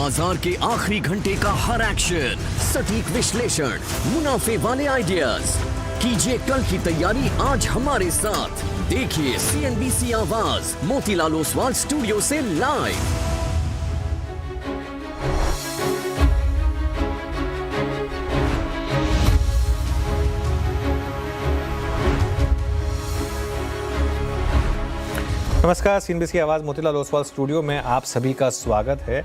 बाजार के आखिरी घंटे का हर एक्शन, सटीक विश्लेषण, मुनाफे वाले आइडियाज। कीजिए कल की तैयारी आज हमारे साथ। देखिए CNBC आवाज मोतीलाल ओसवाल स्टूडियो से लाइव। नमस्कार, CNBC आवाज़ मोतीलाल ओसवाल स्टूडियो में आप सभी का स्वागत है।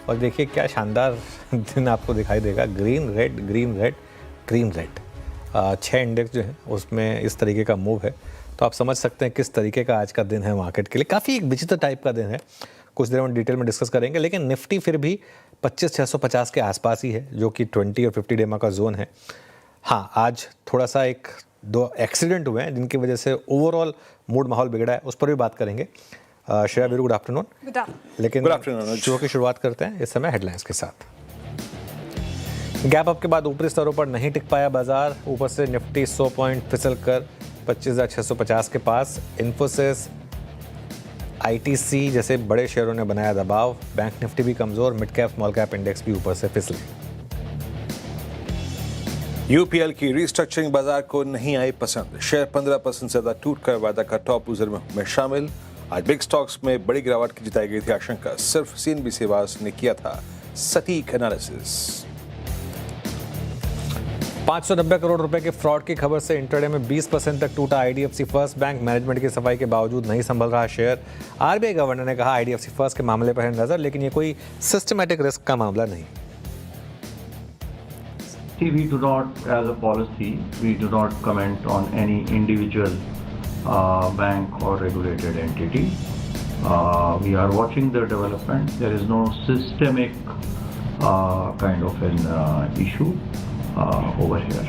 और देखिए क्या शानदार दिन आपको दिखाई देगा। Green red green red green red 6 index जो है उसमें इस तरीके का मूव है, तो आप समझ सकते हैं किस तरीके का आज का दिन है मार्केट के लिए। काफ़ी एक विचित्र टाइप का दिन है, कुछ देर में डिटेल में डिस्कस करेंगे। लेकिन निफ्टी फिर भी 25,650 के आसपास ही है, जो कि 20 और 50 डेमा का जोन है। हाँ, आज थोड़ा सा दो एक्सीडेंट हुए हैं जिनकी वजह से ओवरऑल मूड माहौल बिगड़ा है, उस पर भी बात करेंगे। Shreya Veeru, good afternoon. लेकिन शो की शुरुआत करते हैं इस समय हेडलाइंस के साथ। गैप अप के बाद ऊपरी स्तरों पर नहीं टिक पाया बाजार, ऊपर से निफ्टी 100 पॉइंट फिसल कर 25,650 के पास। इन्फोसिस, ITC जैसे बड़े शेयरों ने बनाया दबाव। बैंक निफ्टी भी कमजोर, mid cap small cap index भी ऊपर से फिसले। UPL की रिस्ट्रक्चरिंग बाजार को नहीं आई पसंद, शेयर 15% से ज्यादा टूट कर वायदा का टॉप लूजर में शामिल। आज बिग स्टॉक्स में बड़ी गिरावट की जताई गई थी आशंका, सिर्फ CNBC आवाज ने किया था सटीक एनालिसिस। 590 करोड़ रुपए के फ्रॉड की खबर से इंट्राडे में 20% तक टूटा IDFC फर्स्ट बैंक। मैनेजमेंट की सफाई के बावजूद नहीं संभल रहा शेयर। RBI गवर्नर ने कहा IDFC फर्स्ट के मामले पर है नजर, लेकिन ये कोई सिस्टमैटिक रिस्क का मामला नहीं। We do not, as a policy, we do not comment on any individual bank or regulated entity. We are watching the development. There is no systemic kind of an issue over here.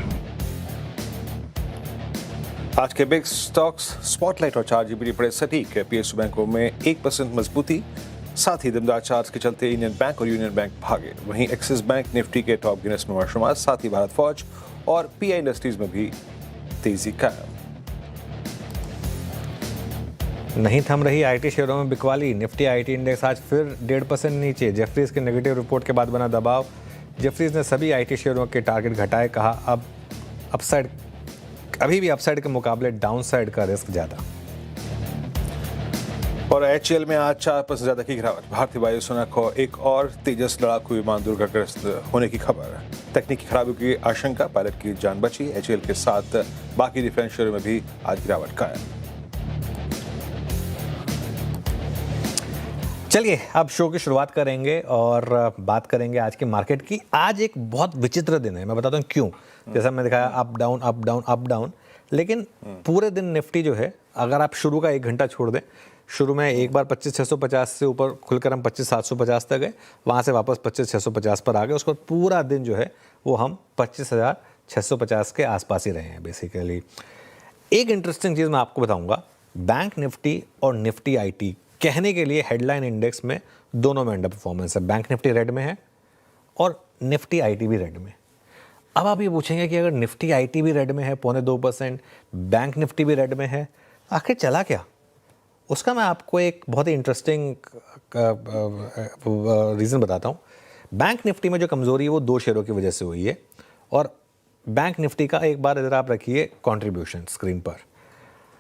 आज के big stocks spotlight और 4GB पड़े सटीक। PSU बैंकों में 1% मजबूती, साथ ही दमदार चार्ज के चलते इंडियन बैंक और यूनियन बैंक भागे। वहीं एक्सिस बैंक निफ्टी के टॉप गिनेस में शुमार, साथ ही भारत फौज और PI इंडस्ट्रीज में भी तेजी कायम। नहीं थम रही IT शेयरों में बिकवाली। निफ्टी IT इंडेक्स आज फिर 1.5% नीचे। जेफरीज के नेगेटिव रिपोर्ट के बाद बना दबाव। जेफरीज ने सभी IT शेयरों के टारगेट घटाए, कहा अब अभी भी अपसाइड के मुकाबले डाउनसाइड का रिस्क ज्यादा। और HAL में आज 4% ज्यादा की गिरावट। भारतीय वायुसेना को एक और तेजस लड़ाकू विमान दुर्घटनाग्रस्त होने की खबर। तकनीकी खराबी की आशंका, पायलट की जान बची। HAL के साथ बाकी डिफेंस शेयरों में भी आज गिरावट कायम। चलिए अब शो की शुरुआत करेंगे और बात करेंगे आज के मार्केट की। आज एक बहुत विचित्र दिन है, मैं बताता हूँ क्यों। जैसा मैंने दिखाया, up down up down up down, लेकिन पूरे दिन निफ्टी जो है, अगर आप शुरू का 1 घंटा छोड़ दें, शुरू में एक बार 25,650 से ऊपर खुलकर हम 25,750 तक गए, वहाँ से वापस 25,650 पर आ गए। उसके बाद पूरा दिन जो है वो हम 25,650 के आसपास ही रहे हैं बेसिकली। एक इंटरेस्टिंग चीज़ मैं आपको बताऊंगा, बैंक निफ्टी और निफ्टी IT कहने के लिए हेडलाइन इंडेक्स में दोनों में अंडर परफॉर्मेंस है। बैंक निफ्टी रेड में है और निफ्टी IT भी रेड में। अब आप ये पूछेंगे कि अगर निफ्टी IT भी रेड में है 0.25%, बैंक निफ्टी भी रेड में है, आखिर चला क्या? उसका मैं आपको एक बहुत ही इंटरेस्टिंग रीज़न बताता हूँ। बैंक निफ्टी में जो कमज़ोरी है वो 2 शेयरों की वजह से हुई है। और बैंक निफ्टी का एक बार इधर आप रखिए कंट्रीब्यूशन स्क्रीन पर।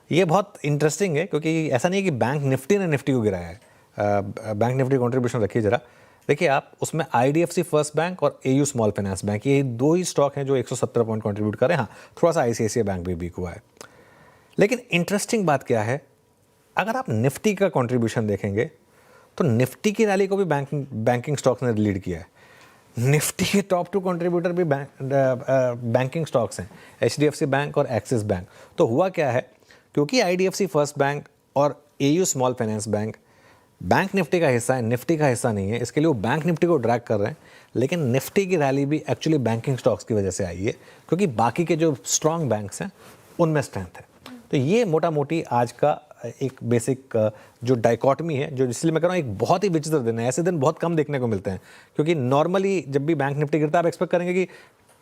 ये बहुत इंटरेस्टिंग है क्योंकि ऐसा नहीं है कि बैंक निफ्टी ने निफ्टी को गिराया है। बैंक निफ्टी कंट्रीब्यूशन रखिए ज़रा, देखिए आप उसमें IDFC फर्स्ट बैंक और AU स्मॉल फाइनेंस बैंक, ये 2 ही स्टॉक हैं जो 117 पॉइंट कंट्रीब्यूट करें। हाँ, थोड़ा सा ICICI बैंक भी वीक हुआ है। लेकिन इंटरेस्टिंग बात क्या है, अगर आप निफ्टी का कंट्रीब्यूशन देखेंगे तो निफ्टी की रैली को भी बैंकिंग स्टॉक्स ने लीड किया है। निफ्टी के टॉप 2 कंट्रीब्यूटर भी बैंकिंग स्टॉक्स हैं, HDFC बैंक और एक्सिस बैंक। तो हुआ क्या है, क्योंकि IDFC फर्स्ट बैंक और AU small finance bank bank Nifty का हिस्सा है, निफ्टी का हिस्सा नहीं है, इसके लिए वो बैंक निफ्टी को ड्रैग कर रहे हैं। लेकिन निफ्टी की रैली भी एक्चुअली बैंकिंग स्टॉक्स की वजह से आई है, क्योंकि बाकी के जो स्ट्रॉन्ग बैंक्स हैं उनमें स्ट्रेंथ है। तो ये मोटा मोटी आज का एक बेसिक जो डाइकॉटमी है, जो इसलिए मैं कह रहा हूँ एक बहुत ही विचित्र दिन है। ऐसे दिन बहुत कम देखने को मिलते हैं, क्योंकि नॉर्मली जब भी बैंक निफ्टी गिरता है आप एक्सपेक्ट करेंगे कि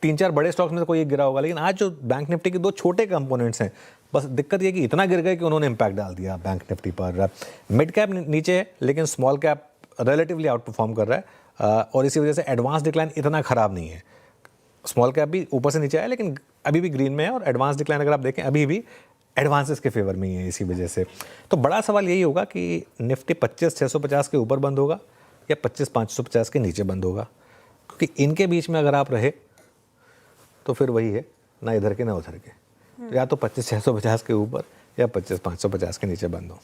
3-4 बड़े स्टॉक्स में से कोई एक गिरा होगा। लेकिन आज जो बैंक निफ्टी के 2 छोटे कंपोनेंट्स हैं, बस दिक्कत ये कि इतना गिर गए कि उन्होंने इम्पैक्ट डाल दिया बैंक निफ्टी पर। मिड कैप नीचे है, लेकिन small cap relatively out perform कर रहा है और इसी वजह से एडवांस डिक्लाइन इतना ख़राब नहीं है। स्मॉल कैप भी ऊपर से नीचे आया लेकिन अभी भी ग्रीन में है, और एडवांस डिक्लाइन अगर आप देखें अभी भी एडवांसेस के फेवर में ही है। इसी वजह से तो बड़ा सवाल यही होगा कि निफ्टी 25,650 के ऊपर बंद होगा या 25,550 के नीचे बंद होगा, क्योंकि इनके बीच में अगर आप रहे तो फिर वही है, ना इधर के ना उधर के। तो या तो 25,650 के ऊपर या 25,550 के नीचे बंद हो।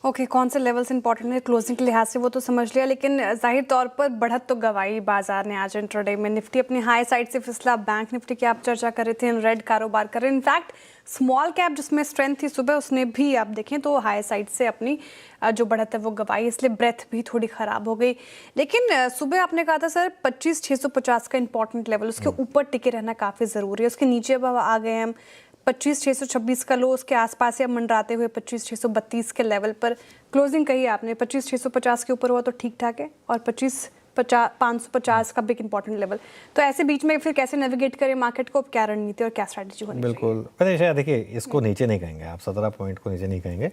ओके, कौन से लेवल्स इंपॉर्टेंट है क्लोजिंग के लिहाज से वो तो समझ लिया, लेकिन जाहिर तौर पर बढ़त तो गवाई बाजार ने आज इंट्राडे में। निफ्टी अपनी हाई साइड से फिसला, बैंक निफ्टी की आप चर्चा कर रहे थे, रेड कारोबार कर रहे हैं। इनफैक्ट स्मॉल कैप जिसमें स्ट्रेंथ थी सुबह, उसने भी आप देखें तो हाई साइड से अपनी जो बढ़त है वो गवाई, इसलिए ब्रेथ भी थोड़ी ख़राब हो गई। लेकिन सुबह आपने कहा था सर 25,650 का इंपॉर्टेंट लेवल, उसके ऊपर टिके रहना काफ़ी ज़रूरी है। उसके नीचे अब आ गए हम 25,626 का लो, उसके आसपास या मंडराते हुए 25,632 के लेवल पर क्लोजिंग कही आपने। 25,650 के ऊपर हुआ तो ठीक ठाक है, और 25,550 का बिग इंपॉर्टेंट लेवल। तो ऐसे बीच में फिर कैसे नेविगेट करें मार्केट को, क्या रणनीति और क्या स्ट्रैटेजी होनी चाहिए? बिल्कुल, पता है देखिए, इसको नीचे नहीं कहेंगे आप, 17 पॉइंट को नीचे नहीं कहेंगे।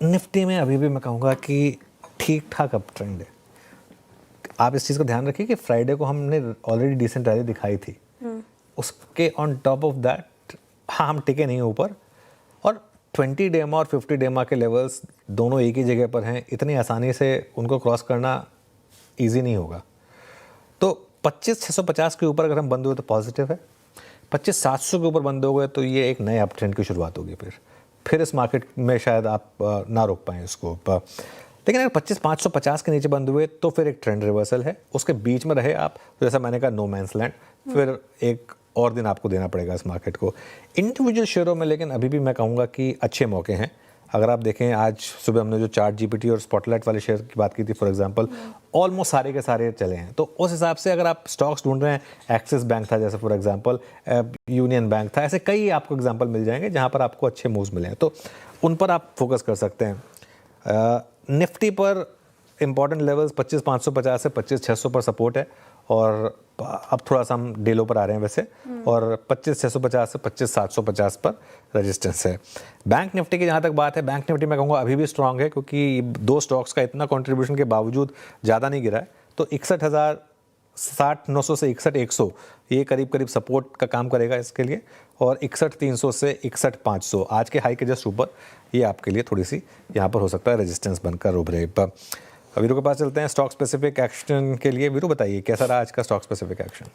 निफ्टी में अभी भी मैं कहूँगा कि ठीक ठाक अप ट्रेंड है। आप इस चीज़ को ध्यान रखिए कि फ्राइडे को हमने ऑलरेडी डिसेंट रैली दिखाई थी, उसके ऑन टॉप ऑफ दैट हाँ हम टिके नहीं ऊपर, और 20 डेमा और 50 डेमा के लेवल्स दोनों एक ही जगह पर हैं, इतनी आसानी से उनको क्रॉस करना इजी नहीं होगा। तो 25,650 के ऊपर अगर हम बंद हुए तो पॉजिटिव है, 25,700 के ऊपर बंद हो गए तो ये एक नए अप ट्रेंड की शुरुआत होगी। फिर इस मार्केट में शायद आप ना रोक पाएँ इसको। लेकिन अगर 25,550 के नीचे बंद हुए तो फिर एक ट्रेंड रिवर्सल है, उसके बीच में रहे आप तो जैसा मैंने कहा नो मैंस लैंड, फिर एक और दिन आपको देना पड़ेगा इस मार्केट को। इंडिविजुअल शेयरों में लेकिन अभी भी मैं कहूँगा कि अच्छे मौके हैं। अगर आप देखें आज सुबह हमने जो चार्ट जीपीटी और स्पॉटलाइट वाले शेयर की बात की थी फॉर एग्जांपल, ऑलमोस्ट सारे के सारे चले हैं। तो उस हिसाब से अगर आप स्टॉक्स ढूंढ रहे हैं, एक्सिस बैंक था जैसे फॉर एग्जांपल, यूनियन बैंक था, ऐसे कई आपको एग्जांपल मिल जाएंगे जहां पर आपको अच्छे मूव्स मिले हैं, तो उन पर आप फोकस कर सकते हैं। निफ्टी पर इंपॉर्टेंट लेवल्स 25,550 से 25,600 पर सपोर्ट है, और अब थोड़ा सा हम डेलो पर आ रहे हैं वैसे, और 25,650 से 25,750 पर रेजिस्टेंस है। बैंक निफ्टी की जहाँ तक बात है, बैंक निफ्टी मैं कहूँगा अभी भी स्ट्रांग है, क्योंकि दो स्टॉक्स का इतना कंट्रीब्यूशन के बावजूद ज़्यादा नहीं गिरा है। तो 61,900 से 61,100 ये करीब करीब सपोर्ट का काम करेगा इसके लिए, और 61,300 से 61,500 आज के हाई के जस्ट ऊपर ये आपके लिए थोड़ी सी यहाँ पर हो सकता है रेजिस्टेंस बनकर उभरे। वीरू के पास चलते हैं स्टॉक स्पेसिफिक एक्शन के लिए। वीरू बताइए कैसा रहा आज का stock specific action?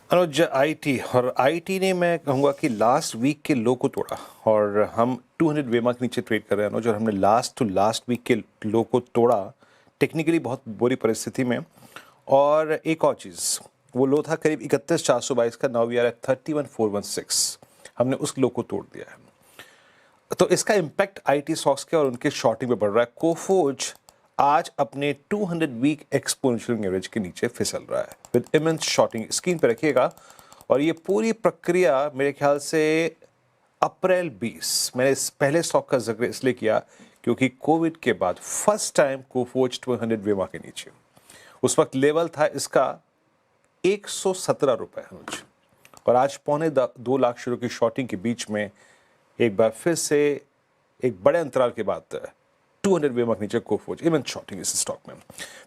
Anuj, IT और आईटी ने मैं कहूँगा कि लास्ट वीक के लो को तोड़ा, और हम 200 वेमा के नीचे ट्रेड कर रहे हैं अनुज, और हमने लास्ट वीक के लो को तोड़ा टेक्निकली बहुत बुरी परिस्थिति में। और एक और चीज़, वो लो था करीब 31,422 का, नाउ वी आर एट 31,416, हमने उस लो को तोड़ दिया है। तो इसका इम्पैक्ट आईटी स्टॉक्स के और उनके शॉर्टिंग पे बढ़ रहा है। कोफोर्ज आज अपने 200 वीक एक्सपोनेंशियल एवरेज के नीचे फिसल रहा है विद इमेंस शॉर्टिंग। स्क्रीन पे रखिएगा, और ये पूरी प्रक्रिया मेरे ख्याल से अप्रैल 20, मैंने इस पहले स्टॉक का जिक्र इसलिए किया क्योंकि कोविड के बाद फर्स्ट टाइम कोफोर्ज 200 वेमा के नीचे, उस वक्त लेवल था इसका 117 रुपए, और आज 2.25 लाख शेयरों की शॉर्टिंग के बीच में एक बार फिर से एक बड़े अंतराल के बाद 200 वेमा के नीचे कोफोर्ज इमेंस शॉर्टिंग इस स्टॉक में।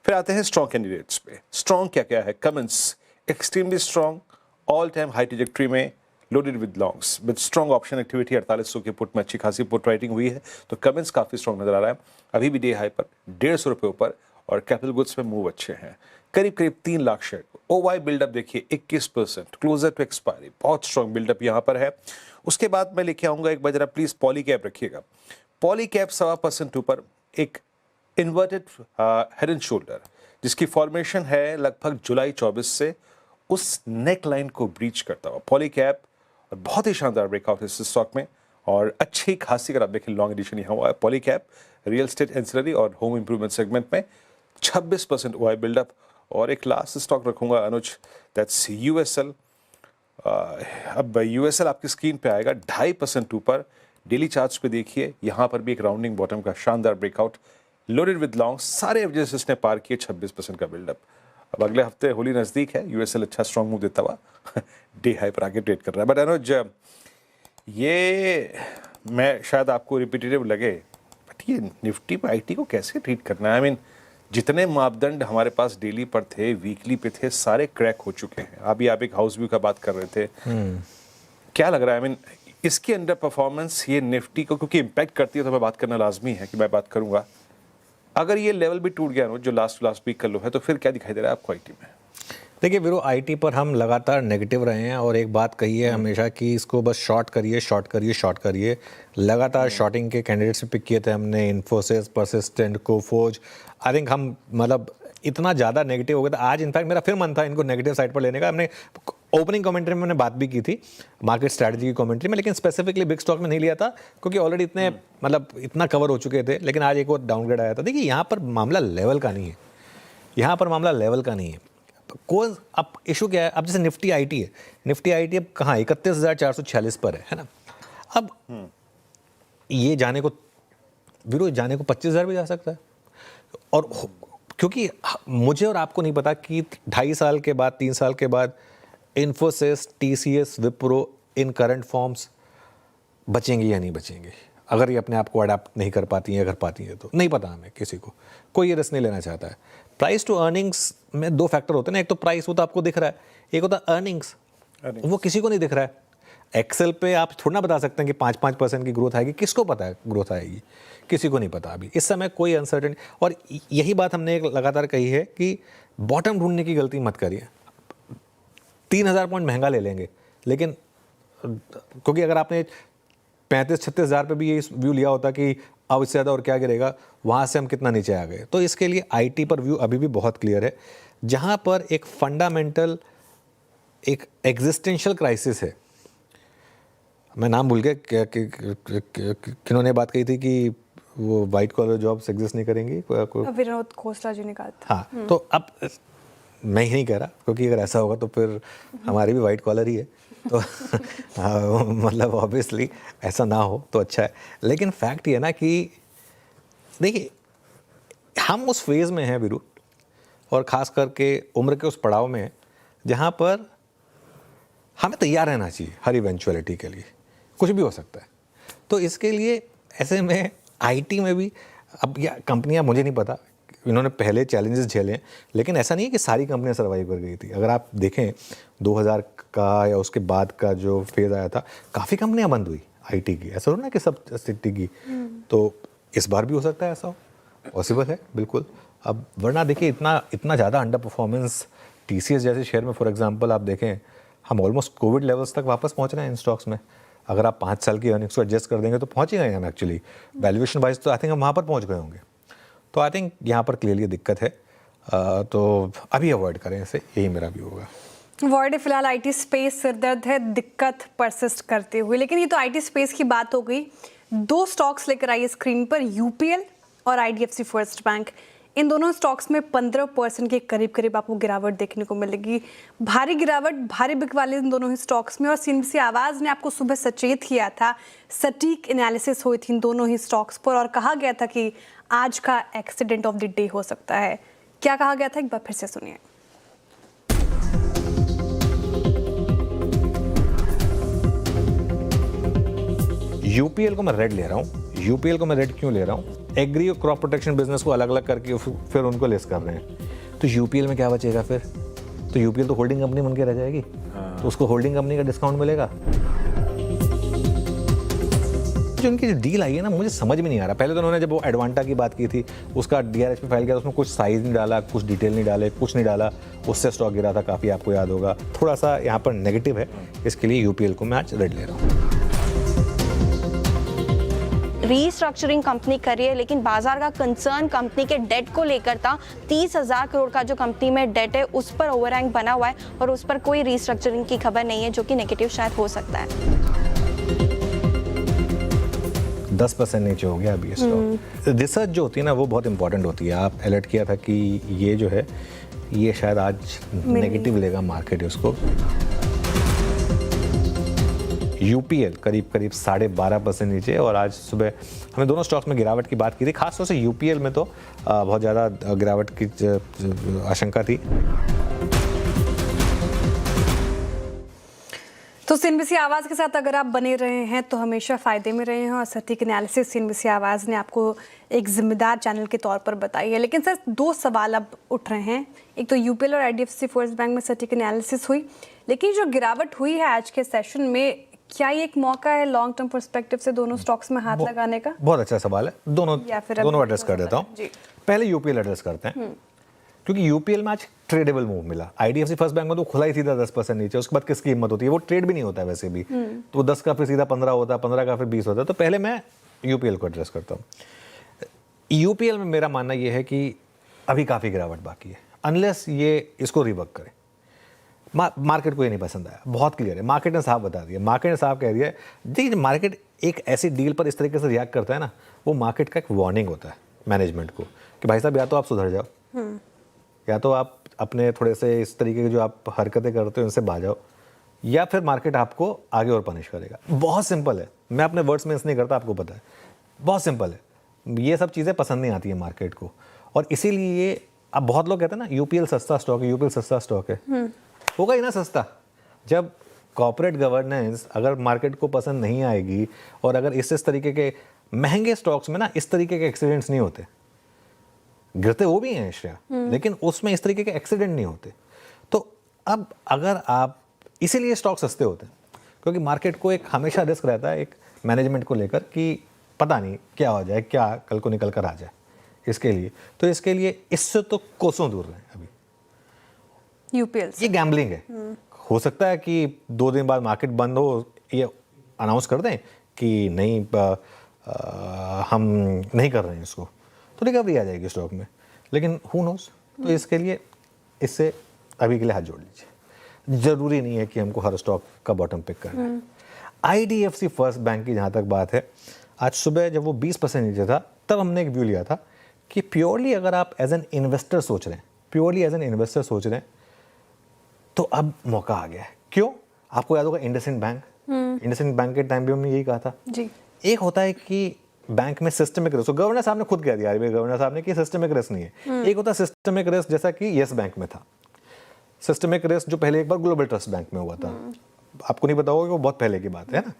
फिर आते हैं स्ट्रॉन्ग कैंडिडेट्स पे। स्ट्रॉन्ग क्या क्या है? Cummins extremely strong, all time high trajectory में, loaded with longs with strong option activity. 4800 के पुट में अच्छी खासी पुट राइटिंग हुई है, तो कमेंस काफी स्ट्रॉन्ग नजर आ रहा है। अभी भी डे हाई पर 150 रुपये ऊपर, और कैपिटल गुड्स में मूव अच्छे हैं, करीब करीब 3 लाख शेयर। ओवाई बिल्डअप देखिए 21%, क्लोजर टू एक्सपायरी, बहुत स्ट्रॉन्ग बिल्डअप यहाँ पर है। उसके बाद मैं लेके आऊंगा एक बार जरा प्लीज पॉली कैप रखिएगा। पॉली कैप 1.25% ऊपर, एक इन्वर्टेड हेड एंड शोल्डर जिसकी फॉर्मेशन है लगभग जुलाई 24 से, उस नेक लाइन को ब्रीच करता हुआ पॉली कैप, और बहुत ही शानदार ब्रेकआउट है इस स्टॉक में, और अच्छी खासी अगर आप देखें लॉन्ग एडिशन यहाँ हुआ है। Poly cap real estate, ancillary और होम इंप्रूवमेंट सेगमेंट में 26% ओआई बिल्डअप। और एक लास्ट स्टॉक रखूंगा अनुज, दैट्स यूएसएल। अब यूएसएल आपकी स्क्रीन पे आएगा 2.5% ऊपर। डेली चार्ट्स पे देखिए, यहाँ पर भी एक राउंडिंग बॉटम का शानदार ब्रेकआउट, लोडेड विद लॉन्ग, सारे एवरेजेस इसने पार किए, 26% का बिल्डअप। अब अगले हफ्ते होली नजदीक है, यूएसएल अच्छा स्ट्रॉन्ग मूव देता हुआ डे हाई पर आके ट्रेड कर रहा है। बट अनुज, ये मैं शायद आपको रिपीटेटिव लगे, बट ये निफ्टी पर आईटी को कैसे ट्रीट करना है? आई मीन जितने मापदंड हमारे पास डेली पर थे, वीकली पे थे, सारे क्रैक हो चुके हैं। अभी आप एक हाउस व्यू का बात कर रहे थे, क्या लग रहा है, आई मीन इसकी अंडर परफॉर्मेंस ये निफ्टी को क्योंकि इम्पैक्ट करती है, तो मैं बात करना लाजमी है कि मैं बात करूंगा। अगर ये लेवल भी टूट गया ना जो लास्ट वीक का लो है, तो फिर क्या दिखाई दे रहा है आपको आईटी में? देखिए वीरो, आईटी पर हम लगातार नेगेटिव रहे हैं और एक बात कही है हमेशा कि इसको बस शॉर्ट करिए, शॉर्ट करिए, शॉर्ट करिए। लगातार शॉर्टिंग के कैंडिडेट्स पिक किए थे हमने, Infosys, persistent, Coforge. I think हम मतलब इतना ज़्यादा नेगेटिव हो गया था। आज इनफैक्ट मेरा फिर मन था इनको नेगेटिव साइड पर लेने का। हमने ओपनिंग कमेंट्री में मैंने बात भी की थी मार्केट स्ट्रैटेजी की कमेंट्री में, लेकिन स्पेसिफिकली बिग स्टॉक में नहीं लिया था क्योंकि ऑलरेडी इतने मतलब इतना कवर हो चुके थे। लेकिन आज एक और डाउनग्रेड आया था। देखिए यहाँ पर मामला लेवल का नहीं है, यहाँ पर मामला लेवल का नहीं है। कौन अब इशू क्या है? अब जैसे निफ्टी आईटी है, निफ्टी आईटी अब कहाँ 31,446 पर है ना। अब ये जाने को वीरो जाने को 25,000 भी जा सकता है। और क्योंकि मुझे और आपको नहीं पता कि 2.5 साल के बाद, 3 साल के बाद इन्फोसिस, टीसीएस, विप्रो इन करंट फॉर्म्स बचेंगी या नहीं बचेंगी। अगर ये अपने आप को अडाप्ट नहीं कर पाती हैं, अगर पाती हैं तो नहीं पता हमें, किसी को कोई ये रिस्क नहीं लेना चाहता है। प्राइस टू अर्निंग्स में 2 फैक्टर होते हैं ना, एक तो प्राइस, वो तो आपको दिख रहा है, एक होता है अर्निंग्स, वो किसी को नहीं दिख रहा है। एक्सेल पे आप थोड़ा ना बता सकते हैं कि 5% की ग्रोथ आएगी, किसको पता है ग्रोथ आएगी? किसी को नहीं पता अभी इस समय, कोई अनसर्टेन। और यही बात हमने एक लगातार कही है कि बॉटम ढूंढने की गलती मत करिए। 3,000 पॉइंट महंगा ले लेंगे, लेकिन क्योंकि अगर आपने 35-36 हज़ार पे भी ये व्यू लिया होता कि अब इससे ज़्यादा और क्या गिरेगा, वहाँ से हम कितना नीचे आ गए। तो इसके लिए आईटी पर व्यू अभी भी बहुत क्लियर है, जहाँ पर एक फंडामेंटल, एक एग्जिस्टेंशियल क्राइसिस है। मैं नाम भूल गया किन्होंने बात कही थी कि वो वाइट कॉलर जॉब्स एग्जिस्ट नहीं करेंगी, विनोद खोसला जी ने कहा था। हाँ, तो अब मैं ही नहीं कह रहा, क्योंकि अगर ऐसा होगा तो फिर हमारी भी वाइट कॉलर ही है, तो मतलब ऑब्वियसली ऐसा ना हो तो अच्छा है। लेकिन फैक्ट ये ना कि देखिए हम उस फेज़ में हैं वीरू, और ख़ास करके उम्र के उस पड़ाव में हैं जहाँ पर हमें तैयार रहना चाहिए हर इवेंचुअलिटी के लिए, कुछ भी हो सकता है। तो इसके लिए ऐसे में आईटी में भी अब या कंपनियां, मुझे नहीं पता, इन्होंने पहले चैलेंजेस झेले हैं, लेकिन ऐसा नहीं है कि सारी कंपनियां सर्वाइव कर गई थी। अगर आप देखें 2000 का या उसके बाद का जो फेज़ आया था, काफ़ी कंपनियां बंद हुई आईटी की, ऐसा हो ना कि सब सिटी की। तो इस बार भी हो सकता है ऐसा हो, पॉसिबल है बिल्कुल। अब वरना देखिए इतना ज़्यादा अंडर परफॉर्मेंस टीसीएस जैसे शेयर में फॉर एग्जांपल आप देखें, हम ऑलमोस्ट कोविड लेवल्स तक वापस पहुंच रहे हैं इन स्टॉक्स में। अगर आप 5 साल की अर्निंग्स को एडजस्ट कर देंगे तो पहुंच ही गए हम एक्चुअली, वैल्यूएशन वाइज तो आई थिंक हम वहाँ पर पहुंच गए होंगे। तो आई थिंक यहाँ पर क्लियरली दिक्कत है, तो अभी अवॉइड करें इसे, यही मेरा भी होगा। वर्ड फिलहाल आईटी स्पेस सिरदर्द है, दिक्कत परसिस्ट करते हुए। लेकिन ये तो आईटी स्पेस की बात हो गई। 2 स्टॉक्स लेकर आइए स्क्रीन पर, यूपीएल और आईडीएफसी फर्स्ट बैंक। इन दोनों स्टॉक्स में 15% के करीब आपको गिरावट देखने को मिलेगी। भारी गिरावट, भारी बिक वाले इन दोनों ही स्टॉक्स में। और सीएनबीसी आवाज़ ने आपको सुबह सचेत किया था, सटीक एनालिसिस हुई थी इन दोनों ही स्टॉक्स पर, और कहा गया था कि आज का एक्सीडेंट ऑफ द डे हो सकता है। क्या कहा गया था, एक बार फिर से सुनिए। यूपीएल को मैं रेड ले रहा हूँ। यूपीएल को मैं रेड क्यों ले रहा हूँ? एग्री और क्रॉप प्रोटेक्शन बिजनेस को अलग अलग करके फिर उनको लिस्ट कर रहे हैं। तो यूपीएल में क्या बचेगा फिर? तो यूपीएल तो होल्डिंग कंपनी बन के रह जाएगी। तो उसको होल्डिंग कंपनी का डिस्काउंट मिलेगा। जो उनकी जो डील आई है ना, मुझे समझ में नहीं आ रहा। पहले तो उन्होंने जब वो एडवांटा की बात की थी, उसका डीआरएच पे फाइल किया, उसमें कुछ साइज नहीं डाला, कुछ डिटेल नहीं डाले, कुछ नहीं डाला, उससे स्टॉक गिरा था काफ़ी, आपको याद होगा। थोड़ा सा यहाँ पर नेगेटिव है, इसके लिए यूपीएल को मैं आज रेड ले रहा हूँ। रीस्ट्रक्चरिंग कंपनी करी है, लेकिन बाजार का कंसर्न कंपनी के डेट को लेकर था। 30,000 करोड़ का जो कंपनी में डेट है उस पर ओवरहैंग बना हुआ है, और उस पर कोई रीस्ट्रक्चरिंग की खबर नहीं है, जो कि नेगेटिव शायद हो सकता है। 10% नीचे हो गया अभी स्टॉक। रिसर्च जो होती है ना, वो बहुत इंपॉर्टेंट होती है। आप अलर्ट किया था कि ये जो है, ये शायद आज नेगेटिव लेगा मार्केट उसको। यूपीएल करीब 12.5% नीचे, और आज सुबह हमें दोनों स्टॉक्स में गिरावट की बात की थी। खासतौर से यूपीएल में तो बहुत ज़्यादा गिरावट की आशंका थी। तो सीएनबीसी आवाज़ के साथ अगर आप बने रहे हैं तो हमेशा फ़ायदे में रहे हैं और सटीक एनालिसिस सीएनबीसी आवाज़ ने आपको एक जिम्मेदार चैनल के तौर पर बताई है। लेकिन सर 2 सवाल अब उठ रहे हैं। एक तो यूपीएल और आईडीएफसी फर्स्ट बैंक में सटीक एनालिसिस हुई, लेकिन जो गिरावट हुई है आज के सेशन में, क्या ये एक मौका है लॉन्ग टर्म पर्सपेक्टिव से दोनों स्टॉक्स में हाथ लगाने का? बहुत अच्छा सवाल है। दोनों एड्रेस कर देता हूँ। पहले यूपीएल एड्रेस करते हैं, क्योंकि यूपीएल में आज ट्रेडेबल मूव मिला। आईडीएफसी फर्स्ट बैंक में तो खुला ही सीधा 10% नीचे, उसके बाद किसकी हिम्मत होती है, वो ट्रेड भी नहीं होता है वैसे भी, तो 10 का फिर सीधा 15 होता है, 15 का फिर 20 होता है। तो पहले मैं यूपीएल को एड्रेस करता हूँ। यूपीएल में मेरा मानना ये है कि अभी काफ़ी गिरावट बाकी है, अनलेस ये इसको रिवर्क करे। मार्केट को ये नहीं पसंद आया, बहुत क्लियर है, मार्केट ने साफ बता दिया, मार्केट ने साफ कह दिया। देखिए, मार्केट एक ऐसी डील पर इस तरीके से रिएक्ट करता है ना, वो मार्केट का एक वार्निंग होता है मैनेजमेंट को कि भाई साहब या तो आप सुधर जाओ, या तो आप अपने थोड़े से इस तरीके की जो आप हरकतें करते हो उनसे बाज जाओ, या फिर मार्केट आपको आगे और पनिश करेगा। बहुत सिंपल है, मैं अपने वर्ड्स में नहीं करता, आपको पता है, बहुत सिंपल है। ये सब चीज़ें पसंद नहीं आती है मार्केट को, और इसीलिए अब बहुत लोग कहते हैं ना यूपीएल सस्ता स्टॉक है, यूपीएल सस्ता स्टॉक है। होगा ही ना सस्ता, जब कॉर्पोरेट गवर्नेंस अगर मार्केट को पसंद नहीं आएगी, और अगर इस तरीके के महंगे स्टॉक्स में ना इस तरीके के एक्सीडेंट्स नहीं होते, गिरते वो भी हैं श्रेया, लेकिन उसमें इस तरीके के एक्सीडेंट नहीं होते। तो अब अगर आप, इसीलिए स्टॉक सस्ते होते हैं, क्योंकि मार्केट को एक हमेशा रिस्क रहता है एक मैनेजमेंट को लेकर कि पता नहीं क्या हो जाए, क्या कल को निकल कर आ जाए, इसके लिए। तो इसके लिए इससे तो कोसों दूर रहे अभी यूपीएल। ये गैम्बलिंग है। हो सकता है कि 2 दिन बाद मार्केट बंद हो, ये अनाउंस कर दें कि नहीं हम नहीं कर रहे हैं इसको, तो रिकवरी आ जाएगी स्टॉक में, लेकिन हु नोस। तो इसके लिए इससे अभी के लिए हाथ जोड़ लीजिए। जरूरी नहीं है कि हमको हर स्टॉक का बॉटम पिक करना है। आईडीएफसी फर्स्ट बैंक की जहाँ तक बात है, आज सुबह जब वो 20% नीचे था, तब हमने एक व्यू लिया था कि प्योरली अगर आप एज एन इन्वेस्टर सोच रहे हैं, प्योरली एज एन इन्वेस्टर सोच रहे हैं, तो अब मौका आ गया है। क्यों? आपको याद होगा इंडसइंड बैंक, इंडसइंड बैंक के टाइम भी हमने यही कहा था जी। एक होता है कि बैंक में सिस्टमिक रिस्क, गवर्नर साहब ने खुद कह दिया, गवर्नर साहब ने कि सिस्टमिक रिस्क नहीं है। एक होता है सिस्टमिक रिस्क, जैसा कि येस बैंक में था सिस्टमिक रिस्क, जो पहले एक बार ग्लोबल ट्रस्ट बैंक में हुआ था। आपको नहीं पता होगा कि वो बहुत पहले की बात है ना।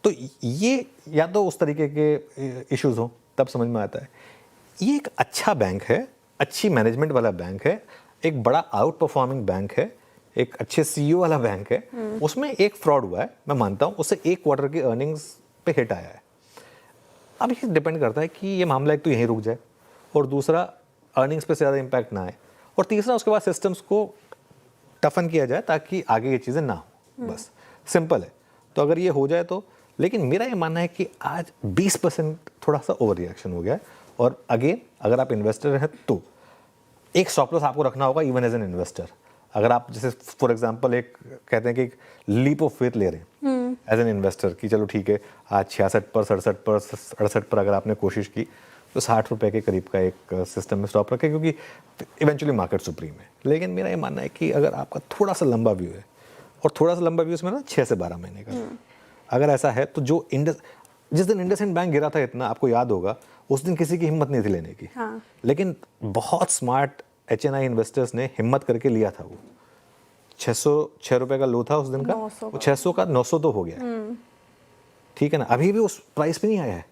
तो ये या तो उस तरीके के इश्यूज हो, तब समझ में आता है। ये एक अच्छा बैंक है, अच्छी मैनेजमेंट वाला बैंक है, एक बड़ा आउट परफॉर्मिंग बैंक है, एक अच्छे सीईओ वाला बैंक है। उसमें एक फ्रॉड हुआ है, मैं मानता हूँ, उससे 1 क्वार्टर की अर्निंग्स पे हिट आया है। अब ये डिपेंड करता है कि ये मामला एक तो यहीं रुक जाए, और दूसरा अर्निंग्स पे ज़्यादा इम्पैक्ट ना आए, और तीसरा उसके बाद सिस्टम्स को टफन किया जाए ताकि आगे ये चीज़ें ना हो। बस सिंपल है। तो अगर ये हो जाए तो, लेकिन मेरा ये मानना है कि आज 20% थोड़ा सा ओवर रिएक्शन हो गया है। और अगेन, अगर आप इन्वेस्टर हैं तो एक स्टॉप लॉस आपको रखना होगा इवन एज एन इन्वेस्टर। अगर आप जैसे फॉर एग्जांपल एक कहते हैं कि एक लीप ऑफ फेथ ले रहे हैं एज एन इन्वेस्टर कि चलो ठीक है, आज 66 पर 67 पर 68 पर अगर आपने कोशिश की, तो 60 रुपए के करीब का एक सिस्टम में स्टॉप रखें, क्योंकि इवेंचुअली मार्केट सुप्रीम है। लेकिन मेरा ये मानना है कि अगर आपका थोड़ा सा लंबा व्यू है, और थोड़ा सा लंबा व्यू इसमें ना 6 से 12 महीने का, अगर ऐसा है तो जो जिस दिन इंडसइंड बैंक गिरा था इतना, आपको याद होगा, उस दिन किसी की हिम्मत नहीं थी लेने की। हाँ। लेकिन बहुत स्मार्ट HNI इन्वेस्टर्स ने हिम्मत करके लिया था। वो 606 रुपए का लो था उस दिन का, वो 600 का 900 तो हो गया। ठीक है ना, अभी भी उस प्राइस पे नहीं आया है।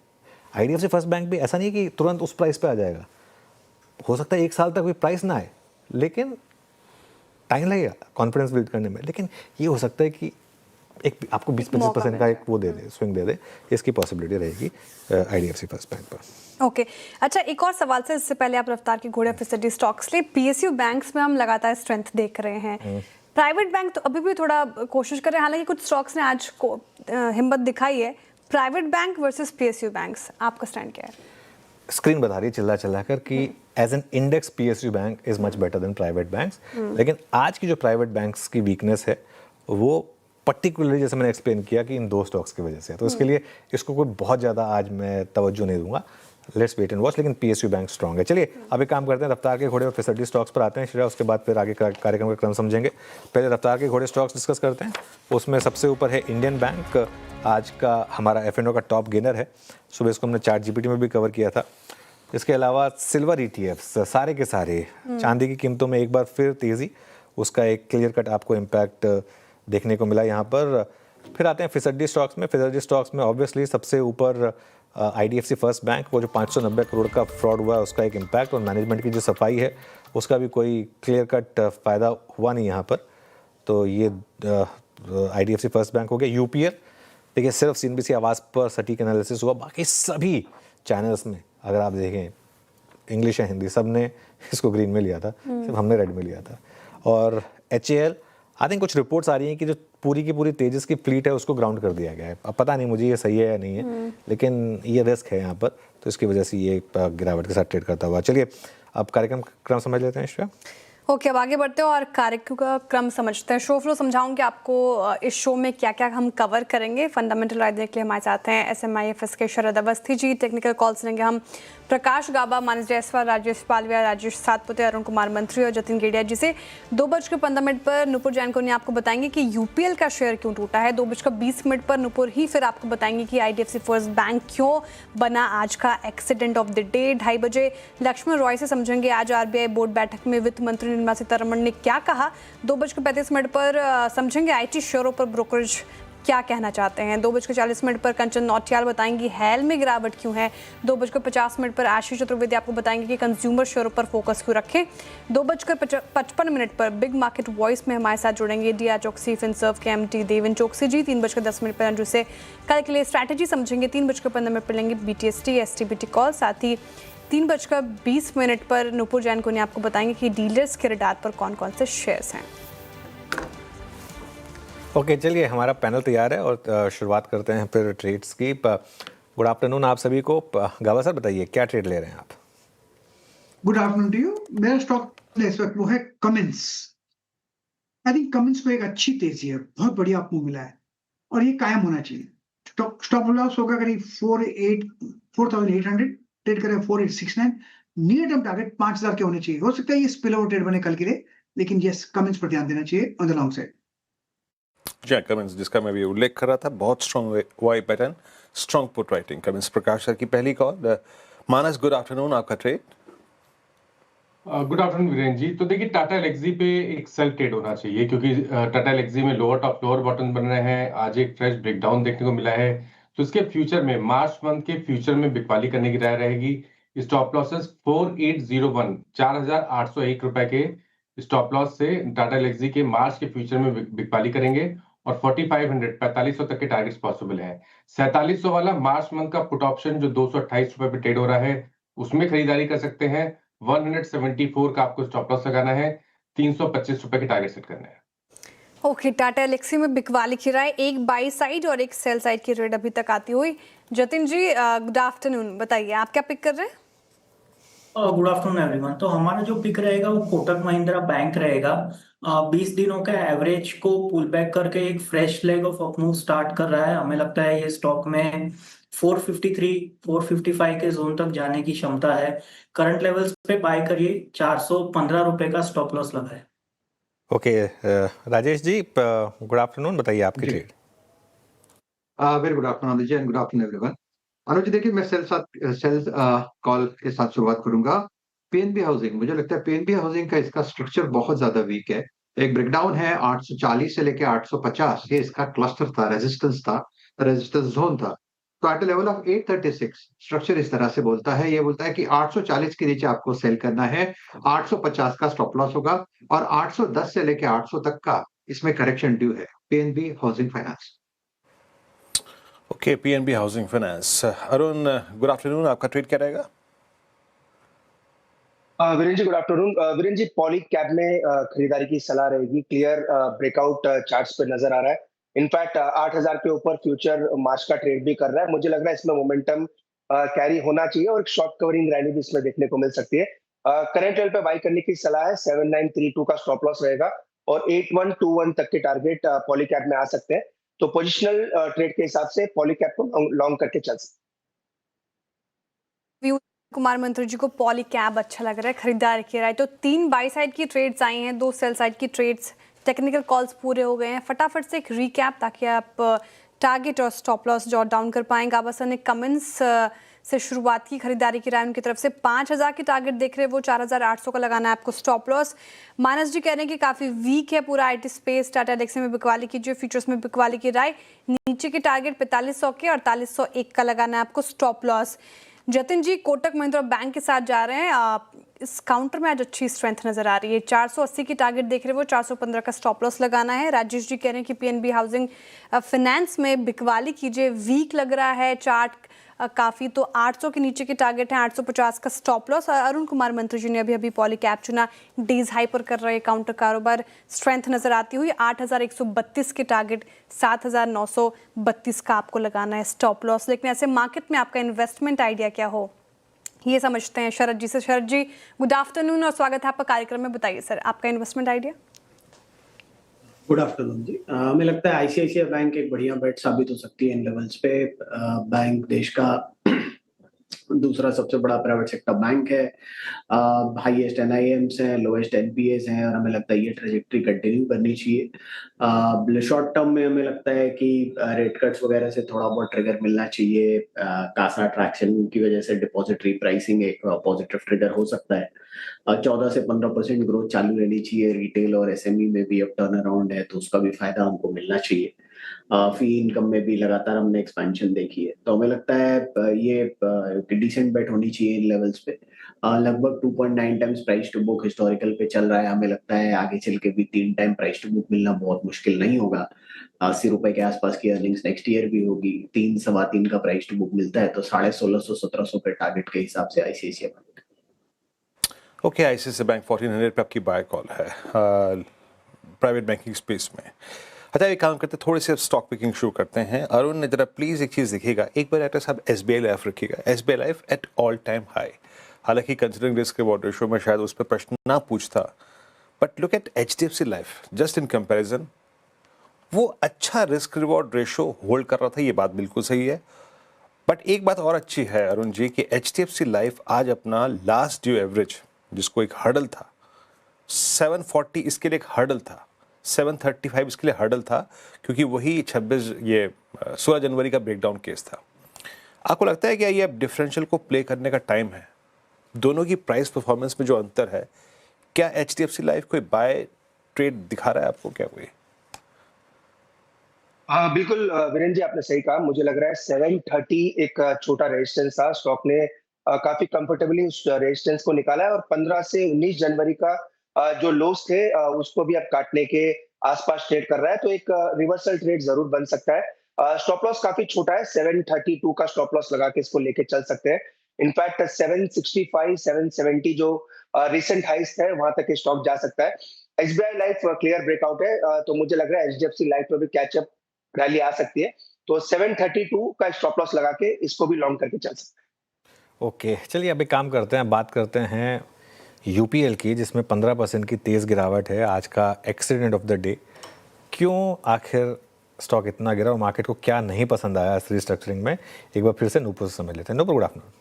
आईडीएफसी फर्स्ट बैंक भी ऐसा नहीं कि तुरंत उस प्राइस पे आ जाएगा, हो सकता है 1 साल तक भी प्राइस ना आए, लेकिन टाइम लगेगा कॉन्फिडेंस बिल्ड करने में। लेकिन ये हो सकता है कि एक आपको 20-25% का एक वो दे दे, स्विंग दे दे, इसकी पॉसिबिलिटी रहेगी आईडीएफसी फर्स्ट बैंक पर। ओके, अच्छा, एक और सवाल से, इससे पहले आप रफ्तार के घोड़े फिसडी स्टॉक्स लिए, पीएसयू बैंक्स में हम लगातार स्ट्रेंथ देख रहे हैं। प्राइवेट बैंक तो अभी भी थोड़ा कोशिश कर रहे हैं, हालांकि कुछ स्टॉक्स ने आज को हिम्मत दिखाई है। Private bank versus PSU banks, आपका स्टैंड क्या है? स्क्रीन बता रही है चिल्ला कर कि as an index PSU bank is much better than private banks. लेकिन आज की जो प्राइवेट बैंक्स की वीकनेस है, वो पर्टिकुलरली जैसे मैंने एक्सप्लेन किया कि इन 2 स्टॉक्स की वजह से है। तो इसके लिए इसको कोई बहुत ज़्यादा आज मैं तवज्जो नहीं दूंगा, लेट्स वेट एंड वॉच। लेकिन पीएसयू बैंक स्ट्रॉन्ग है। चलिए अब एक काम करते हैं, रफ्तार के घोड़े और फिसडी स्टॉक्स पर आते हैं श्रेया, उसके बाद फिर आगे कार्यक्रम का क्रम समझेंगे। पहले रफ्तार के घोड़े स्टॉक्स डिस्कस करते हैं। उसमें सबसे ऊपर है इंडियन बैंक, आज का हमारा F&O का टॉप गेनर है। सुबह इसको हमने ChatGPT में भी कवर किया था। इसके अलावा सिल्वर ETFs सारे के सारे, चांदी की कीमतों में एक बार फिर तेज़ी, उसका एक क्लियर कट आपको इम्पैक्ट देखने को मिला यहाँ पर। फिर आते हैं फिसड्डी स्टॉक्स में। फिसड्डी स्टॉक्स में ऑब्वियसली सबसे ऊपर IDFC फर्स्ट बैंक, वो जो 590 करोड़ का फ्रॉड हुआ है उसका एक इम्पैक्ट, और मैनेजमेंट की जो सफाई है उसका भी कोई क्लियर कट फ़ायदा हुआ नहीं यहाँ पर। तो ये IDFC फर्स्ट बैंक हो गया। UPL देखिए सिर्फ CNBC आवाज़ पर सटीक एनालिसिस हुआ, बाकी सभी चैनल्स में अगर आप देखें इंग्लिश या हिंदी सब ने इसको ग्रीन में लिया था, सिर्फ हमने रेड में लिया था। और HAL आई थिंक कुछ रिपोर्ट्स आ रही हैं कि जो पूरी की पूरी तेजस की फ्लीट है उसको ग्राउंड कर दिया गया है। अब पता नहीं मुझे ये सही है या नहीं है, लेकिन ये रिस्क है यहाँ पर, तो इसकी वजह से ये गिरावट के साथ ट्रेड करता हुआ। चलिए अब कार्यक्रम क्रम समझ लेते हैं श्रेया। ओके, अब आगे बढ़ते हैं और कार्यक्रम का क्रम समझते हैं। शो फ्लो समझाऊंगी आपको इस शो में क्या क्या हम कवर करेंगे। फंडामेंटल राय देने के लिए हमारे साथ हैं SMIFS के शरद अवस्थी जी। टेक्निकल कॉल्स लेंगे हम प्रकाश गाबा, मानस जायसवाल, राजेश पालविया, राजेश सातपुते, अरुण कुमार मंत्री और जतिन गेडिया जी से। 2:15 पर नुपुर जैन को आपको बताएंगे कि UPL का शेयर क्यों टूटा है। 2:20 पर नुपुर ही फिर आपको बताएंगे कि IDFC फर्स्ट बैंक क्यों बना आज का एक्सीडेंट ऑफ द डे। 2:30 बजे लक्ष्मण रॉय से समझेंगे आज RBI बोर्ड बैठक में वित्त मंत्री निर्मला सीतारमण ने क्या कहा। 2:35 पर समझेंगे IT शेयरों पर ब्रोकरेज क्या कहना चाहते हैं। 2:40 पर कंचन नौटियाल बताएंगी हेल में गिरावट क्यों है। 2:50 पर आशीष चतुर्वेदी आपको बताएंगे कि कंज्यूमर शेयरों पर फोकस क्यों रखें। 2:55 पर बिग मार्केट वॉइस में हमारे साथ जुड़ेंगे DIA चौकसी फिनसर्व के MD देवेन चौकसी जी। 3:10 पर अंजू से कल के लिए स्ट्रैटेजी समझेंगे। 3:15 पर लेंगे BTST STBT कॉल। साथ ही 3:20 पर नुपुर जैन को आपको बताएंगे कि डीलर्स के रडार पर कौन कौन से शेयर्स हैं। ओके, चलिए हमारा पैनल तैयार है और शुरुआत करते हैं फिर ट्रेड्स की। गुड आफ्टरनून आप सभी को। गावा सर बताइए क्या ट्रेड ले रहे हैं आप? Good afternoon to you. मेरा स्टॉक इस वक्त वो है कमिंस। आई थिंक कमिंस को एक अच्छी तेजी है, बहुत बढ़िया आपको मिला है और ये कायम होना चाहिए। स्टॉप लॉस होगा करीब 4,800, ट्रेड करें 4,869। नियर टर्म टारगेट 5,000 के होने चाहिए। हो सकता है ये स्पिल ओवर ट्रेड बने कल के लिए, लेकिन यस कमिंस पर ध्यान देना चाहिए ऑन द लॉन्ग साइड। जी कमिंस, जिसका मैं भी उल्लेख कर रहा था, बहुत strong Y pattern, strong put writing. Cummins Prakash sir की पहली कॉल। मानस गुड आफ्टरनून, आपका trade. Good afternoon Virendra ji. तो देखिए टाटा एलेक्सी पे एक सेल ट्रेड होना चाहिए क्योंकि टाटा एलेक्सी में लोअर टॉप लोअर बॉटम बन रहे हैं। आज एक फ्रेश ब्रेकडाउन देखने को मिला है, तो इसके फ्यूचर में मार्च मंथ के फ्यूचर में बिकवाली करने की राय रहेगी। स्टॉप लॉसेस 4801 4,801 रुपए के स्टॉप लॉस से टाटा एलेक्सी के मार्च के फ्यूचर में बिकवाली करेंगे और 4,500 4500 तक के टारगेट्स पॉसिबल है। 4700 वाला मार्च मंथ का पुट ऑप्शन जो 228 रुपए पे ट्रेड हो रहा है उसमें खरीदारी कर सकते हैं। 174 का आपको स्टॉप लॉस लगाना है, 325 रुपए के टारगेट सेट करना है। ओके, टाटा एलेक्सी में बिकवाली की राय, एक बाई साइड और एक सेल साइड की रेट अभी तक आती हुई। जतिन जी गुड आफ्टरनून, बताइए आप क्या पिक कर रहे हैं? Good afternoon everyone. तो हमारा जो पिक रहेगा वो कोटक महिंद्रा बैंक रहेगा। 20 दिनों का एवरेज को पुल बैक करके एक fresh leg of up move start कर रहा है। हमें लगता है ये स्टॉक में 453 455 के जोन तक जाने की क्षमता है। करंट लेवल्स पे बाय करिए, 415 रुपए का स्टॉप लॉस लगा है। Okay, Rajesh ji good afternoon, बताइए आपकी trade. Very good afternoon ji and good afternoon everyone. Anuj देखिए मैं सेल्स कॉल के साथ शुरुआत करूंगा। पीएनबी हाउसिंग, मुझे लगता है पीएनबी हाउसिंग का इसका स्ट्रक्चर बहुत ज्यादा वीक है। एक ब्रेकडाउन है 840 से लेके 850, ये इसका क्लस्टर था, रेजिस्टेंस जोन था। तो एट लेवल ऑफ 836 स्ट्रक्चर इस तरह से बोलता है, ये बोलता है कि 840 के नीचे आपको सेल करना है, 850 का स्टॉप लॉस होगा और 810 से लेके 800 तक का इसमें करेक्शन ड्यू है। PNB housing finance. Okay, PNB housing finance. Arun good afternoon, आपका ट्रेड क्या रहेगा? Virendra ji good afternoon. वीरेंद्र जी पॉली कैप में खरीदारी की सलाह रहेगी। क्लियर ब्रेकआउट चार्ट्स पे नजर आ रहा है। इनफैक्ट 8,000 के ऊपर फ्यूचर मार्च का ट्रेड भी कर रहा है। मुझे लग रहा है इसमें मोमेंटम कैरी होना चाहिए और एक शॉर्ट कवरिंग रैली भी इसमें देखने को मिल सकती है। करंट लेवल पे बाई करने की सलाह है। 7,932 का स्टॉप लॉस रहेगा और 8,121 तक के टारगेट पॉली कैप में आ सकते हैं। तो पोजिशनल ट्रेड के हिसाब से पॉली कैप को लॉन्ग करके चल सकते। कुमार मंत्री जी को पॉली कैप अच्छा लग रहा है, खरीदारी की राय। तो 3 बाई साइड की ट्रेड्स आई हैं, 2 सेल साइड की ट्रेड्स, टेक्निकल कॉल्स पूरे हो गए हैं। फटाफट से एक रीकैप ताकि आप टारगेट और स्टॉप लॉस जॉट डाउन कर पाएंगे। गाबा सर ने कमेंट्स से शुरुआत की खरीदारी की राय उनकी तरफ से। 5000 की टारगेट देख रहे हैं वो, 4800 का लगाना है आपको स्टॉप लॉस। मानस जी कह रहे हैं कि काफ़ी वीक है पूरा आईटी स्पेस, टाटा एलेक्सी में बिकवाली कीजिए, फ्यूचर्स में बिकवाली की राय। नीचे की टारगेट 4500 के, 4801 का लगाना है आपको स्टॉप लॉस। जतिन जी कोटक महिंद्रा बैंक के साथ जा रहे हैं, इस काउंटर में आज अच्छी स्ट्रेंथ नजर आ रही है। 480 की टारगेट देख रहे हैं वो, 415 का स्टॉप लॉस लगाना है। राजेश जी कह रहे हैं कि पीएनबी हाउसिंग फाइनेंस में बिकवाली कीजिए, वीक लग रहा है चार्ट काफ़ी, तो 800 के नीचे की टारगेट है, 850 का स्टॉप लॉस। अरुण कुमार मंत्री जी ने अभी पॉली कैप चुना, डेज हाई पर कर रहे काउंटर कारोबार, स्ट्रेंथ नजर आती हुई। 8132 की टारगेट, 7932 का आपको लगाना है स्टॉप लॉस। लेकिन ऐसे मार्केट में आपका इन्वेस्टमेंट आइडिया क्या हो, ये समझते हैं शरद जी से। शरद जी गुड आफ्टरनून और स्वागत है आपका कार्यक्रम में। बताइए सर आपका इन्वेस्टमेंट आइडिया। गुड आफ्टरनून जी। हमें लगता है आईसीआईसीआई बैंक एक बढ़िया बेट साबित हो सकती है इन लेवल्स पे। बैंक देश का दूसरा सबसे बड़ा प्राइवेट सेक्टर बैंक है, हाईएस्ट एनआईएम्स हैं, लोएस्ट एनपीएस हैं, और हमें लगता है ये ट्रेजेक्टरी कंटिन्यू करनी चाहिए। शॉर्ट टर्म में हमें लगता है कि रेट कट्स वगैरह से थोड़ा बहुत ट्रिगर मिलना चाहिए। कासा अट्रैक्शन की वजह से डिपॉजिट रीप्राइसिंग एक पॉजिटिव ट्रिगर हो सकता है। 14 से 15% ग्रोथ चालू रहनी चाहिए। रिटेल और एसएमई में भी अब टर्न अराउंड है, तो उसका भी फायदा हमको मिलना चाहिए। फी इनकम में भी लगातार हमने एक्सपेंशन देखी है, तो हमें लगता है ये डिसेंट बेट होनी चाहिए इन लेवल्स पे। लगभग 2.9 times price to book historical पे चल रहा है। हमें लगता है आगे चल के भी 3 टाइम प्राइस टू बुक मिलना बहुत मुश्किल नहीं होगा। 80 रुपए के आसपास की अर्निंग्स नेक्स्ट ईयर भी होगी। 3 सवा 3 का प्राइस टू बुक मिलता है, तो 1650-1700 पे टारगेट के हिसाब से ICICI bank. Okay, ICICI bank 1400 पे आपकी बाय कॉल है प्राइवेट बैंकिंग स्पेस में। अच्छा, एक काम करते, थोड़े से स्टॉक पिकिंग शुरू करते हैं। अरुण ने जरा प्लीज एक चीज देखिएगा, एक बार एक्टर साहब एसबीआई लाइफ रखिएगा। SBI life at all time high, हालांकि कंसिडरिंग रिस्क रिवॉर्ड रेशियो में शायद उस पर प्रश्न ना पूछता, but look at HDFC life just in comparison, वो अच्छा रिस्क रिवॉर्ड रेशियो होल्ड कर रहा था, ये बात बिल्कुल सही है। बट एक बात और अच्छी है अरुण जी कि एचडीएफसी लाइफ आज अपना लास्ट ड्यू एवरेज, जिसको एक हर्डल था 740, इसके लिए एक हर्डल था 735, इसके लिए हर्डल था, क्योंकि वही 16 जनवरी का ब्रेकडाउन केस था। आपको लगता है कि ये अब डिफरेंशियल को प्ले करने का टाइम है? दोनों की प्राइस परफॉर्मेंस में जो अंतर है, क्या एचडीएफसी लाइफ कोई बाय ट्रेड दिखा रहा है आपको क्या कोई? बिल्कुल वीरेंद्र जी, आपने सही कहा। मुझे लग रहा है 730 एक छोटा रेजिस्टेंस था, स्टॉक ने काफी कंफर्टेबली उस रेजिस्टेंस को निकाला है, और 15 से 19 जनवरी का जो लोस थे उसको भी अब काटने के आसपास ट्रेड कर रहा है, तो एक रिवर्सल ट्रेड जरूर बन सकता है। स्टॉप लॉस काफी छोटा है, 732 का स्टॉप लॉस लगा के इसको लेके चल सकते हैं। इनफैक्ट 765, 770 जो रिसेंट हाइस है वहां तक स्टॉक जा सकता है। एसबीआई लाइफ क्लियर ब्रेकआउट है, तो मुझे लग रहा है एचडीएफसी लाइफ में भी कैचअप रैली आ सकती है, तो 732 का स्टॉप लॉस लगा के इसको भी लॉन्ग करके चल सकते हैं। ओके, चलिए अब एक काम करते हैं, बात करते हैं यूपीएल की, जिसमें 15% की तेज़ गिरावट है। आज का एक्सीडेंट ऑफ द डे, क्यों आखिर स्टॉक इतना गिरा और मार्केट को क्या नहीं पसंद आया इस रिस्ट्रक्चरिंग में, एक बार फिर से नूपुर से समझ लेते हैं। Nupur, good afternoon.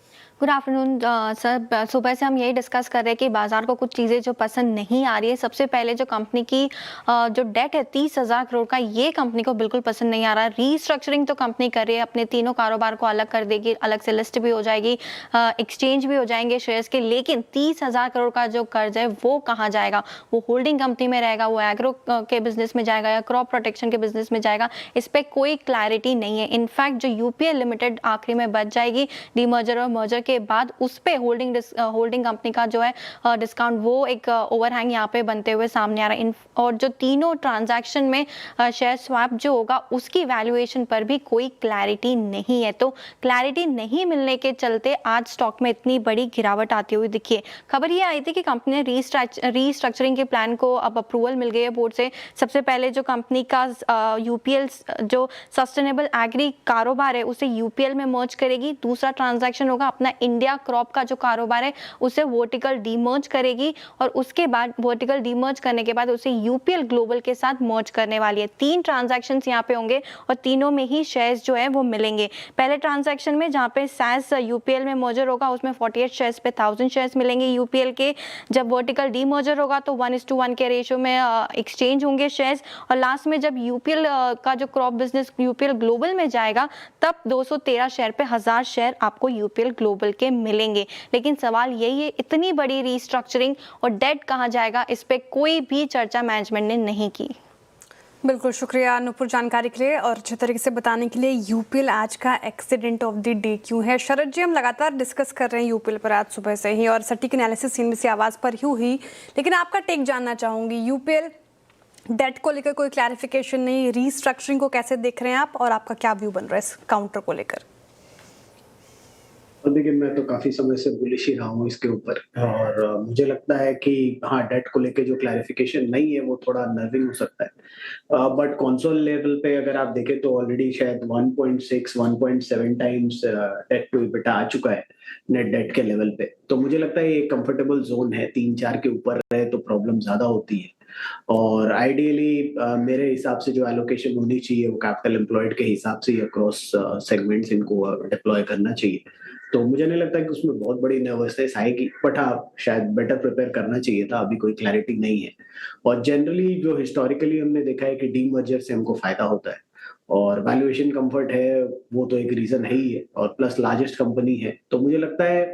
Good afternoon sir. सुबह से हम यही डिस्कस कर रहे हैं कि बाजार को कुछ चीज़ें जो पसंद नहीं आ रही है। सबसे पहले जो कंपनी की जो डेट है 30,000 करोड़ का, ये कंपनी को बिल्कुल पसंद नहीं आ रहा। रीस्ट्रक्चरिंग तो कंपनी कर रही है, अपने तीनों कारोबार को अलग कर देगी, अलग से लिस्ट भी हो जाएगी, एक्सचेंज भी हो जाएंगे शेयर्स के, लेकिन 30,000 करोड़ का जो कर्ज है वो कहाँ जाएगा? वो होल्डिंग कंपनी में रहेगा, वो एग्रो के बिजनेस में जाएगा या क्रॉप प्रोटेक्शन के बिजनेस में जाएगा? इस पर कोई क्लैरिटी नहीं है। इनफैक्ट जो यूपीएल लिमिटेड आखिरी में बच जाएगी डीमर्जर और मर्जर के बाद, उस पे होल्डिंग कंपनी का जो है डिस्काउंट, वो एक ओवरहैंग यहाँ पे बनते हुए सामने आ रहा है। और जो तीनों ट्रांजैक्शन में शेयर स्वैप जो होगा उसकी वैल्यूएशन पर भी कोई क्लैरिटी नहीं है, तो क्लैरिटी नहीं मिलने के चलते आज स्टॉक में इतनी बड़ी गिरावट आती हुई दिखी है। खबर ये आई थी कि कंपनी ने रीस्ट्रक्चरिंग के प्लान को अब अप्रूवल मिल गई है बोर्ड से। सबसे पहले जो कंपनी का यूपीएल जो सस्टेनेबल एग्री कारोबार है उसे यूपीएल में मर्ज करेगी। दूसरा ट्रांजैक्शन होगा अपना इंडिया क्रॉप का जो कारोबार है उसे वर्टिकल डीमर्ज करेगी और उसके बाद वर्टिकल डीमर्ज करने के बाद उसे यूपीएल ग्लोबल के साथ मर्ज करने वाली है। 3 ट्रांजैक्शंस यहाँ पे होंगे और तीनों में ही शेयर्स जो है वो मिलेंगे। पहले ट्रांजैक्शन में जहाँ पे सैस यूपीएल में मर्जर होगा उसमें 48 शेयर्स पे 1000 शेयर्स मिलेंगे यूपीएल के। जब वर्टिकल डीमर्जर होगा तो 1:1 के रेशियो में एक्सचेंज होंगे शेयर्स और लास्ट में जब यूपीएल का जो क्रॉप बिजनेस यूपीएल ग्लोबल में जाएगा तब 213 शेयर पे 1000 शेयर आपको यूपीएल ग्लोबल के मिलेंगे। लेकिन सवाल यही है, इतनी बड़ी रीस्ट्रक्चरिंग और डेट कहाँ जाएगा, इस पे कोई भी चर्चा मैनेजमेंट ने नहीं की। बिल्कुल, शुक्रिया नुपुर जानकारी के लिए और अच्छे तरीके से बताने के लिए। यूपीएल आज का एक्सीडेंट ऑफ द डे क्यों है? शरद जी, हम लगातार डिस्कस कर रहे हैं यूपीएल पर आज सुबह से ही और सटीक एनालिसिस सीएनबीसी आवाज़ पर ही, लेकिन आपका टेक जानना चाहूँगी। यूपीएल डेट को लेकर कोई क्लैरिफिकेशन नहीं, रीस्ट्रक्चरिंग को कैसे देख रहे हैं आप और आपका क्या व्यू बन रहा है इस काउंटर को लेकर? देखिए, मैं तो काफी समय से बुलिश ही रहा हूँ इसके ऊपर और मुझे लगता है कि हाँ, डेट को लेके जो क्लैरिफिकेशन नहीं है वो थोड़ा नर्विंग हो सकता है। बट कंसोल लेवल पे अगर आप देखें तो ऑलरेडी शायद 1.6 1.7 टाइम्स डेट टू इबिटा आ चुका है नेट डेट के लेवल पे। तो मुझे लगता है ये कंफर्टेबल जोन है। 3-4 के ऊपर रहे तो प्रॉब्लम ज्यादा होती है और आइडियली मेरे हिसाब से जो एलोकेशन होनी चाहिए वो कैपिटल एम्प्लॉयड के हिसाब से अक्रॉस सेगमेंट्स इनको डिप्लॉय करना चाहिए। तो मुझे नहीं लगता कि उसमें बहुत बड़ी नर्वसनेस आएगी, बट हाँ, शायद बेटर प्रिपेयर करना चाहिए था। अभी कोई क्लैरिटी नहीं है और जनरली जो हिस्टोरिकली हमने देखा है कि डीमर्जर से हमको फायदा होता है और वैल्यूएशन कंफर्ट है, वो तो एक रीजन है ही है और प्लस लार्जेस्ट कंपनी है। तो मुझे लगता है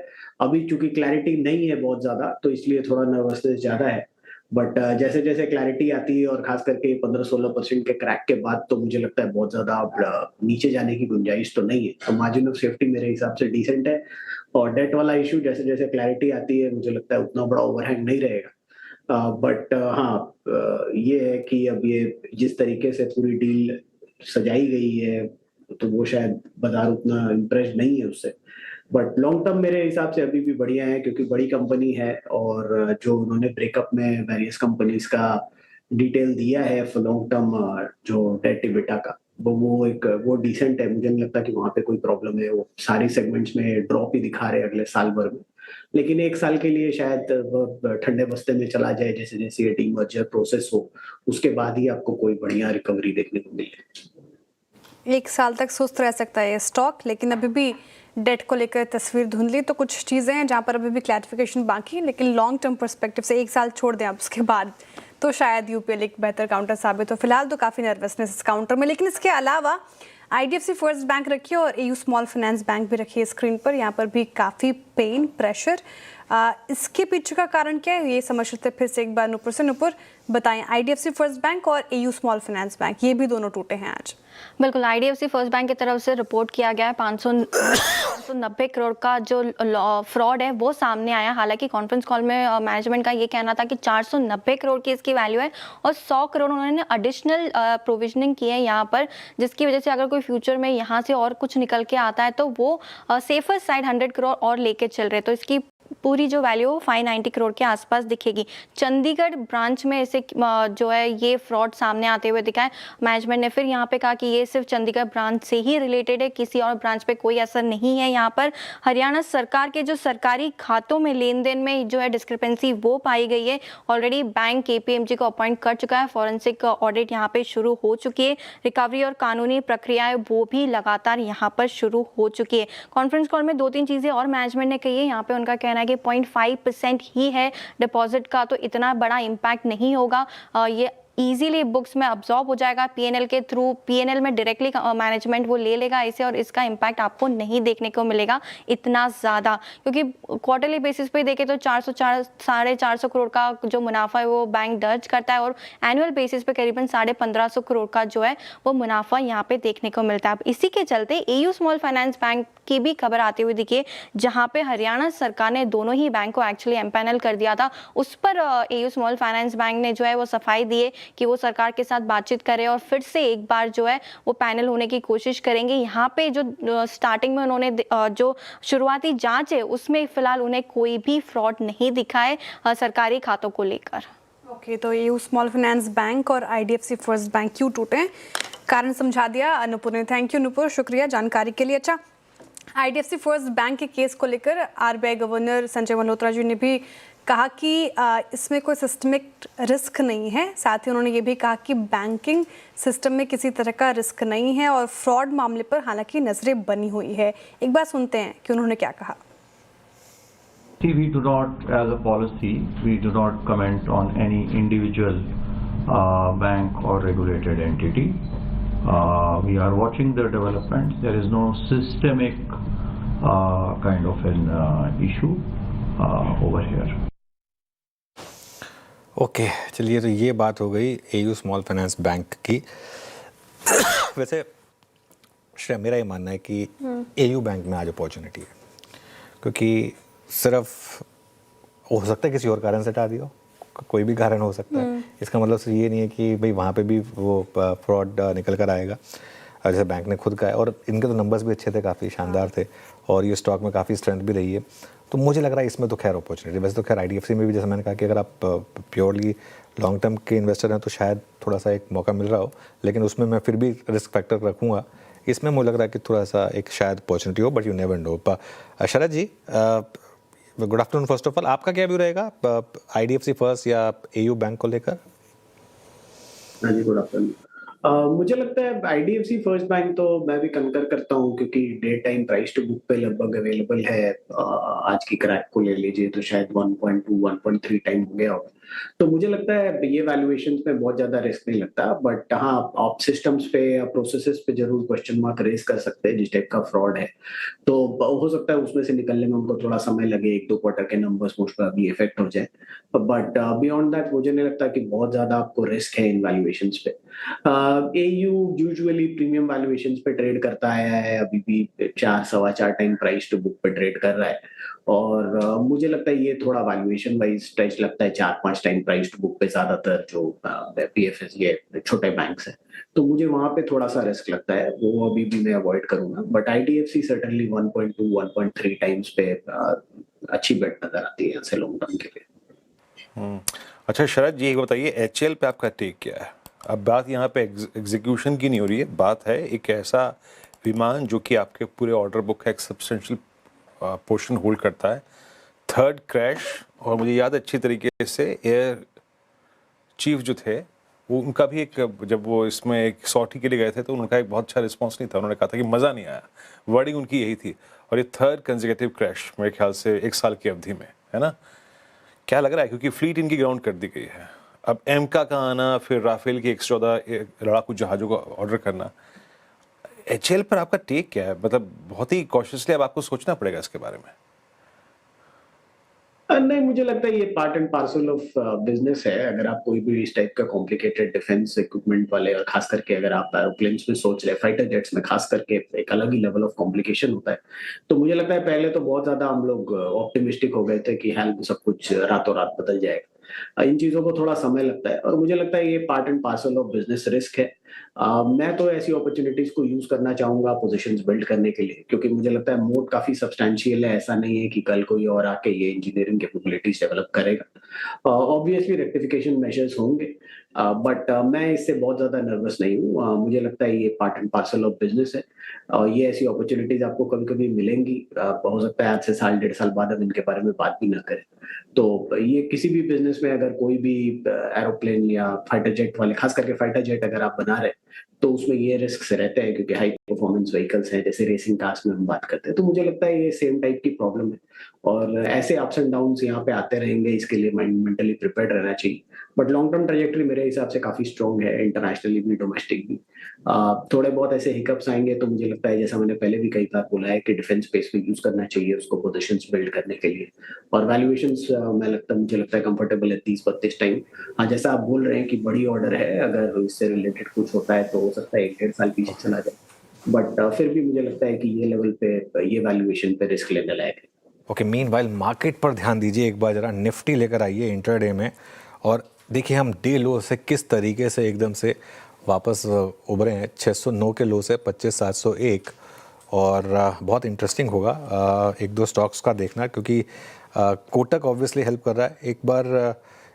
अभी चूंकि क्लैरिटी नहीं है बहुत ज्यादा तो इसलिए थोड़ा नर्वसनेस ज्यादा है। बट जैसे जैसे क्लैरिटी आती है और खास करके 15-16% के क्रैक के बाद तो मुझे लगता है बहुत ज्यादा नीचे जाने की गुंजाइश तो नहीं है। तो मार्जिन ऑफ सेफ्टी मेरे हिसाब से डिसेंट है और डेट वाला इशू जैसे जैसे क्लैरिटी आती है मुझे लगता है उतना बड़ा ओवरहैंग नहीं रहेगा। बट हाँ, ये है कि अब ये जिस तरीके से पूरी डील सजाई गई है तो वो शायद बाजार उतना इम्प्रेस नहीं है उससे। बट लॉन्ग टर्म मेरे हिसाब से अभी भी बढ़िया है क्योंकि बड़ी कंपनी है और जो उन्होंने ब्रेकअप में वेरियस कंपनीज का डिटेल दिया है फॉर लॉन्ग टर्म जो डेट इबिटा का वो डिसेंट है। मुझे नहीं लगता कि वहां पे कोई प्रॉब्लम है। वो सारी सेगमेंट्स में ड्रॉप ही दिखा रहे हैं अगले साल भर में, लेकिन 1 साल के लिए शायद ठंडे बस्ते में चला जाए जैसे जैसे ये डीमर्जर प्रोसेस हो, उसके बाद ही आपको कोई बढ़िया रिकवरी देखने को मिले। 1 साल तक सुस्त रह सकता है ये स्टॉक, लेकिन अभी भी डेट को लेकर तस्वीर धुंधली। तो कुछ चीज़ें हैं जहाँ पर अभी भी क्लैरिफिकेशन बाकी है, लेकिन लॉन्ग टर्म पर्सपेक्टिव से 1 साल छोड़ दें आप, उसके बाद तो शायद यूपीएल एक बेहतर काउंटर साबित हो। फिलहाल तो काफ़ी नर्वसनेस इस काउंटर में, लेकिन इसके अलावा आईडीएफसी फर्स्ट बैंक रखिए और एयू स्मॉल फाइनेंस बैंक भी रखिए स्क्रीन पर। यहाँ पर भी काफ़ी पेन प्रेशर, इसके पीछे का कारण क्या है ये समझ सकते फिर से एक बार नुपुर से। नुपुर बताएं, आईडीएफसी फर्स्ट बैंक और एयू स्मॉल फाइनेंस बैंक ये भी दोनों टूटे हैं आज। बिल्कुल, आईडीएफसी फर्स्ट बैंक की तरफ से रिपोर्ट किया गया है 590 करोड़ का जो फ्रॉड है वो सामने आया। हालांकि कॉन्फ्रेंस कॉल में मैनेजमेंट का ये कहना था कि 490 करोड़ की इसकी वैल्यू है और 100 करोड़ उन्होंने एडिशनल प्रोविजनिंग की है यहाँ पर, जिसकी वजह से अगर कोई फ्यूचर में यहाँ से और कुछ निकल के आता है तो वो सेफर साइड 100 करोड़ और लेके चल रहे। तो इसकी पूरी जो वैल्यू 590 करोड़ के आसपास दिखेगी। चंडीगढ़ ब्रांच में इसे जो है ये फ्रॉड सामने आते हुए दिखा है। मैनेजमेंट ने फिर यहाँ पे कहा कि ये सिर्फ चंडीगढ़ ब्रांच से ही रिलेटेड है, किसी और ब्रांच पे कोई असर नहीं है। यहाँ पर हरियाणा सरकार के जो सरकारी खातों में लेन देन में जो है डिस्क्रिपेंसी वो पाई गई है। ऑलरेडी बैंक KPMG को अपॉइंट कर चुका है, फॉरेंसिक ऑडिट यहाँ पे शुरू हो चुकी है, रिकवरी और कानूनी प्रक्रियाएं वो भी लगातार यहाँ पर शुरू हो चुकी है। कॉन्फ्रेंस कॉल में 2-3 चीजें और मैनेजमेंट ने कही है। यहाँ पे उनका कहना है कि 0.5% ही है डिपॉजिट का, तो इतना बड़ा इम्पैक्ट नहीं होगा, ये इजीली बुक्स में अब्जॉर्ब हो जाएगा पीएनएल के थ्रू। पीएनएल में डायरेक्टली मैनेजमेंट वो ले लेगा इसे और इसका इम्पैक्ट आपको नहीं देखने को मिलेगा इतना ज़्यादा, क्योंकि क्वार्टरली बेसिस पे देखें तो 400-450 करोड़ का जो मुनाफा है वो बैंक दर्ज करता है और एनुअल बेसिस पे करीबन 1550 करोड़ का जो है वो मुनाफा यहाँ पे देखने को मिलता है। अब इसी के चलते एयू स्मॉल फाइनेंस बैंक की भी खबर आती हुई दिखी, जहाँ पे हरियाणा सरकार ने दोनों ही बैंक को एक्चुअली एम्पैनल कर दिया था। उस पर एयू स्मॉल फाइनेंस बैंक ने जो है वो सफाई दी है कि वो सरकार के साथ बातचीत करे और फिर से एक बार जो है वो पैनल होने की कोशिश करेंगे। यहाँ पे जो स्टार्टिंग में उन्होंने जो शुरुआती जांच है उसमें फिलहाल उन्हें कोई भी फ्रॉड नहीं दिखा है सरकारी खातों को लेकर। ओके, तो एयू स्मॉल फाइनेंस बैंक और आईडीएफसी फर्स्ट बैंक क्यों टूटे, कारण समझा दिया नुपुर ने। थैंक यू नुपुर, शुक्रिया जानकारी के लिए। अच्छा, आईडीएफसी फर्स्ट बैंक के केस को लेकर आरबीआई गवर्नर संजय मल्होत्रा जी ने भी कहा कि इसमें कोई सिस्टमिक रिस्क नहीं है। साथ ही उन्होंने ये भी कहा कि बैंकिंग सिस्टम में किसी तरह का रिस्क नहीं है और फ्रॉड मामले पर हालांकि नजरें बनी हुई है। एक बार सुनते हैं कि उन्होंने क्या कहा। We do not, as a policy, we do not comment on any individual bank or regulated entity. We are watching the developments. There is no systemic kind of an issue over here. Okay चलिए, तो ये बात हो गई AU small finance bank की। वैसे श्रेया, मेरा ये मानना है कि एयू बैंक में आज अपॉर्चुनिटी है, क्योंकि सिर्फ हो सकता है किसी और कारण से हटा दिया हो, कोई भी कारण हो सकता है। इसका मतलब सिर्फ ये नहीं है कि भाई वहाँ पे भी वो फ्रॉड निकल कर आएगा, जैसे बैंक ने खुद कहा है। और इनके तो नंबर्स भी अच्छे थे, काफ़ी शानदार थे, और ये स्टॉक में काफ़ी स्ट्रेंथ भी रही है। तो मुझे लग रहा है इसमें तो खैर अपॉर्चुनिटी। वैसे तो खैर आईडीएफसी में भी जैसे मैंने कहा कि अगर आप प्योरली लॉन्ग टर्म के इन्वेस्टर हैं तो शायद थोड़ा सा एक मौका मिल रहा हो, लेकिन उसमें मैं फिर भी रिस्क फैक्टर रखूँगा। इसमें मुझे लग रहा है कि थोड़ा सा एक शायद अपॉर्चुनिटी हो, but you never know. Sharad ji, good afternoon. First of all आपका क्या व्यू रहेगा आईडीएफसी फर्स्ट या एयू बैंक को लेकर? हाँ जी, गुड आफ्टरनून। मुझे लगता है आईडीएफसी फर्स्ट बैंक तो मैं भी कंकर करता हूँ, क्योंकि day time price to book पे लगभग अवेलेबल है। आज की क्रैक को ले लीजिए तो शायद 1.2 1.3 टाइम हो गया होगा। तो मुझे लगता है ये वैल्यूएशंस में बहुत ज्यादा रिस्क नहीं लगता, बट हाँ, आप सिस्टम्स पे या प्रोसेसेस पे जरूर क्वेश्चन मार्क रेज कर सकते हैं। जिस टाइप का फ्रॉड है तो हो सकता है उसमें से निकलने में उनको थोड़ा समय लगे, 1-2 क्वार्टर के नंबर्स मोस्ट अभी इफेक्ट हो जाए, बट बियॉन्ड दैट मुझे नहीं लगता कि बहुत ज्यादा आपको रिस्क है इन वैल्यूएशंस पे। एयू यूजुअली प्रीमियम वैल्यूएशंस पे ट्रेड करता आया है, अभी भी 4-4.25 टाइम प्राइस टू बुक पे ट्रेड कर रहा है, और मुझे लगता है ये थोड़ा वैल्यूएशन वाइज स्ट्रेच लगता है 4-5 टाइम प्राइस टू बुक पे ज्यादातर जो पीएफएस ये छोटे बैंक्स हैं। तो मुझे वहां पे थोड़ा सा रिस्क लगता है, वो अभी भी मैं अवॉइड करूंगा। बट आईडीएफसी सर्टेनली 1.2 1.3 टाइम्स पे अच्छी बेट नजर आती है यहाँ से लॉन्ग टर्म के लिए। अच्छा शरद जी, एक बताइए, एचएल पे आपका टेक क्या है? अब बात यहाँ पे एग्जीक्यूशन की नहीं हो रही है, बात है एक ऐसा विमान जो कि आपके पूरे ऑर्डर बुक का एक सब्सटेंशियल पोर्शन होल्ड करता है। थर्ड क्रैश, और मुझे याद अच्छी तरीके से एयर चीफ जो थे वो, उनका भी एक, जब वो इसमें एक सॉर्टी के लिए गए थे तो उनका एक बहुत अच्छा रिस्पॉन्स नहीं था। उन्होंने कहा था कि मज़ा नहीं आया, वर्डिंग उनकी यही थी। और ये थर्ड कंसेक्यूटिव क्रैश मेरे ख्याल से 1 साल की अवधि में है ना। क्या लग रहा है, क्योंकि फ्लीट इनकी ग्राउंड कर दी गई है, अब एमका का आना, फिर राफेल के 114 लड़ाकू जहाज़ों का ऑर्डर करना, एचएल पर आपका टेक क्या है? मतलब बहुत ही कॉशियसली अब आपको सोचना पड़ेगा इसके बारे में। नहीं, मुझे लगता है ये part and parcel of business है। अगर आप कोई भी इस टाइप का कॉम्प्लिकेटेड डिफेंस इक्विपमेंट वाले, और खास करके अगर आप एरोप्लेन्स में सोच रहे, फाइटर जेट्स में खास करके एक अलग ही लेवल ऑफ कॉम्प्लिकेशन होता है। तो मुझे लगता है पहले तो बहुत ज्यादा हम लोग ऑप्टिमिस्टिक हो गए थे कि हेल्प सब कुछ रातों रात बदल जाएगा। इन चीजों को थोड़ा समय लगता है, और मुझे लगता है ये part and parcel of business risk है। मैं तो ऐसी अपॉर्चुनिटीज को यूज करना चाहूंगा पोजीशंस बिल्ड करने के लिए, क्योंकि मुझे लगता है मोड काफी सब्सटैंशियल है। ऐसा नहीं है कि कल कोई और आके ये इंजीनियरिंग कैपेबिलिटीज डेवलप करेगा। ऑब्वियसली रेक्टिफिकेशन मेजर्स होंगे, बट मैं इससे बहुत ज्यादा नर्वस नहीं हूँ। मुझे लगता है ये part and parcel of business है, और ये ऐसी अपॉर्चुनिटीज आपको कभी कभी मिलेंगी। हो सकता है आज से 1.5 साल बाद हम इनके बारे में बात भी ना करें। तो ये किसी भी बिजनेस में, अगर कोई भी एरोप्लेन या फाइटर जेट वाले, खास करके फाइटर जेट अगर आप बना रहे तो उसमें ये रिस्क से रहते हैं, क्योंकि हाई परफॉर्मेंस व्हीकल्स हैं, जैसे रेसिंग कार्स में हम बात करते हैं। तो मुझे लगता है ये सेम टाइप की प्रॉब्लम है, और ऐसे अप्स एंड डाउन्स यहाँ पे आते रहेंगे। इसके लिए माइंड मेंटली प्रिपेयर्ड रहना चाहिए। बट लॉन्ग टर्म ट्रैजेक्टरी मेरे हिसाब से काफी स्ट्रॉन्ग है, इंटरनेशनली भी डोमेस्टिक भी। थोड़े बहुत ऐसे हिकअप्स आएंगे तो मुझे लगता है, जैसा मैंने पहले भी कई बार बोला है, कि डिफेंस स्पेस में यूज करना चाहिए उसको पोजीशंस बिल्ड करने के लिए। और वैल्यूएशंस मुझे लगता है कंफर्टेबल है 30-32 टाइम। हाँ, जैसा आप बोल रहे हैं कि बड़ी ऑर्डर है, अगर इससे रिलेटेड कुछ होता है तो हो सकता है 1-1.5 साल पीछे चला जाए, बट फिर भी मुझे लगता है कि ये लेवल पे, ये वैल्यूएशन पे रिस्क लेने लायक है। ओके, मीनवाइल मार्केट पर ध्यान दीजिए एक बार जरा। निफ्टी लेकर आइए इंट्राडे में, और देखिए हम डे लो से किस तरीके से एकदम से वापस उभरे हैं। 609 के लो से 25,701, और बहुत इंटरेस्टिंग होगा 1-2 स्टॉक्स का देखना, क्योंकि कोटक ऑब्वियसली हेल्प कर रहा है। एक बार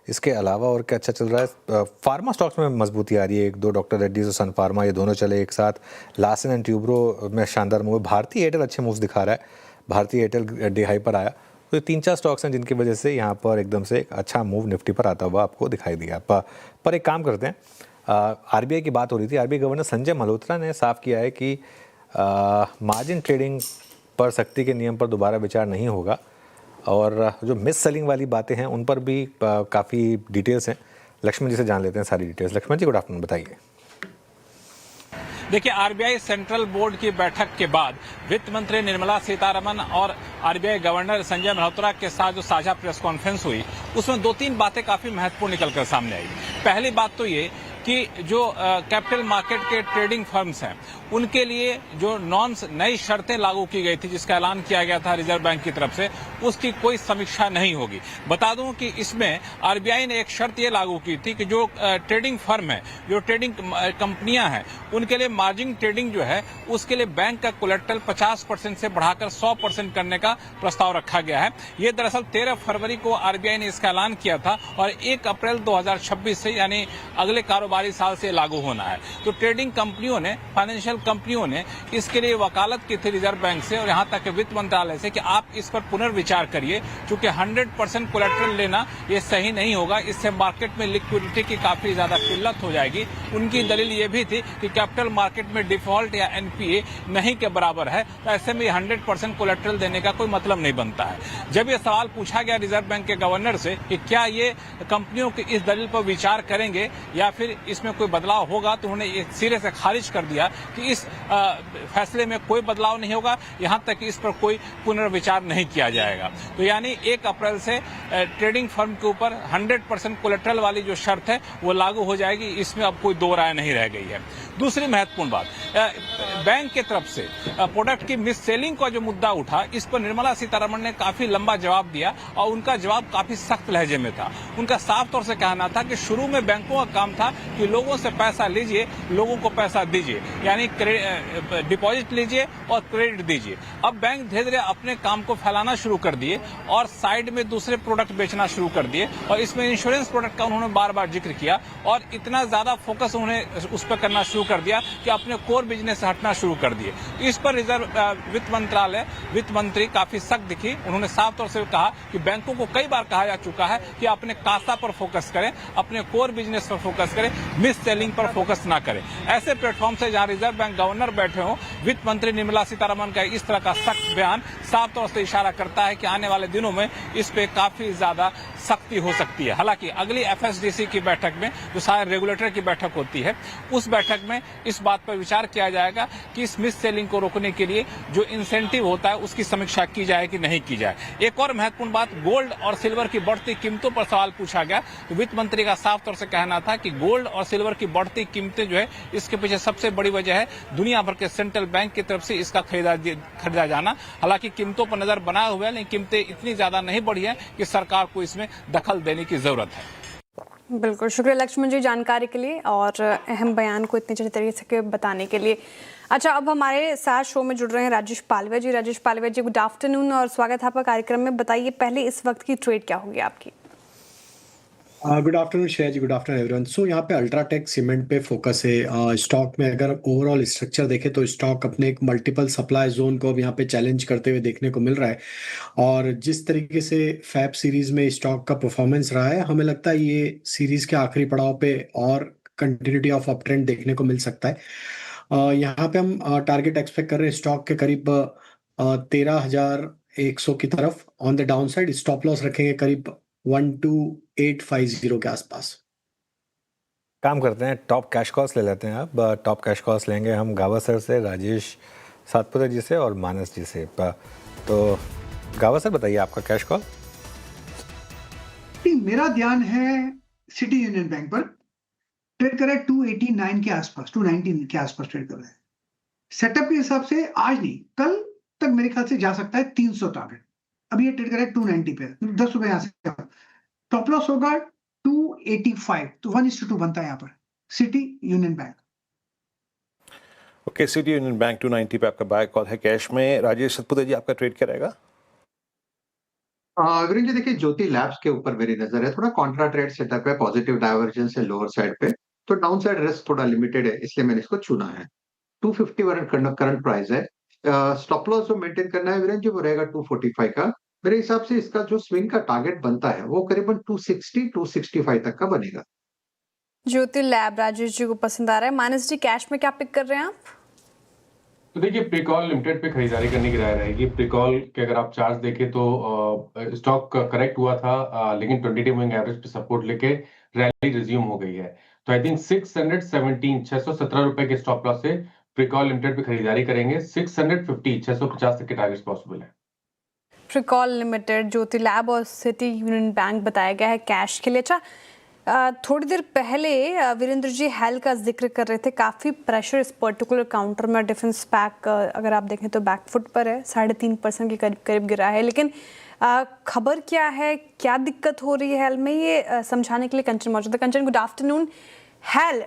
इसके अलावा और क्या अच्छा चल रहा है? फार्मा स्टॉक्स में मजबूती आ रही है, एक दो डॉक्टर रेड्डीज और सन फार्मा, ये दोनों चले एक साथ। लार्सन एंड ट्यूब्रो में शानदार मूव। भारतीय एयरटेल अच्छे मूव्स दिखा रहा है, भारतीय एयरटेल डे हाई पर आया। तो ये 3-4 स्टॉक्स हैं जिनकी वजह से यहाँ पर एकदम से एक अच्छा मूव निफ्टी पर आता हुआ आपको दिखाई दिया। पर एक काम करते हैं, आरबीआई की बात हो रही थी। आरबीआई गवर्नर संजय मल्होत्रा ने साफ किया है कि मार्जिन ट्रेडिंग पर सख्ती के नियम पर दोबारा विचार नहीं होगा, और जो मिस सेलिंग वाली बातें हैं उन पर भी काफ़ी डिटेल्स हैं। लक्ष्मण जी से जान लेते हैं सारी डिटेल्स। लक्ष्मण जी, गुड आफ्टरनून, बताइए। देखिए, आरबीआई सेंट्रल बोर्ड की बैठक के बाद वित्त मंत्री निर्मला सीतारमण और आरबीआई गवर्नर संजय मल्होत्रा के साथ जो साझा प्रेस कॉन्फ्रेंस हुई, उसमें 2-3 बातें काफी महत्वपूर्ण निकलकर सामने आई। पहली बात तो ये कि जो कैपिटल मार्केट के ट्रेडिंग फर्म्स हैं, उनके लिए जो नॉर्म्स, नई शर्तें लागू की गई थी, जिसका ऐलान किया गया था रिजर्व बैंक की तरफ से, उसकी कोई समीक्षा नहीं होगी। बता दूं कि इसमें आरबीआई ने एक शर्त ये लागू की थी कि जो ट्रेडिंग फर्म है, जो ट्रेडिंग कंपनियां हैं, उनके लिए मार्जिन ट्रेडिंग जो है, उसके लिए बैंक का कोलेट्रल 50% से बढ़ाकर 100% करने का प्रस्ताव रखा गया है। ये दरअसल 13 फरवरी को आरबीआई ने इसका ऐलान किया था और 1 अप्रैल 2026 से, यानी अगले कारोबारी साल से लागू होना है। तो ट्रेडिंग कंपनियों ने, फाइनेंशियल कंपनियों ने इसके लिए वकालत की थी रिजर्व बैंक से और यहां तक कि वित्त मंत्रालय से कि आप इस पर पुनर्विचार करिए, क्योंकि 100% कोलेट्रल लेना ये सही नहीं होगा, इससे मार्केट में लिक्विडिटी की काफी ज्यादा किल्लत हो जाएगी। उनकी दलील ये भी थी कि कैपिटल मार्केट में डिफॉल्ट या एनपीए नहीं के बराबर है, तो ऐसे में 100% कोलेट्रल देने का कोई मतलब नहीं बनता है। जब ये सवाल पूछा गया रिजर्व बैंक के गवर्नर से कि क्या ये कंपनियों की इस दलील पर विचार करेंगे या फिर इसमें कोई बदलाव होगा, तो उन्होंने ये सिरे से खारिज कर दिया कि इस फैसले में कोई बदलाव नहीं होगा, यहां तक कि इस पर कोई पुनर्विचार नहीं किया जाएगा। तो यानी 1 अप्रैल से ट्रेडिंग फर्म के ऊपर 100% कोलेट्रल वाली जो शर्त है वो लागू हो जाएगी, इसमें अब कोई दो राय नहीं रह गई है। दूसरी महत्वपूर्ण बात, बैंक की तरफ से प्रोडक्ट की मिस सेलिंग का जो मुद्दा उठा, इस पर निर्मला सीतारमण ने काफी लंबा जवाब दिया और उनका जवाब काफी सख्त लहजे में था। उनका साफ तौर से कहना था कि शुरू में बैंकों का काम था कि लोगों से पैसा लीजिए, लोगों को पैसा दीजिए, यानी डिपॉजिट लीजिए और क्रेडिट दीजिए। अब बैंक धीरे धीरे अपने काम को फैलाना शुरू कर दिए और साइड में दूसरे प्रोडक्ट बेचना शुरू कर दिए, और इसमें इंश्योरेंस प्रोडक्ट का उन्होंने बार बार जिक्र किया और इतना ज्यादा फोकस उन्होंने उस पर करना शुरू कर दिया कि अपने कोर बिजनेस से हटना शुरू कर दिए। इस पर वित्त मंत्रालय, वित्त मंत्री काफी सख्त दिखी। उन्होंने साफ तौर से कहा कि बैंकों को कई बार कहा जा चुका है कि अपने कासा पर फोकस करें, अपने कोर बिजनेस पर फोकस करें, मिस सेलिंग पर फोकस ना करें। ऐसे प्लेटफॉर्म से जहां रिजर्व बैंक गवर्नर बैठे हों, वित्त मंत्री निर्मला सीतारमण का इस तरह का सख्त बयान साफ तौर से इशारा करता है कि आने वाले दिनों में इस पे काफी ज्यादा सख्ती हो सकती है। हालांकि अगली एफएसडीसी की बैठक में, जो शायद रेगुलेटर की बैठक होती है, उस बैठक में इस बात पर विचार किया जाएगा कि इस मिस सेलिंग को रोकने के लिए जो इंसेंटिव होता है उसकी समीक्षा की जाए कि नहीं की जाए। एक और महत्वपूर्ण बात, गोल्ड और सिल्वर की बढ़ती कीमतों पर सवाल पूछा गया तो वित्त मंत्री का साफ तौर से कहना था कि गोल्ड और सिल्वर की बढ़ती कीमतें जो है, इसके पीछे सबसे बड़ी वजह है दुनिया भर के सेंट्रल बैंक की तरफ से इसका खरीदा जाना। हालांकि कीमतों पर नजर बनाए हुए है, लेकिन कीमतें इतनी ज्यादा नहीं बढ़ी है कि सरकार को इसमें दखल देने की जरूरत है। बिल्कुल, शुक्रिया लक्ष्मण जी जानकारी के लिए और अहम बयान को इतने अच्छे तरीके से बताने के लिए। अच्छा, अब हमारे साथ शो में जुड़ रहे हैं राजेश पालवे जी। राजेश पालवे जी, गुड आफ्टरनून और स्वागत है आपका कार्यक्रम में। बताइए पहले इस वक्त की ट्रेड क्या होगी आपकी? गुड आफ्टरनून श्रेया जी, गुड आफ्टरनून एवरीवन। सो यहाँ पे अल्ट्राटेक सीमेंट पे फोकस है। स्टॉक में अगर ओवरऑल स्ट्रक्चर देखें तो स्टॉक अपने एक मल्टीपल सप्लाई जोन को अब यहाँ पे चैलेंज करते हुए देखने को मिल रहा है, और जिस तरीके से फैब सीरीज में स्टॉक का परफॉर्मेंस रहा है, हमें लगता है ये सीरीज के आखिरी पड़ाव पे और कंटिन्यूटी ऑफ अप ट्रेंड देखने को मिल सकता है। यहाँ पे हम टारगेट एक्सपेक्ट कर रहे हैं स्टॉक के करीब 13,100 की तरफ on the down side. Stop loss रखेंगे करीब 12850 के आसपास। काम करते हैं, टॉप कैश कॉल्स ले लेते हैं। अब टॉप कैश कॉल्स लेंगे हम गावस्कर से, राजेश सातपुते जी से और मानस जी से। तो गावस्कर बताइए आपका कैश कॉल। मेरा ध्यान है सिटी यूनियन बैंक पर। ट्रेड कर रहा है 289 के आसपास, 219 के आसपास ट्रेड कर रहा है। सेटअप के हिसाब से आज नहीं, कल तक मेरे ख्याल से जा सकता है 300 टारगेट। अभी ये ट्रेड कर रहा है 290 पे, 10 रुपए यहाँ से। टॉप लॉस होगा 285, तो 1:2 बनता है यहाँ पर city union bank. Okay, city union bank 290 पे आपका बाय कॉल है कैश में। राजेश सतपुते जी, आपका ट्रेड क्या रहेगा? वीरेंद्र जी देखिए, ज्योति लैब्स के ऊपर मेरी नजर है, थोड़ा कॉन्ट्रा ट्रेड सेटअप है, पॉजिटिव डाइवर्जेंस है लोअर साइड पे, तो डाउन साइड रिस्क थोड़ा लिमिटेड है, इसलिए मैंने इसको चुना है। 250 करंट प्राइस है। स्टॉप लॉस जो मेंटेन करना है वीरेंद्र जी वो रहेगा 245 का। मेरे हिसाब से इसका जो स्विंग का टारगेट बनता है वो करीबन 260-265 तक का बनेगा। ज्योति लैब राजेश जी को पसंद आ रहा है। मानस जी, कैश में क्या पिक कर रहे हैं आप? तो देखिए, प्रीकॉल लिमिटेड पे खरीदारी करने की राय रहेगी। प्रीकॉल के अगर आप चार्ट देखें तो स्टॉक करेक्ट हुआ था, लेकिन 20 मूविंग एवरेज पे सपोर्ट लेके रैली रिज्यूम हो गई है। तो आई थिंक 617 रुपए के स्टॉप लॉस से प्रीकॉल लिमिटेड पे खरीदारी करेंगे। 650 तक के टारगेट्स पॉसिबल है। प्रीकॉल लिमिटेड, ज्योति लैब और सिटी यूनियन बैंक बताया गया है कैश के लिए। अच्छा, थोड़ी देर पहले वीरेंद्र जी हेल का जिक्र कर रहे थे, काफ़ी प्रेशर इस पर्टिकुलर काउंटर में। डिफेंस पैक अगर आप देखें तो बैकफुट पर है, 3.5% के करीब करीब गिरा है। लेकिन खबर क्या है, क्या दिक्कत हो रही है हेल में, ये समझाने के लिए कंचन मौजूद है। कंचन, गुड आफ्टरनून। हेल